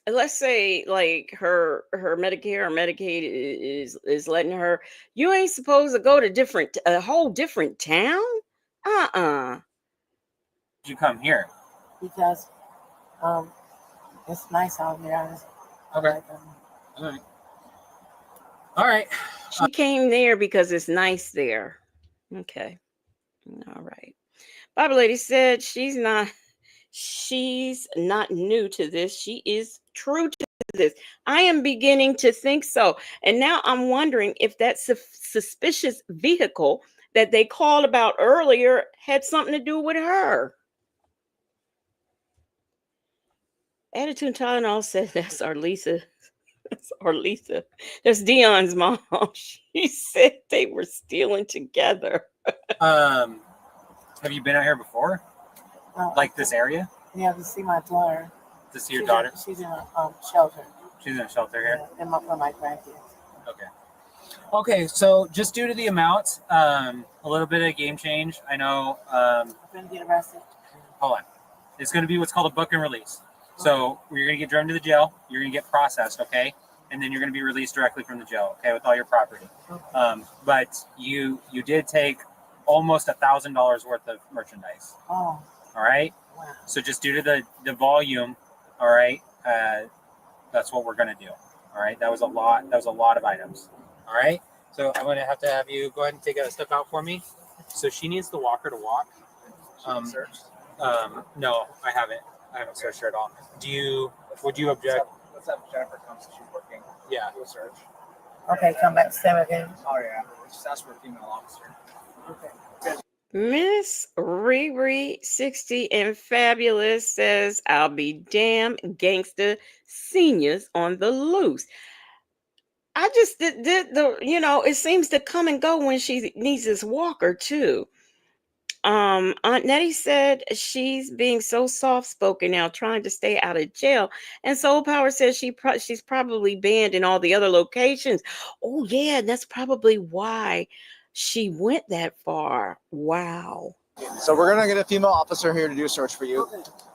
let's say like her Medicare or Medicaid is letting her. You ain't supposed to go to a whole different town. Did you come here? Because it's nice out here. Okay. All right. All right. She came there because it's nice there. Okay. All right. Bible Lady said she's not new to this. She is true to this. I am beginning to think so. And now I'm wondering if that suspicious vehicle that they called about earlier had something to do with her. Attitude Tylenol said that's our Lisa Or Lisa. That's Dion's mom. She said they were stealing together. Have you been out here before? Like this area? Yeah, to see my daughter. To see your daughter? She's in a shelter. She's in a shelter here? Yeah, and my grandkids. Okay. Okay, so just due to the amount, a little bit of game change. I know. I'm going to get arrested. Hold on. It's going to be what's called a book and release. So you're going to get driven to the jail. You're going to get processed, okay? And then you're going to be released directly from the jail, okay, with all your property. Okay. But you did take almost $1,000 worth of merchandise. Oh. All right. Wow. So just due to the volume, all right, that's what we're going to do. All right. That was a lot. That was a lot of items. All right. So I'm going to have you go ahead and take a step out for me. So she needs the walker to walk. No, I haven't. I haven't searched her at all. Would you object? Let's have Jennifer come so she's working. Yeah. Do a search. Okay, come back to Sam again. Oh yeah. Just ask for a female officer. Okay. Miss Riri 60 and Fabulous says, I'll be damn gangster seniors on the loose. I just did the, it seems to come and go when she needs this walker too. Aunt Nettie said she's being so soft-spoken now, trying to stay out of jail. And Soul Power says she's probably banned in all the other locations. Oh yeah, that's probably why she went that far. Wow. So we're gonna get a female officer here to do a search for you.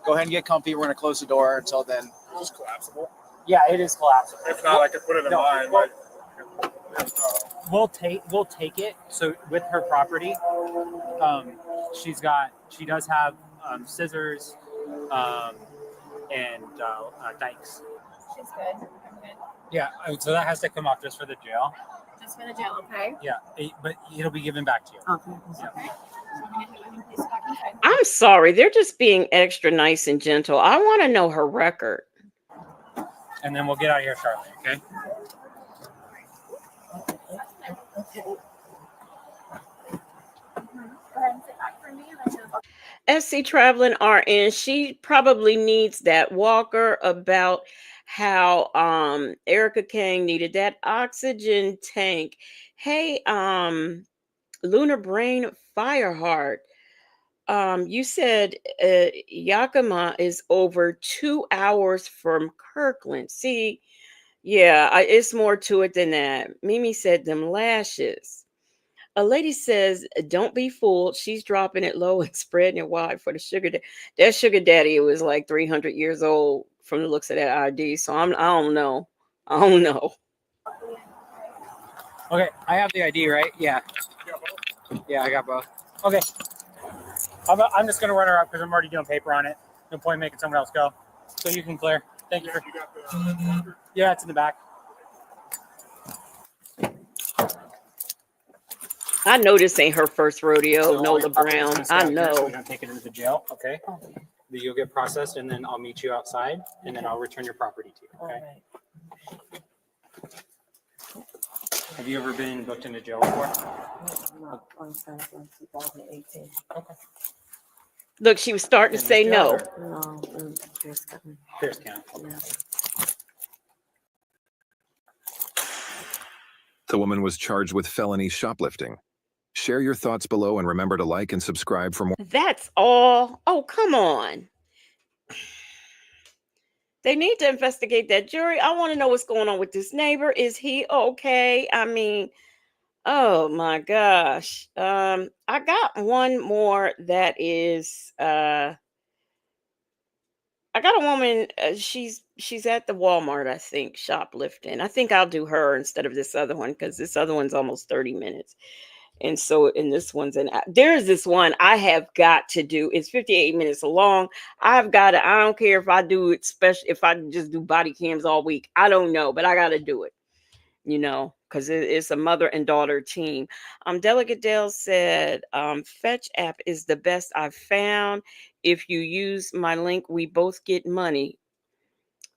Go ahead and get comfy. We're gonna close the door until then. Is this collapsible? Yeah, it is collapsible. If not, I could put it in mine. We'll take it. So with her property, she does have scissors and dikes. She's good. I'm good. Yeah, so that has to come off just for the jail. Just for the jail, okay? Yeah, but it'll be given back to you. Okay. Okay. So I'm gonna hit you please back inside. I'm sorry, they're just being extra nice and gentle. I want to know her record. And then we'll get out of here shortly, okay? Go ahead and sit back for me. And then SC Traveling RN, she probably needs that walker about how Erica Kane needed that oxygen tank. Hey, Lunar Brain Fireheart. You said Yakima is over 2 hours from Kirkland. See, yeah, it's more to it than that. Mimi said them lashes. A lady says, don't be fooled. She's dropping it low and spreading it wide for the sugar daddy. That sugar daddy was like 300 years old from the looks of that ID. So I don't know. I don't know. Okay, I have the ID, right? Yeah. Yeah, I got both. Okay. I'm just going to run her up because I'm already doing paper on it. No point making someone else go. So you can clear. Thank you. Yeah, it's in the back. I know this ain't her first rodeo, So Nola Brown. I know. We're going to take it into the jail, okay? You'll get processed, and then I'll meet you outside, and then I'll return your property to you, okay? Have you ever been booked into jail before? No, on 2018. Okay. Look, she was starting to say no. No, Pierce County. Pierce County. Yeah. The woman was charged with felony shoplifting. Share your thoughts below and remember to like and subscribe for more. That's all. Oh, come on. They need to investigate that jury. I want to know what's going on with this neighbor. Is he okay? I mean, oh my gosh. I got one more that is I got a woman, she's at the Walmart, I think, shoplifting. I think I'll do her instead of this other one because this other one's almost 30 minutes. And so, and this one's there's this one I have got to do. It's 58 minutes long. I don't care if I do it, especially if I just do body cams all week. I don't know, but I got to do it, because it's a mother and daughter team. Delegate Dale said, Fetch app is the best I've found. If you use my link, we both get money.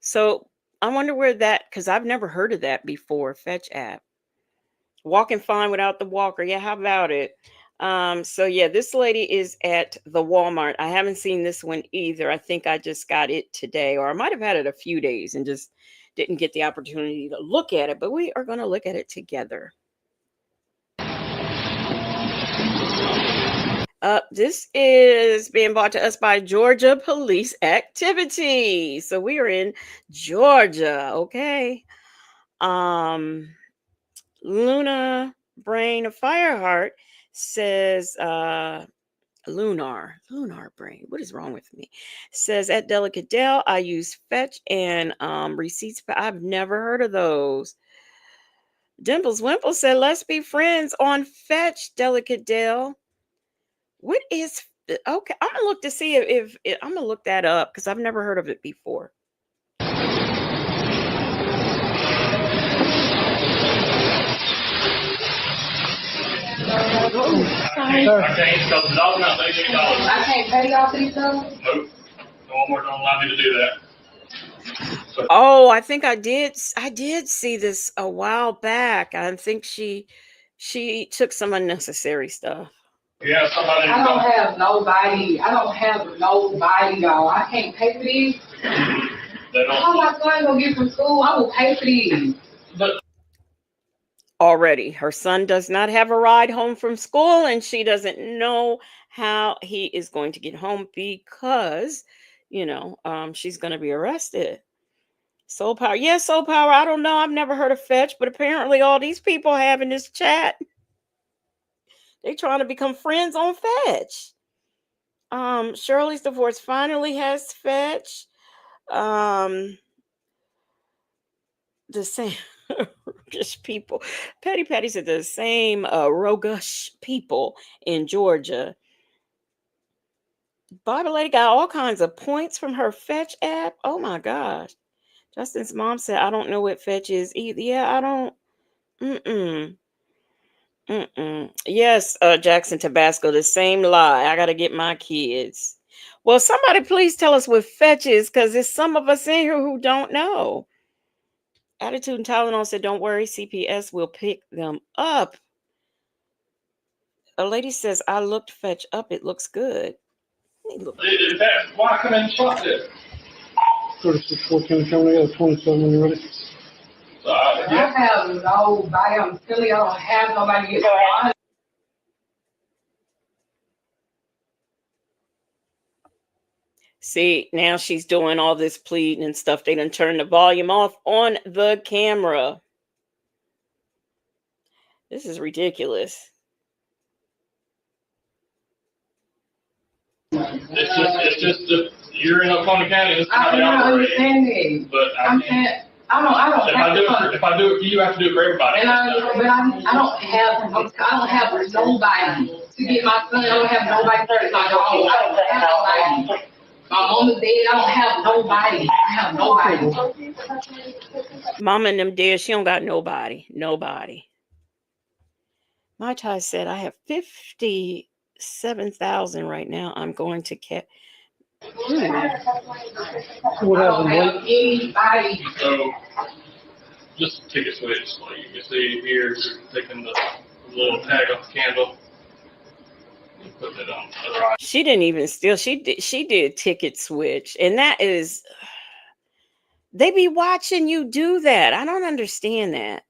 So I wonder where because I've never heard of that before, Fetch app. Walking fine without the walker. Yeah, how about it? So yeah, this lady is at the Walmart. I haven't seen this one either. I think I just got it today, or I might have had it a few days and just didn't get the opportunity to look at it, but we are going to look at it together. This is being brought to us by Georgia Police Activity. So we are in Georgia, okay? Luna Brain Fireheart says, Lunar Brain, what is wrong with me? Says, at Delicate Dale, I use Fetch and receipts, but I've never heard of those. Dimples Wimple said, let's be friends on Fetch, Delicate Dale. What is, okay, I'm gonna look to see if I'm gonna look that up because I've never heard of it before. I can't pay y'all for these though? Nope. Walmart don't allow me to do that. Oh, I think I did see this a while back. I think she took some unnecessary stuff. Yeah, somebody. I don't have nobody, y'all. I can't pay for these. How my son gonna get from school? I will pay for these. Already, her son does not have a ride home from school, and she doesn't know how he is going to get home because, she's going to be arrested. Soul Power. Yeah, Soul Power. I don't know. I've never heard of Fetch, but apparently all these people have in this chat, they trying to become friends on Fetch. Shirley's Divorce finally has Fetch. The same roguish people. Patty said the same roguish people in Georgia. Bible Lady got all kinds of points from her Fetch app. Oh my gosh. Justin's mom said, I don't know what Fetch is either. Yeah, I don't. Yes, Jackson Tabasco, the same lie. I got to get my kids. Well, somebody please tell us what Fetch is, because there's some of us in here who don't know. Attitude and Tylenol said, don't worry, CPS will pick them up. A lady says, I looked Fetch up. It looks good. Why come in shop there? 3614, coming out 27 when you're ready. I have nobody. I'm silly. I don't have nobody to get my. See, now she's doing all this pleading and stuff. They done turned the volume off on the camera. This is ridiculous. It's just you're in Oklahoma County. This is how I they don't operate. understand it. But I can't. I don't. If I do it for you, I have to do it for everybody. And I don't have nobody to get my son. I don't have nobody first. My dog. I don't have nobody. My mom is dead. I don't have nobody. I have nobody. Mama and them dead. She don't got nobody. Nobody. My Ty said, I have 57,000 right now. I'm going to get. I don't have anybody. So just take a switch. Like you can see here, you're taking the little tag off the candle. Put it on the other eye. She didn't even steal. She did ticket switch. And that is, they be watching you do that. I don't understand that.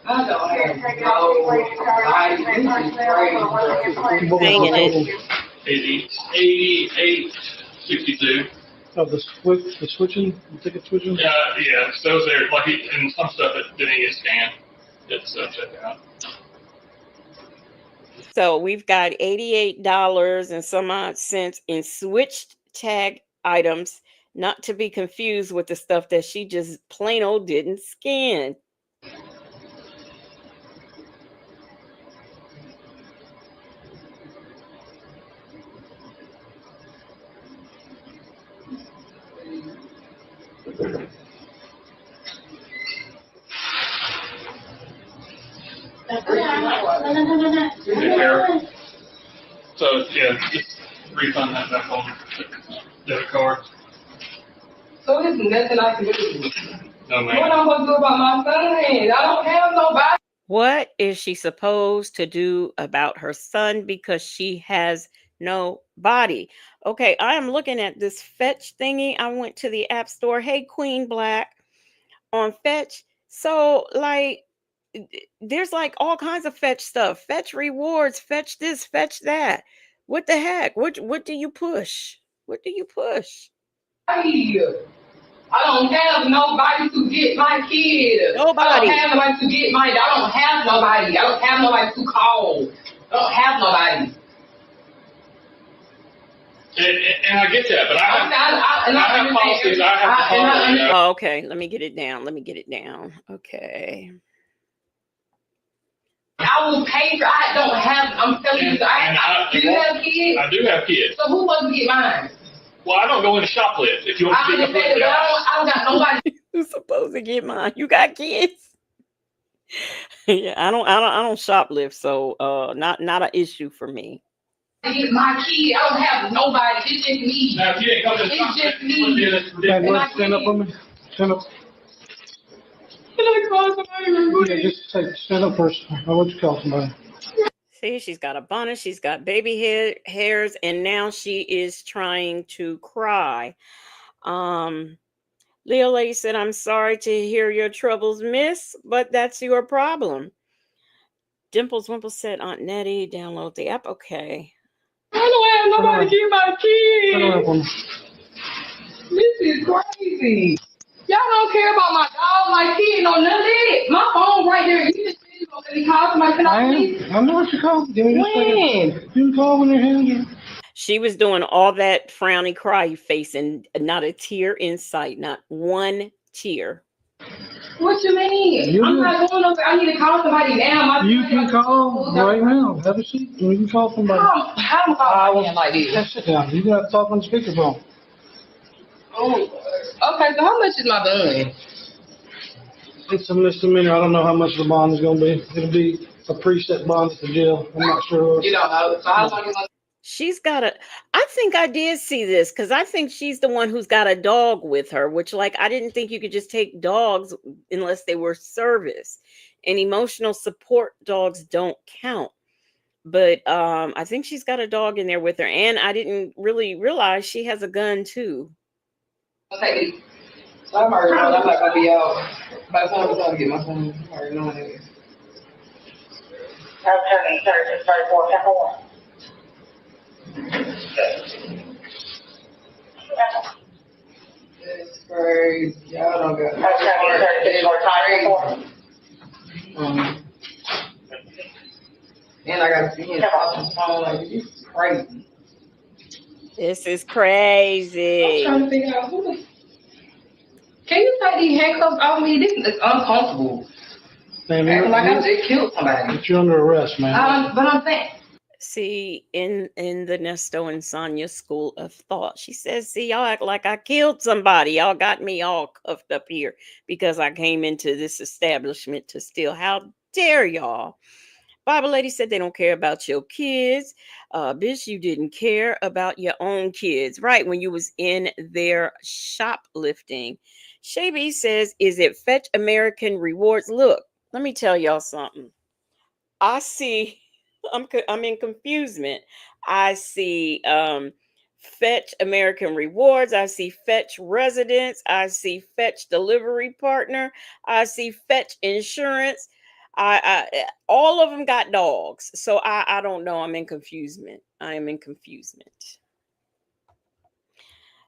I don't have nobody. Hanging it. 88.62. Oh, the switching, the ticket switching? Yeah, it's those there. Like, and some stuff that didn't get scanned. It's check out. So we've got $88 and some odd cents in switched tag items, not to be confused with the stuff that she just plain old didn't scan. So yeah, just refund that back on debit card. So there's nothing I can do. No, ma'am. What I'm gonna do about my son? I don't have nobody. What is she supposed to do about her son? Because she has nobody. Okay, I am looking at this Fetch thingy. I went to the app store. Hey, Queen Black on Fetch. So, like, there's like all kinds of Fetch stuff. Fetch rewards, Fetch this, Fetch that. What the heck? What do you push? What do you push? I don't have nobody to get my kids. Nobody. I don't have nobody to get my. I don't have nobody. I don't have nobody to call. I don't have nobody. And I get that, but I have policies. I have to follow. Oh, okay, let me get it down. Okay. I will pay for. I don't have. I'm telling you. Do you have kids? I do have kids. So who wants to get mine? Well, I don't go into shoplift. If you want to get but I don't got nobody. Who's supposed to get mine? You got kids? Yeah, I don't shoplift, so not an issue for me. Get my kid. I don't have nobody. It's just me. Now, if you didn't come to it's just me. Stand up for me. Stand up. Yeah, just stand up first. I want you to call somebody. See, she's got a bonnet, she's got baby hairs, and now she is trying to cry. Leo Lady said, I'm sorry to hear your troubles, miss, but that's your problem. Dimples Wimple said, Aunt Nettie, download the app. Okay. I don't have nobody to get my kids. This is crazy. Y'all don't care about my dog, my kid, no none of that. My phone right there. You just said you gonna let me call somebody. Can I please? I know what you call. Give me just a second. You can call when your hands are. She was doing all that frowny cry face and not a tear in sight, not one tear. What you mean? I'm not going over. I need to call somebody now. You can call right now. Have a seat. You can call somebody. How am I calling like this? Sit down. You got to talk on the speakerphone. Oh, okay. So how much is my bond? It's a misdemeanor. I don't know how much the bond is going to be. It'll be a preset bond at the jail. I'm not sure. You don't know. So how long is my? She's got I think I did see this because I think she's the one who's got a dog with her, which, like, I didn't think you could just take dogs unless they were service, and emotional support dogs don't count. But I think she's got a dog in there with her, and I didn't really realize she has a gun too. Okay. So I'm already knowing I'm not gonna be out. By the time I'm gonna get my phone, I'm already knowing it. I'm turning 34, 1. It's crazy. Y'all don't got. I'm turning 34, 1. And I got to see him off his phone. Like, this is crazy. This is crazy. I'm trying to figure out who. Can you take these handcuffs off me? This is uncomfortable. Ma'am, like I just killed somebody. You're under arrest, man. But I'm saying. See, in the Nesto and Sonia school of thought, she says, see, y'all act like I killed somebody. Y'all got me all cuffed up here because I came into this establishment to steal. How dare y'all? Bible Lady said they don't care about your kids. Bitch, you didn't care about your own kids, right? When you was in there shoplifting. Shabby says, is it Fetch American Rewards? Look, let me tell y'all something. I see, I'm in confusement. I see Fetch American Rewards. I see Fetch Residence. I see Fetch Delivery Partner. I see Fetch Insurance. I all of them got dogs. So I don't know. I'm in confusement. I am in confusement.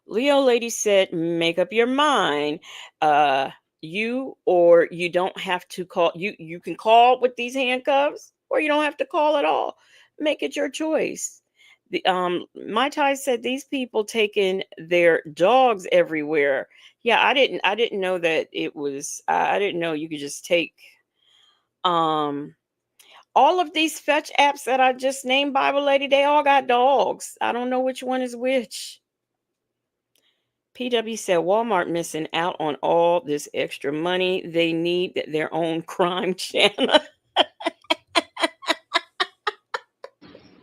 Leo Lady said, make up your mind. You or you don't have to call. You can call with these handcuffs, or you don't have to call at all. Make it your choice. My Tai said these people taking their dogs everywhere. Yeah, I didn't know that it was. I didn't know you could just take all of these Fetch apps that I just named, Bible Lady. They all got dogs. I don't know which one is which. PW said Walmart missing out on all this extra money. They need their own crime channel. I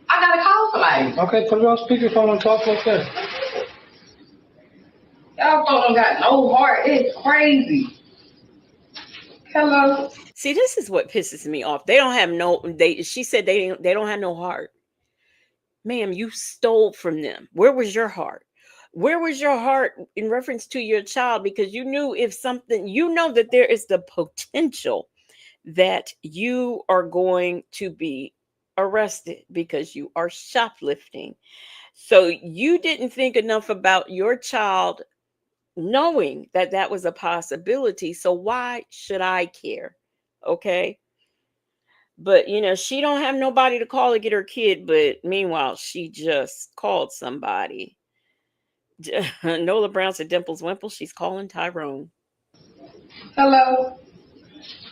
gotta call somebody. Okay, put it on speakerphone and talk like that. Y'all don't got no heart. It's crazy. Hello. See, this is what pisses me off. They don't have no. She said they don't have no heart. Ma'am, you stole from them. Where was your heart? Where was your heart in reference to your child? Because you knew if something, you know that there is the potential that you are going to be arrested because you are shoplifting. So you didn't think enough about your child knowing that that was a possibility. So why should I care? Okay. But she don't have nobody to call to get her kid, but meanwhile, she just called somebody. Nola Brown said Dimples Wimple, she's calling Tyrone. Hello.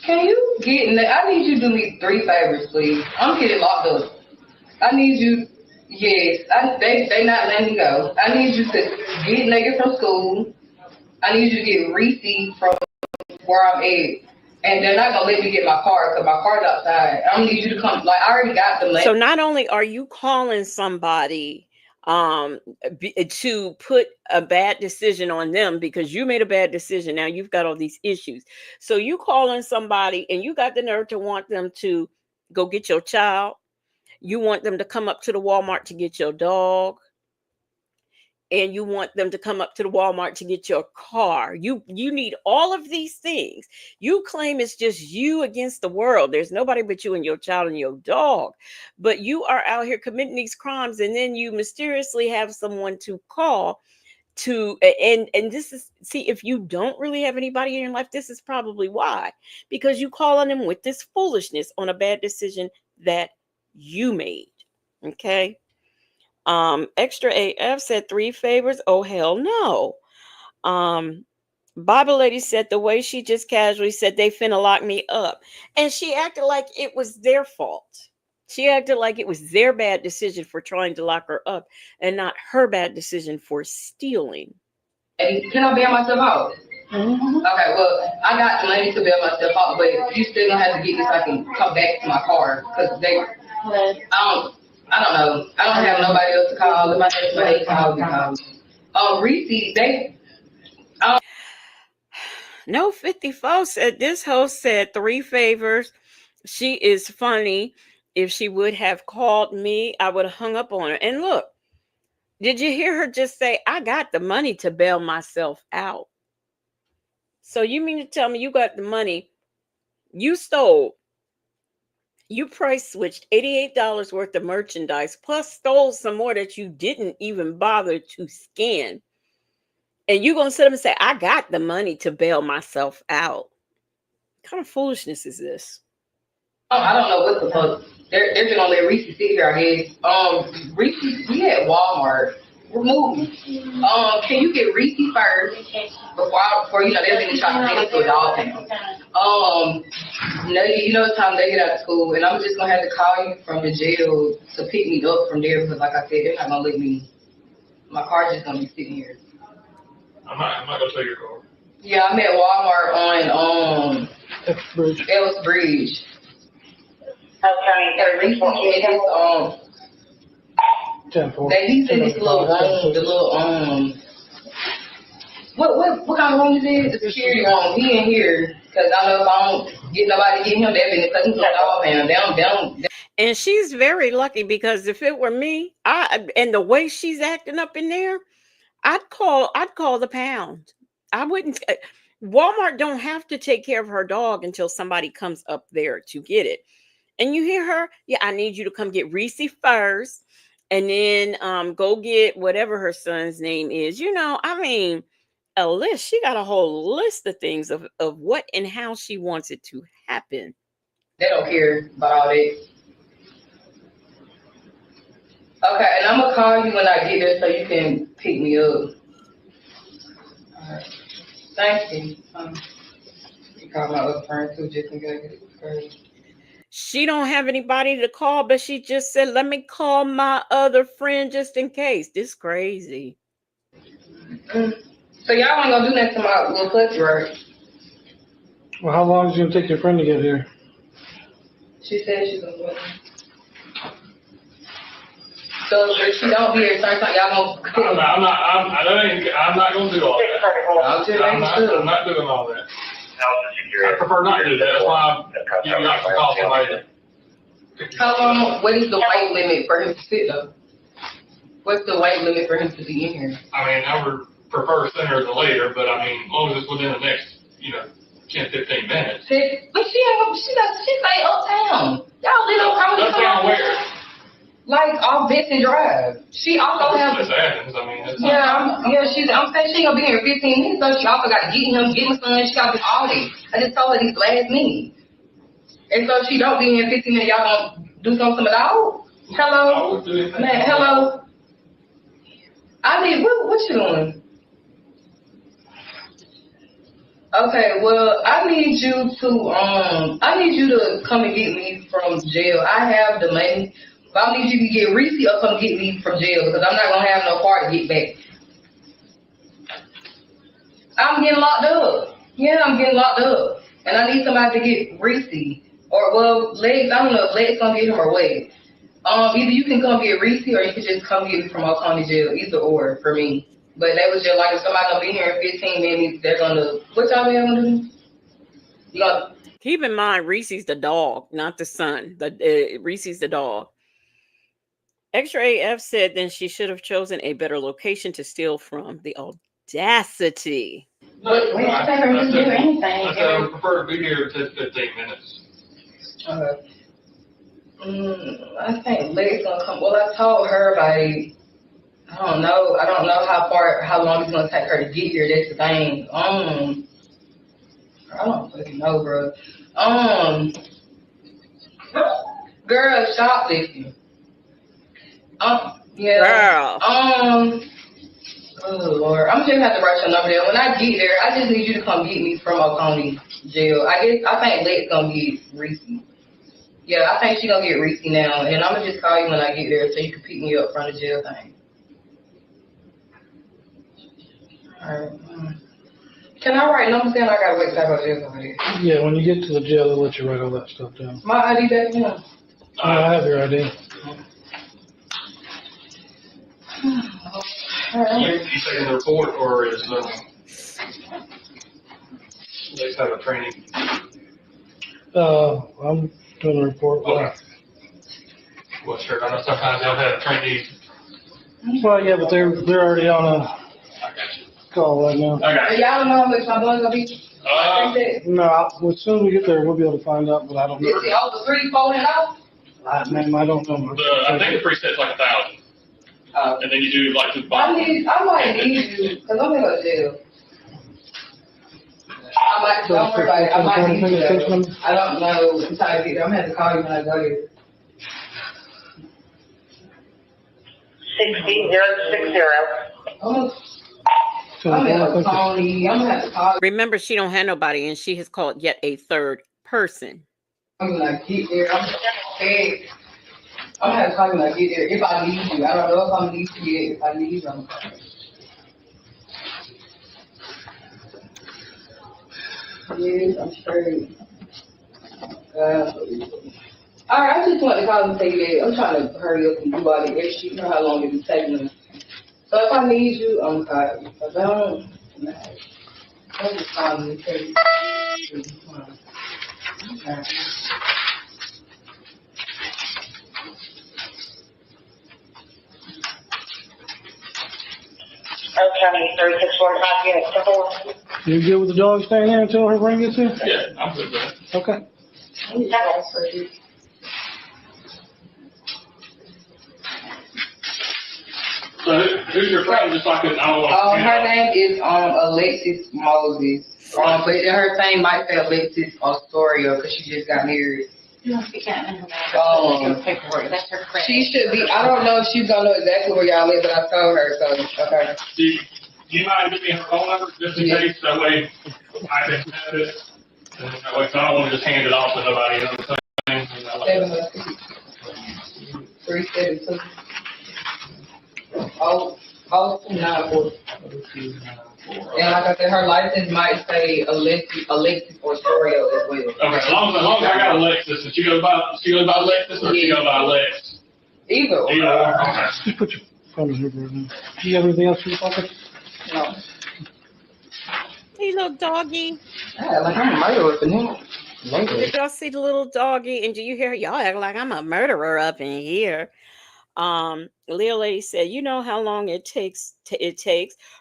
Can you I need you to do me 3 favors, please. I'm getting locked up. I need you, yes, they not letting me go. I need you to get nigga from school. I need you to get receipt from where I'm at. And they're not gonna let me get my car because my car's outside. I need you to come. Like I already got the money. So not only are you calling somebody to put a bad decision on them because you made a bad decision, now you've got all these issues. So you calling somebody and you got the nerve to want them to go get your child. You want them to come up to the Walmart to get your dog. And you want them to come up to the Walmart to get your car. You need all of these things. You claim it's just you against the world. There's nobody but you and your child and your dog. But you are out here committing these crimes, and then you mysteriously have someone to call to, and this is, see, if you don't really have anybody in your life, this is probably why. Because you call on them with this foolishness on a bad decision that you made. Okay? Extra AF said 3 favors. Oh, hell no. Bible Lady said the way she just casually said they finna lock me up. And she acted like it was their fault. She acted like it was their bad decision for trying to lock her up and not her bad decision for stealing. Can I bail myself out? Mm-hmm. Okay, well, I got the money to bail myself out, but you still gonna have to get me so I can come back to my car because I don't know. I don't have nobody else to call. If I have somebody to call, Reese, No 54 said this host said 3 favors. She is funny. If she would have called me, I would have hung up on her. And look, did you hear her just say, I got the money to bail myself out? So you mean to tell me you got the money you stole? You price switched $88 worth of merchandise, plus stole some more that you didn't even bother to scan. And you're going to sit up and say, I got the money to bail myself out. What kind of foolishness is this? I don't know what the fuck. They're just gonna let Reese sit here, I guess. Reese, we at Walmart. We're moving. Can you get Reese first before they've been trying to take us to a dog pound? It's time they get out of school, and I'm just gonna have to call you from the jail to pick me up from there because, like I said, they're not gonna let me. My car's just gonna be sitting here. I'm not gonna take your car. Yeah, I'm at Walmart on Ellis Bridge. Okay. He's in this little room, the little what kind of room is it? The security room. He in here because I know if I don't get nobody to get him, they're gonna cut him to a dog pound. Down. And she's very lucky because if it were me, and the way she's acting up in there, I'd call the pound. I wouldn't. Walmart don't have to take care of her dog until somebody comes up there to get it. And you hear her? Yeah, I need you to come get Reese first, and then go get whatever her son's name is. A list. She got a whole list of things of what and how she wants it to happen. They don't care about all that. Okay, and I'm gonna call you when I get there so you can pick me up. All right. Thank you. You call my other friend too, just in case. She don't have anybody to call, but she just said, let me call my other friend just in case. This crazy. So y'all want to go do that to my little pussy, right? Well, how long is it going to take your friend to get here? She said she's going to wait. So if she don't be here, y'all going to... I'm not going to do all that. I'm not doing all that. I prefer not to do that. That's why I'm not to call somebody. How long? What is the weight limit for him to sit though? What's the weight limit for him to be in here? I mean, I would prefer sooner than later, but I mean, as long as it's within the next, 10, 15 minutes. But she stay uptown. Y'all live uptown. Uptown where? Like off Benson Drive. She also has. That's Athens. I mean, that's I'm saying she gonna be here in 15 minutes, so she also got to get him, get my son. She got to do all this. I just told her these last minute. And so she don't be here in 15 minutes. Y'all gonna do something about? Hello, man. Hello. I need what you doing? Okay, well, I need you to come and get me from jail. I have the money, but I need you to get Reese or come get me from jail because I'm not gonna have no car to get back. I'm getting locked up. Yeah, I'm getting locked up, and I need somebody to get Reese or Legs. I don't know if Legs gonna get him or what. Either you can come get Reese or you can just come get me from Old County Jail. Either or for me. But that was just like if somebody gonna be here in 15 minutes, they're gonna what y'all gonna do? You gonna keep in mind Reese's the dog, not the son. Reese's the dog. Extra AF said then she should have chosen a better location to steal from. The audacity. But we don't think her to do anything. I would prefer to be here 10, 15 minutes. I think Legs gonna come. Well, I told her like I don't know how long it's gonna take her to get here. That's the thing. I don't fucking know, bro. Girl, shoplifting. Yeah. Girl. Oh Lord, I'm just gonna have to write your number there. When I get there, I just need you to come get me from Old County Jail. I think Lex gonna get Reese. Yeah, I think she gonna get Reese now, and I'm gonna just call you when I get there so you can pick me up from the jail thing. Alright. Can I write numbers down? I gotta wait till I go to jail already. Yeah, when you get to the jail, they'll let you write all that stuff down. My ID back now. I have your ID. You taking the report or is they have a training? I'm doing a report. Okay. Well, sure. I know sometimes they'll have trainees. Well, yeah, but they're already on a call right now. Okay. Y'all know how much my blood's gonna be? No, as soon as we get there, we'll be able to find out, but I don't know. Is it over $300-$400? I don't know. I think the preset's like 1,000. And then you do like the I might need you, because I'm gonna go to jail. Don't worry about it, I might need you though. I don't know until I get there. I'm gonna have to call you when I go there. 60060. I'm gonna have to call you. Remember, she don't have nobody, and she has called yet a third person. I'm gonna get there. I'm scared. I'm gonna have to call you when I get there. If I need you, I don't know if I'm gonna need you yet. If I need you, I'm gonna yes, I'm straight. Alright, I just want to call and say that I'm trying to hurry up and do all the extra shit. You know how long it be taking them. So if I need you, I'm gonna call you. If I don't, I'm just calling and tell you. Okay. County 3645 units to 4. You good with the dog staying there until her ring gets here? Yeah, I'm good with that. Okay. So who's your friend? Just like I don't want Her name is Alexis Moses. But her thing might say Alexis Astoria because she just got married. You don't speak out in her paperwork. That's her credit. She should be. I don't know if she's gonna know exactly where y'all live, but I told her. So okay. Do you mind giving me her phone number just in case? That way I can have it. And that way, so I don't want to just hand it off to nobody. You know what I'm saying? 70372. Oh, 294. And like I said, her license might say Alexis Osorio as well. Okay, as long as I got Alexis, and she goes by Alexis or she goes by Lex? Either. Okay. Just put your phone in here right now. Do you have anything else in your pocket? No. Hey, little doggy. Yeah, like I'm a murderer for him. Did y'all see the little doggy? And do you hear y'all act like I'm a murderer up in here? Leah Lady said, you know how long it takes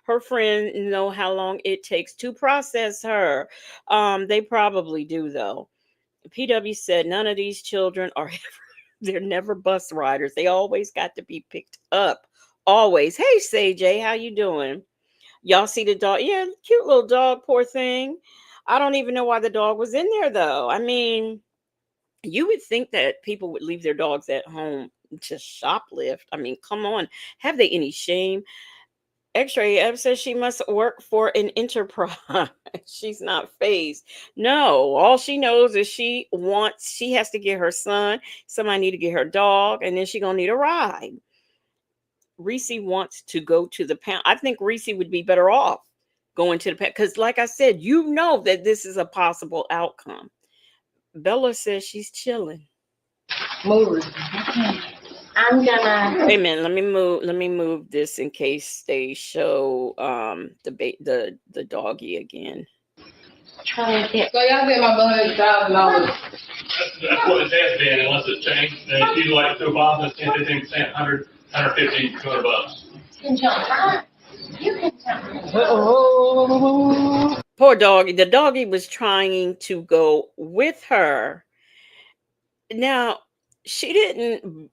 her friend know how long it takes to process her. They probably do though. PW said none of these children are they're never bus riders. They always got to be picked up. Always. Hey CJ, how you doing? Y'all see the dog? Yeah, cute little dog, poor thing. I don't even know why the dog was in there though. I mean, you would think that people would leave their dogs at home to shoplift. I mean, come on. Have they any shame? X-ray F says she must work for an enterprise. She's not phased. No, all she knows is she has to get her son. Somebody need to get her dog, and then she gonna need a ride. Reese wants to go to the pound. I think Reese would be better off going to the pound because, like I said, you know that this is a possible outcome. Bella says she's chilling. Move. I'm gonna. Wait a minute. Let me move this in case they show the doggy again. So y'all said my bun is $1,000. That's what it has been, unless it's changed. And it's usually like 2 bonds, 10, 15%, 100, 150, $200. You can jump right. You can jump. Poor doggy. The doggy was trying to go with her. Now, she didn't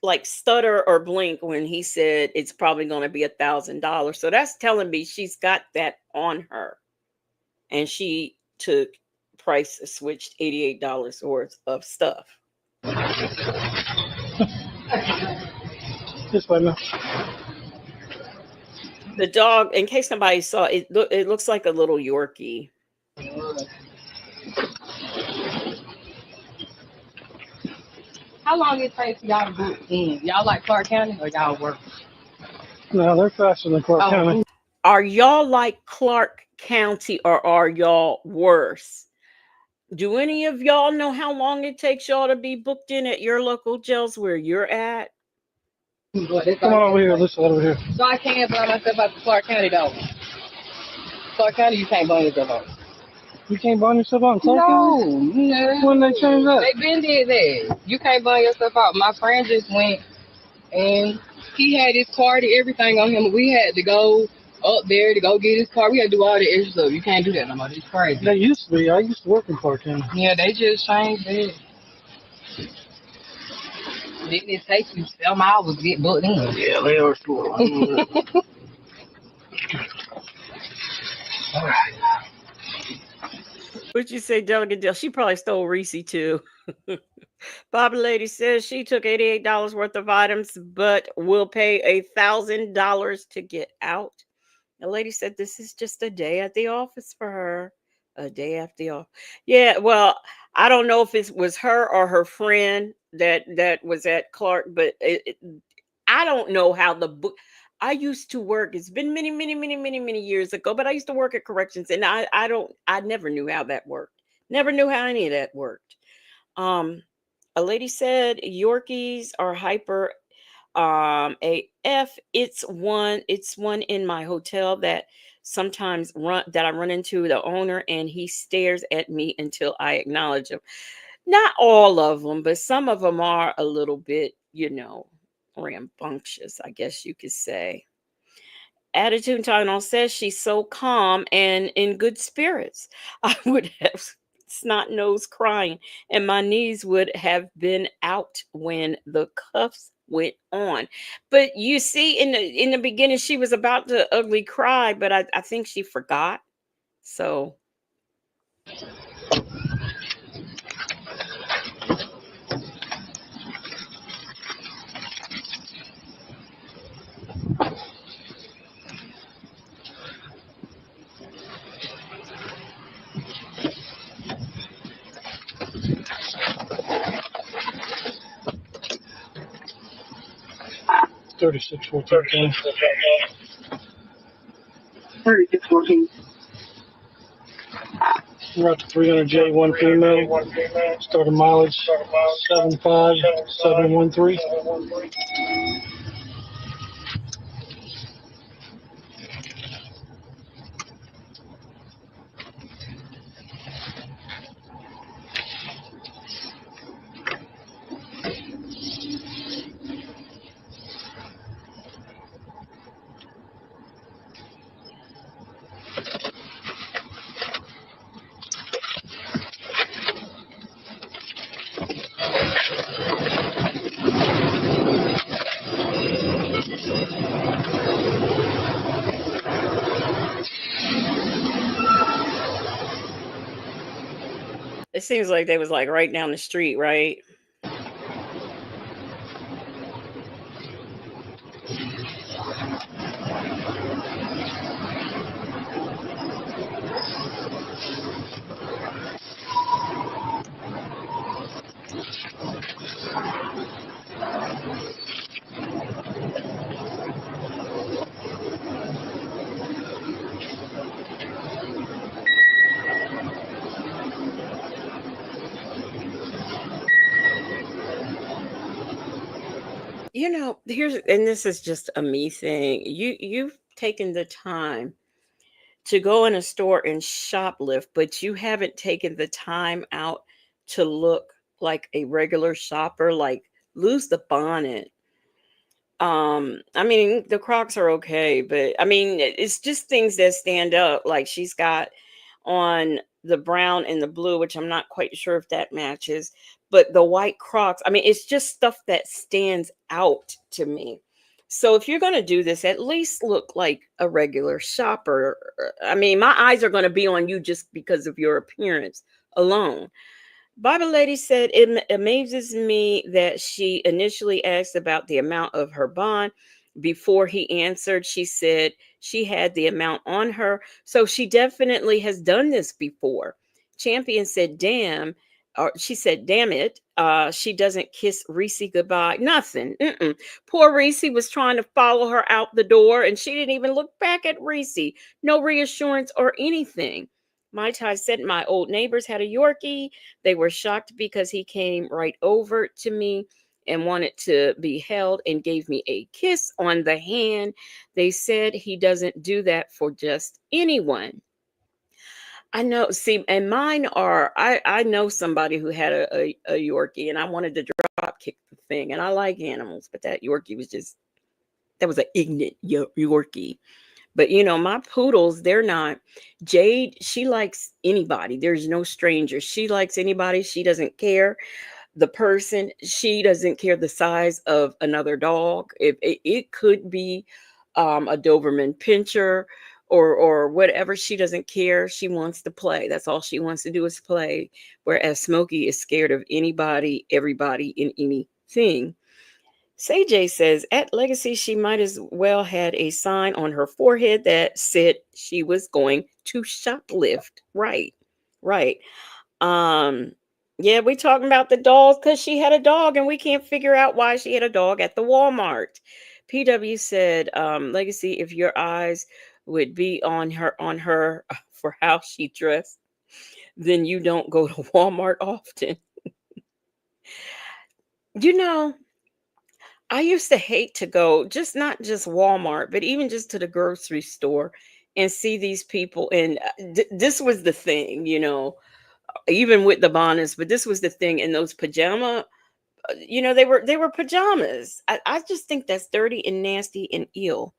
like stutter or blink when he said it's probably going to be $1,000. So that's telling me she's got that on her. And she switched $88 worth of stuff. This way, man. The dog, in case somebody saw it, it looks like a little Yorkie. How long it takes y'all to book in? Y'all like Clark County or y'all work? No, they're faster than Clark County. Are y'all like Clark County or are y'all worse? Do any of y'all know how long it takes y'all to be booked in at your local jails where you're at? Come on over here. Listen over here. So I can't buy myself out to Clark County though. Clark County, you can't buy yourself out. You can't burn yourself out in Clark County? No. When they changed that? They been did that. You can't burn yourself out. My friend just went and he had his card and everything on him. We had to go up there to go get his card. We had to do all the extra stuff. You can't do that no more. It's crazy. They used to be. I used to work in Clark County. Yeah, they just changed it. Didn't it take you some hours to get booked in? Yeah, they are slow. All right. What'd you say, Delegate Dale? She probably stole Reese too. Bobby Lady says she took $88 worth of items, but will pay $1,000 to get out. The lady said this is just a day at the office for her. A day at the office. Yeah, well, I don't know if it was her or her friend that was at Clark, but I don't know how the book. I used to work. It's been many years ago, but I used to work at corrections, and I never knew how that worked. Never knew how any of that worked. A lady said Yorkies are hyper AF. It's one in my hotel that sometimes I run into the owner, and he stares at me until I acknowledge him. Not all of them, but some of them are a little bit, rambunctious, I guess you could say. Attitude Tylenol says she's so calm and in good spirits. I would have snot nose crying, and my knees would have been out when the cuffs went on. But you see, in the beginning, she was about to ugly cry, but I think she forgot. So. $36.14. 36.14. We're up to 300J, one female. Starting mileage 75713. It seems like they was like right down the street, right? You know, here's and this is just a me thing. You've taken the time to go in a store and shoplift, but you haven't taken the time out to look like a regular shopper, like lose the bonnet. I mean, the Crocs are okay, but I mean, it's just things that stand out. Like she's got on the brown and the blue, which I'm not quite sure if that matches, but the white Crocs. I mean, it's just stuff that stands out to me. So if you're going to do this, at least look like a regular shopper. I mean, my eyes are going to be on you just because of your appearance alone. Bible Lady said, it amazes me that she initially asked about the amount of her bond. Before he answered, she said she had the amount on her. So she definitely has done this before. Champion said, damn. Or she said, damn it. She doesn't kiss Reese goodbye. Nothing. Mm-mm. Poor Reese was trying to follow her out the door and she didn't even look back at Reese. No reassurance or anything. My Tai said my old neighbors had a Yorkie. They were shocked because he came right over to me and wanted to be held and gave me a kiss on the hand. They said he doesn't do that for just anyone. I know, see, and mine are, I know somebody who had a Yorkie and I wanted to drop kick the thing. And I like animals, but that Yorkie was just, that was an ignorant Yorkie. But you know, my poodles, they're not. Jade, she likes anybody. There's no stranger. She likes anybody. She doesn't care the person. She doesn't care the size of another dog. If it could be a Doberman Pinscher or whatever, she doesn't care. She wants to play. That's all she wants to do is play. Whereas Smokey is scared of anybody, everybody, and anything. Say J says at Legacy, she might as well had a sign on her forehead that said she was going to shoplift. Right, right. Um, yeah, we talking about the dolls because she had a dog, and we can't figure out why she had a dog at the Walmart. PW said, Legacy, if your eyes would be on her for how she dressed, then you don't go to Walmart often. You know, I used to hate to go just not just Walmart, but even just to the grocery store and see these people. And this was the thing, you know, even with the Bonnets, but this was the thing in those pajama, you know, they were pajamas. I just think that's dirty and nasty and ill.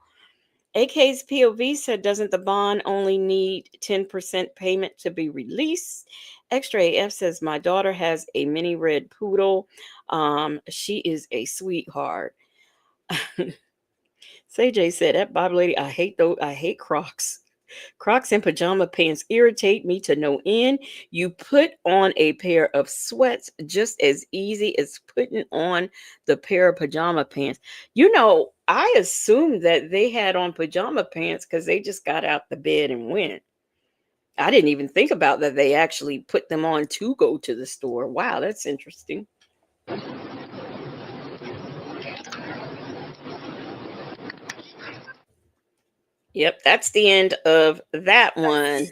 AK's POV said, doesn't the bond only need 10% payment to be released? Extra AF says, my daughter has a mini red poodle. She is a sweetheart. CJ said, that Bible Lady, I hate those. I hate Crocs. Crocs and pajama pants irritate me to no end. You put on a pair of sweats just as easy as putting on the pair of pajama pants. You know, I assumed that they had on pajama pants because they just got out the bed and went. I didn't even think about that they actually put them on to go to the store. Wow, that's interesting. Yep, that's the end of that one.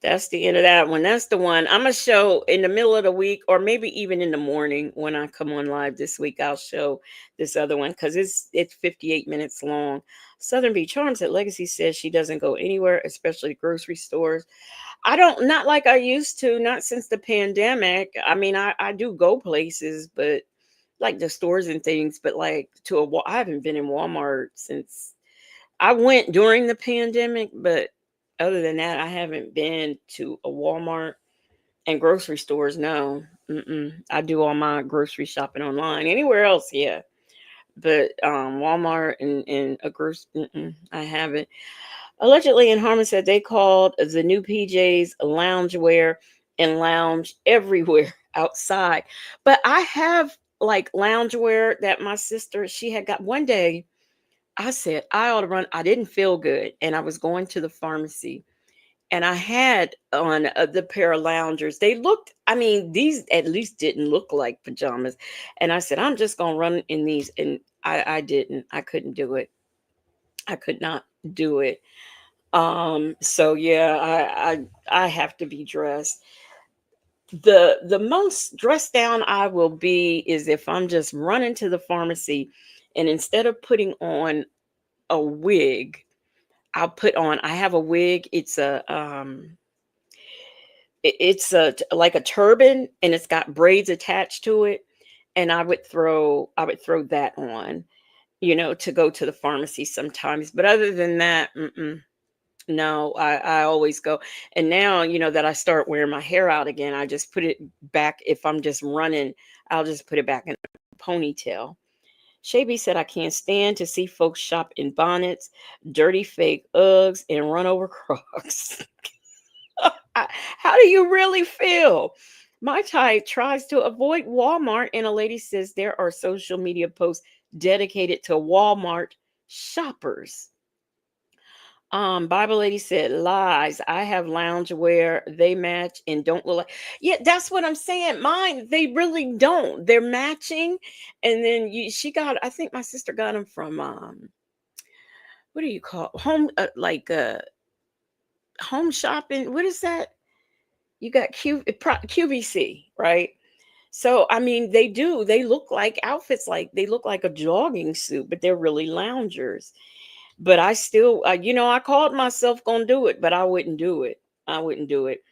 That's the end of that one. That's the one I'm gonna show in the middle of the week, or maybe even in the morning when I come on live this week. I'll show this other one because it's 58 minutes long. Southern Bee Charms at Legacy says she doesn't go anywhere, especially grocery stores. I don't, not like I used to, not since the pandemic. I mean, I do go places, but like the stores and things, but like I haven't been in Walmart since I went during the pandemic, but other than that, I haven't been to a Walmart and grocery stores. No, I do all my grocery shopping online. Anywhere else, yeah, but Walmart and a grocery, I haven't. Allegedly, in Harmon said they called the new PJs loungewear and lounge everywhere outside. But I have like loungewear that my sister, she had got one day. I said, I ought to run. I didn't feel good. And I was going to the pharmacy and I had on the pair of loungers. They looked, I mean, these at least didn't look like pajamas. And I said, I'm just going to run in these. And I didn't. I couldn't do it. I could not do it. So yeah, I have to be dressed. The most dressed down I will be is if I'm just running to the pharmacy and instead of putting on a wig, I'll put on, I have a wig. It's a it's a like a turban and it's got braids attached to it. And I would throw that on, to go to the pharmacy sometimes. But other than that, no, I always go. And now, that I start wearing my hair out again, I just put it back. If I'm just running, I'll just put it back in a ponytail. Shaby said, I can't stand to see folks shop in bonnets, dirty fake Uggs, and run over Crocs. How do you really feel? My type tries to avoid Walmart, and a lady says there are social media posts dedicated to Walmart shoppers. Bible lady said, lies. I have loungewear. They match and don't look like. Yeah, that's what I'm saying. Mine, they really don't. They're matching. And then she got, I think my sister got them from, what do you call home, home shopping. What is that? You got QVC, right? So, I mean, they do. They look like outfits, like they look like a jogging suit, but they're really loungers. But I still, I called myself gonna do it, but I wouldn't do it. I wouldn't do it.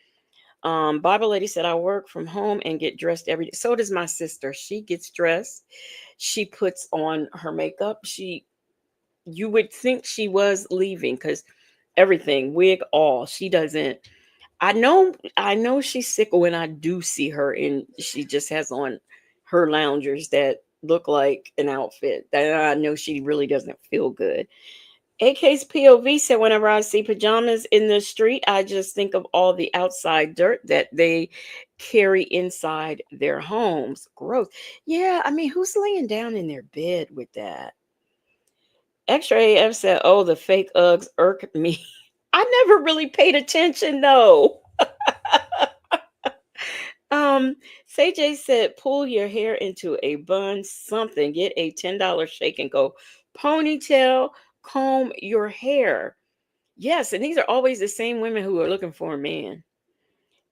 Bible lady said I work from home and get dressed every day. So does my sister. She gets dressed. She puts on her makeup. You would think she was leaving because everything, wig, all. She doesn't. I know she's sick when I do see her and she just has on her loungers that look like an outfit. That I know she really doesn't feel good. AK's POV said, whenever I see pajamas in the street, I just think of all the outside dirt that they carry inside their homes. Gross. Yeah, I mean, who's laying down in their bed with that? Extra AF said, oh, the fake Uggs irk me. I never really paid attention, though. Say J said, pull your hair into a bun, something. Get a $10 shake and go ponytail, comb your hair. Yes, and these are always the same women who are looking for a man.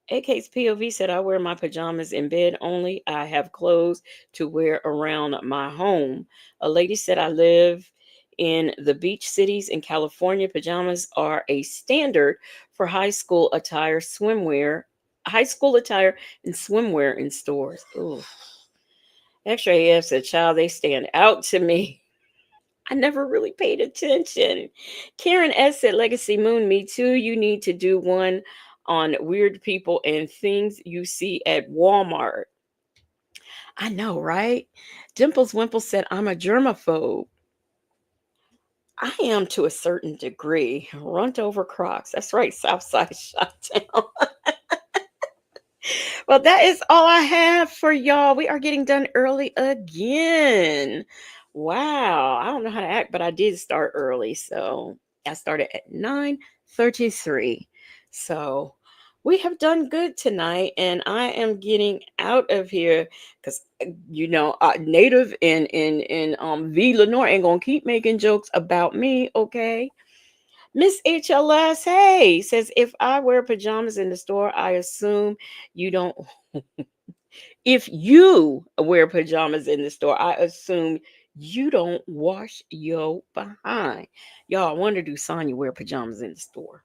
AK's POV said, I wear my pajamas in bed only. I have clothes to wear around my home. A lady said, I live in the beach cities in California. Pajamas are a standard for high school attire, and swimwear in stores. Ooh. Extra AF said, child, they stand out to me. I never really paid attention. Karen S said, Legacy Moon, me too. You need to do one on weird people and things you see at Walmart. I know, right? Dimples Wimple said, I'm a germaphobe. I am to a certain degree. Runt over Crocs. That's right, Southside Shottown. Well, that is all I have for y'all. We are getting done early again. Wow. I don't know how to act, but I did start early. So I started at 9:33. So we have done good tonight, and I am getting out of here because Native and V Lenore ain't gonna keep making jokes about me, okay? Miss HLS, hey, says if I wear pajamas in the store, I assume you don't. If you wear pajamas in the store, I assume you don't wash your behind. Y'all, I wonder, do Sonya wear pajamas in the store?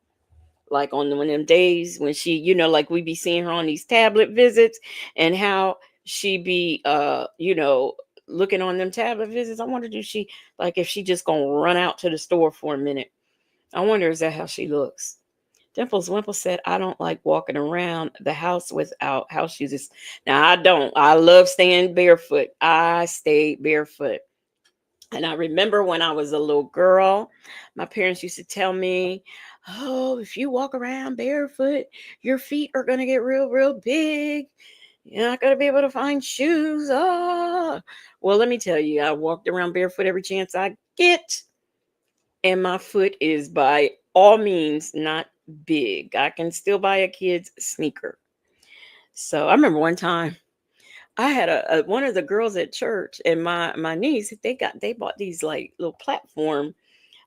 Like on one of them days when she, like we be seeing her on these tablet visits and how she be, looking on them tablet visits. I wonder, do she, like, if she just gonna run out to the store for a minute. I wonder, is that how she looks? Dimples Wimple said, I don't like walking around the house without house shoes. Now, I don't. I love staying barefoot. I stay barefoot. And I remember when I was a little girl, my parents used to tell me, oh, if you walk around barefoot, your feet are going to get real, real big. You're not going to be able to find shoes. Ah. Well, let me tell you, I walked around barefoot every chance I get. And my foot is by all means not big. I can still buy a kid's sneaker. So I remember one time I had a one of the girls at church and my niece, they bought these like little platform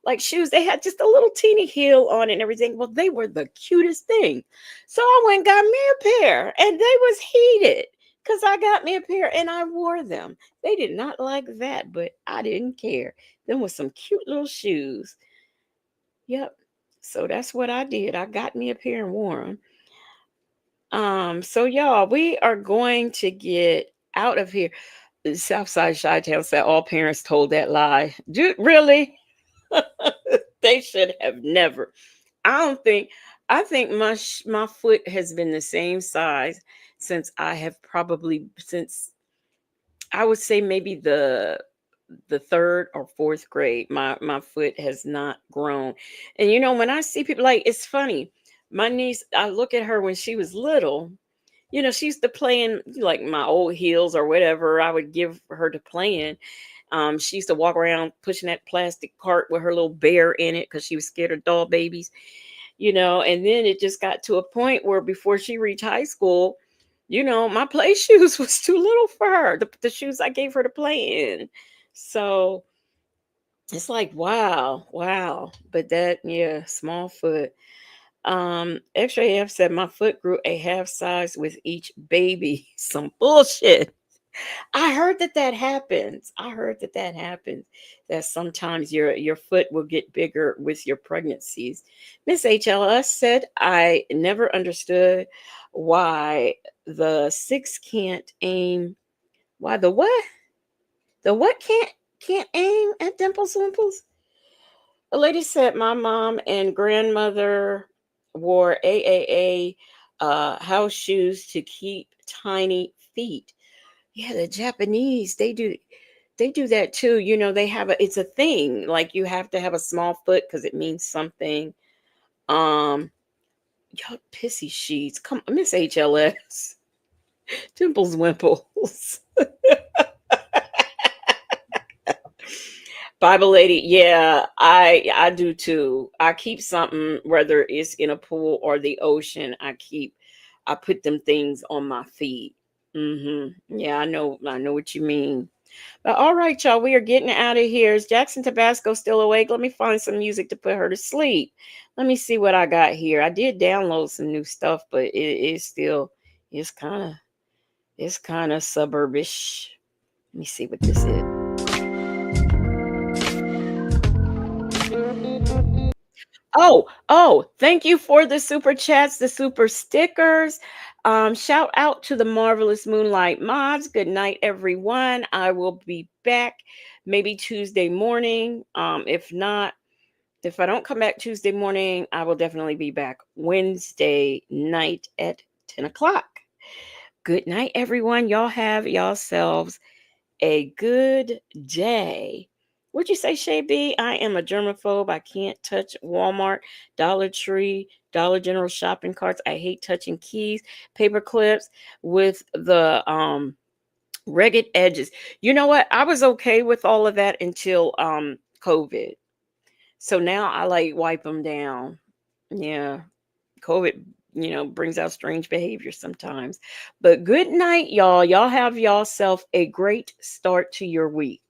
like shoes. They had just a little teeny heel on it and everything. Well, they were the cutest thing. So I went and got me a pair and they was heated because I got me a pair and I wore them. They did not like that, but I didn't care. Them was some cute little shoes. Yep. So that's what I did. I got me a pair and wore them. So y'all, we are going to get out of here. Southside Chi-Town said all parents told that lie. Really? They should have never. I don't think. I think my foot has been the same size since I have probably since I would say maybe the third or fourth grade. My foot has not grown. And you know, when I see people like it's funny. My niece, I look at her when she was little. You know, she used to play in like my old heels or whatever I would give her to play in. She used to walk around pushing that plastic cart with her little bear in it because she was scared of doll babies, you know. And then it just got to a point where before she reached high school, you know, my play shoes was too little for her, the shoes I gave her to play in. So it's like, wow, wow. But that, yeah, small foot. X-Ray F said my foot grew a half size with each baby. Some bullshit. I heard that happens. I heard that happens. That sometimes your foot will get bigger with your pregnancies. Miss HLS said I never understood why the six can't aim. Why the what? The what can't aim at dimples wimples? A lady said my mom and grandmother wore AAA house shoes to keep tiny feet. Yeah, the Japanese, they do that too. You know, they have it's a thing. Like you have to have a small foot because it means something. Y'all pissy sheets. Come on, Miss HLS. Dimples Wimples. Bible lady, yeah, I do too. I keep something, whether it's in a pool or the ocean. I put them things on my feet. Yeah, I know what you mean. But all right, y'all, we are getting out of here. Is Jackson Tabasco still awake? Let me find some music to put her to sleep. Let me see what I got here. I did download some new stuff, but it's kind of suburbish. Let me see what this is. Oh, thank you for the super chats, the super stickers. Shout out to the Marvelous Moonlight Mods. Good night, everyone. I will be back maybe Tuesday morning. If not, if I don't come back Tuesday morning, I will definitely be back Wednesday night at 10 o'clock. Good night, everyone. Y'all have yourselves a good day. What'd you say, Shay B? I am a germaphobe. I can't touch Walmart, Dollar Tree, Dollar General shopping carts. I hate touching keys, paper clips with the ragged edges. You know what? I was okay with all of that until COVID. So now I like wipe them down. Yeah. COVID, brings out strange behavior sometimes. But good night, y'all. Y'all have yourself a great start to your week.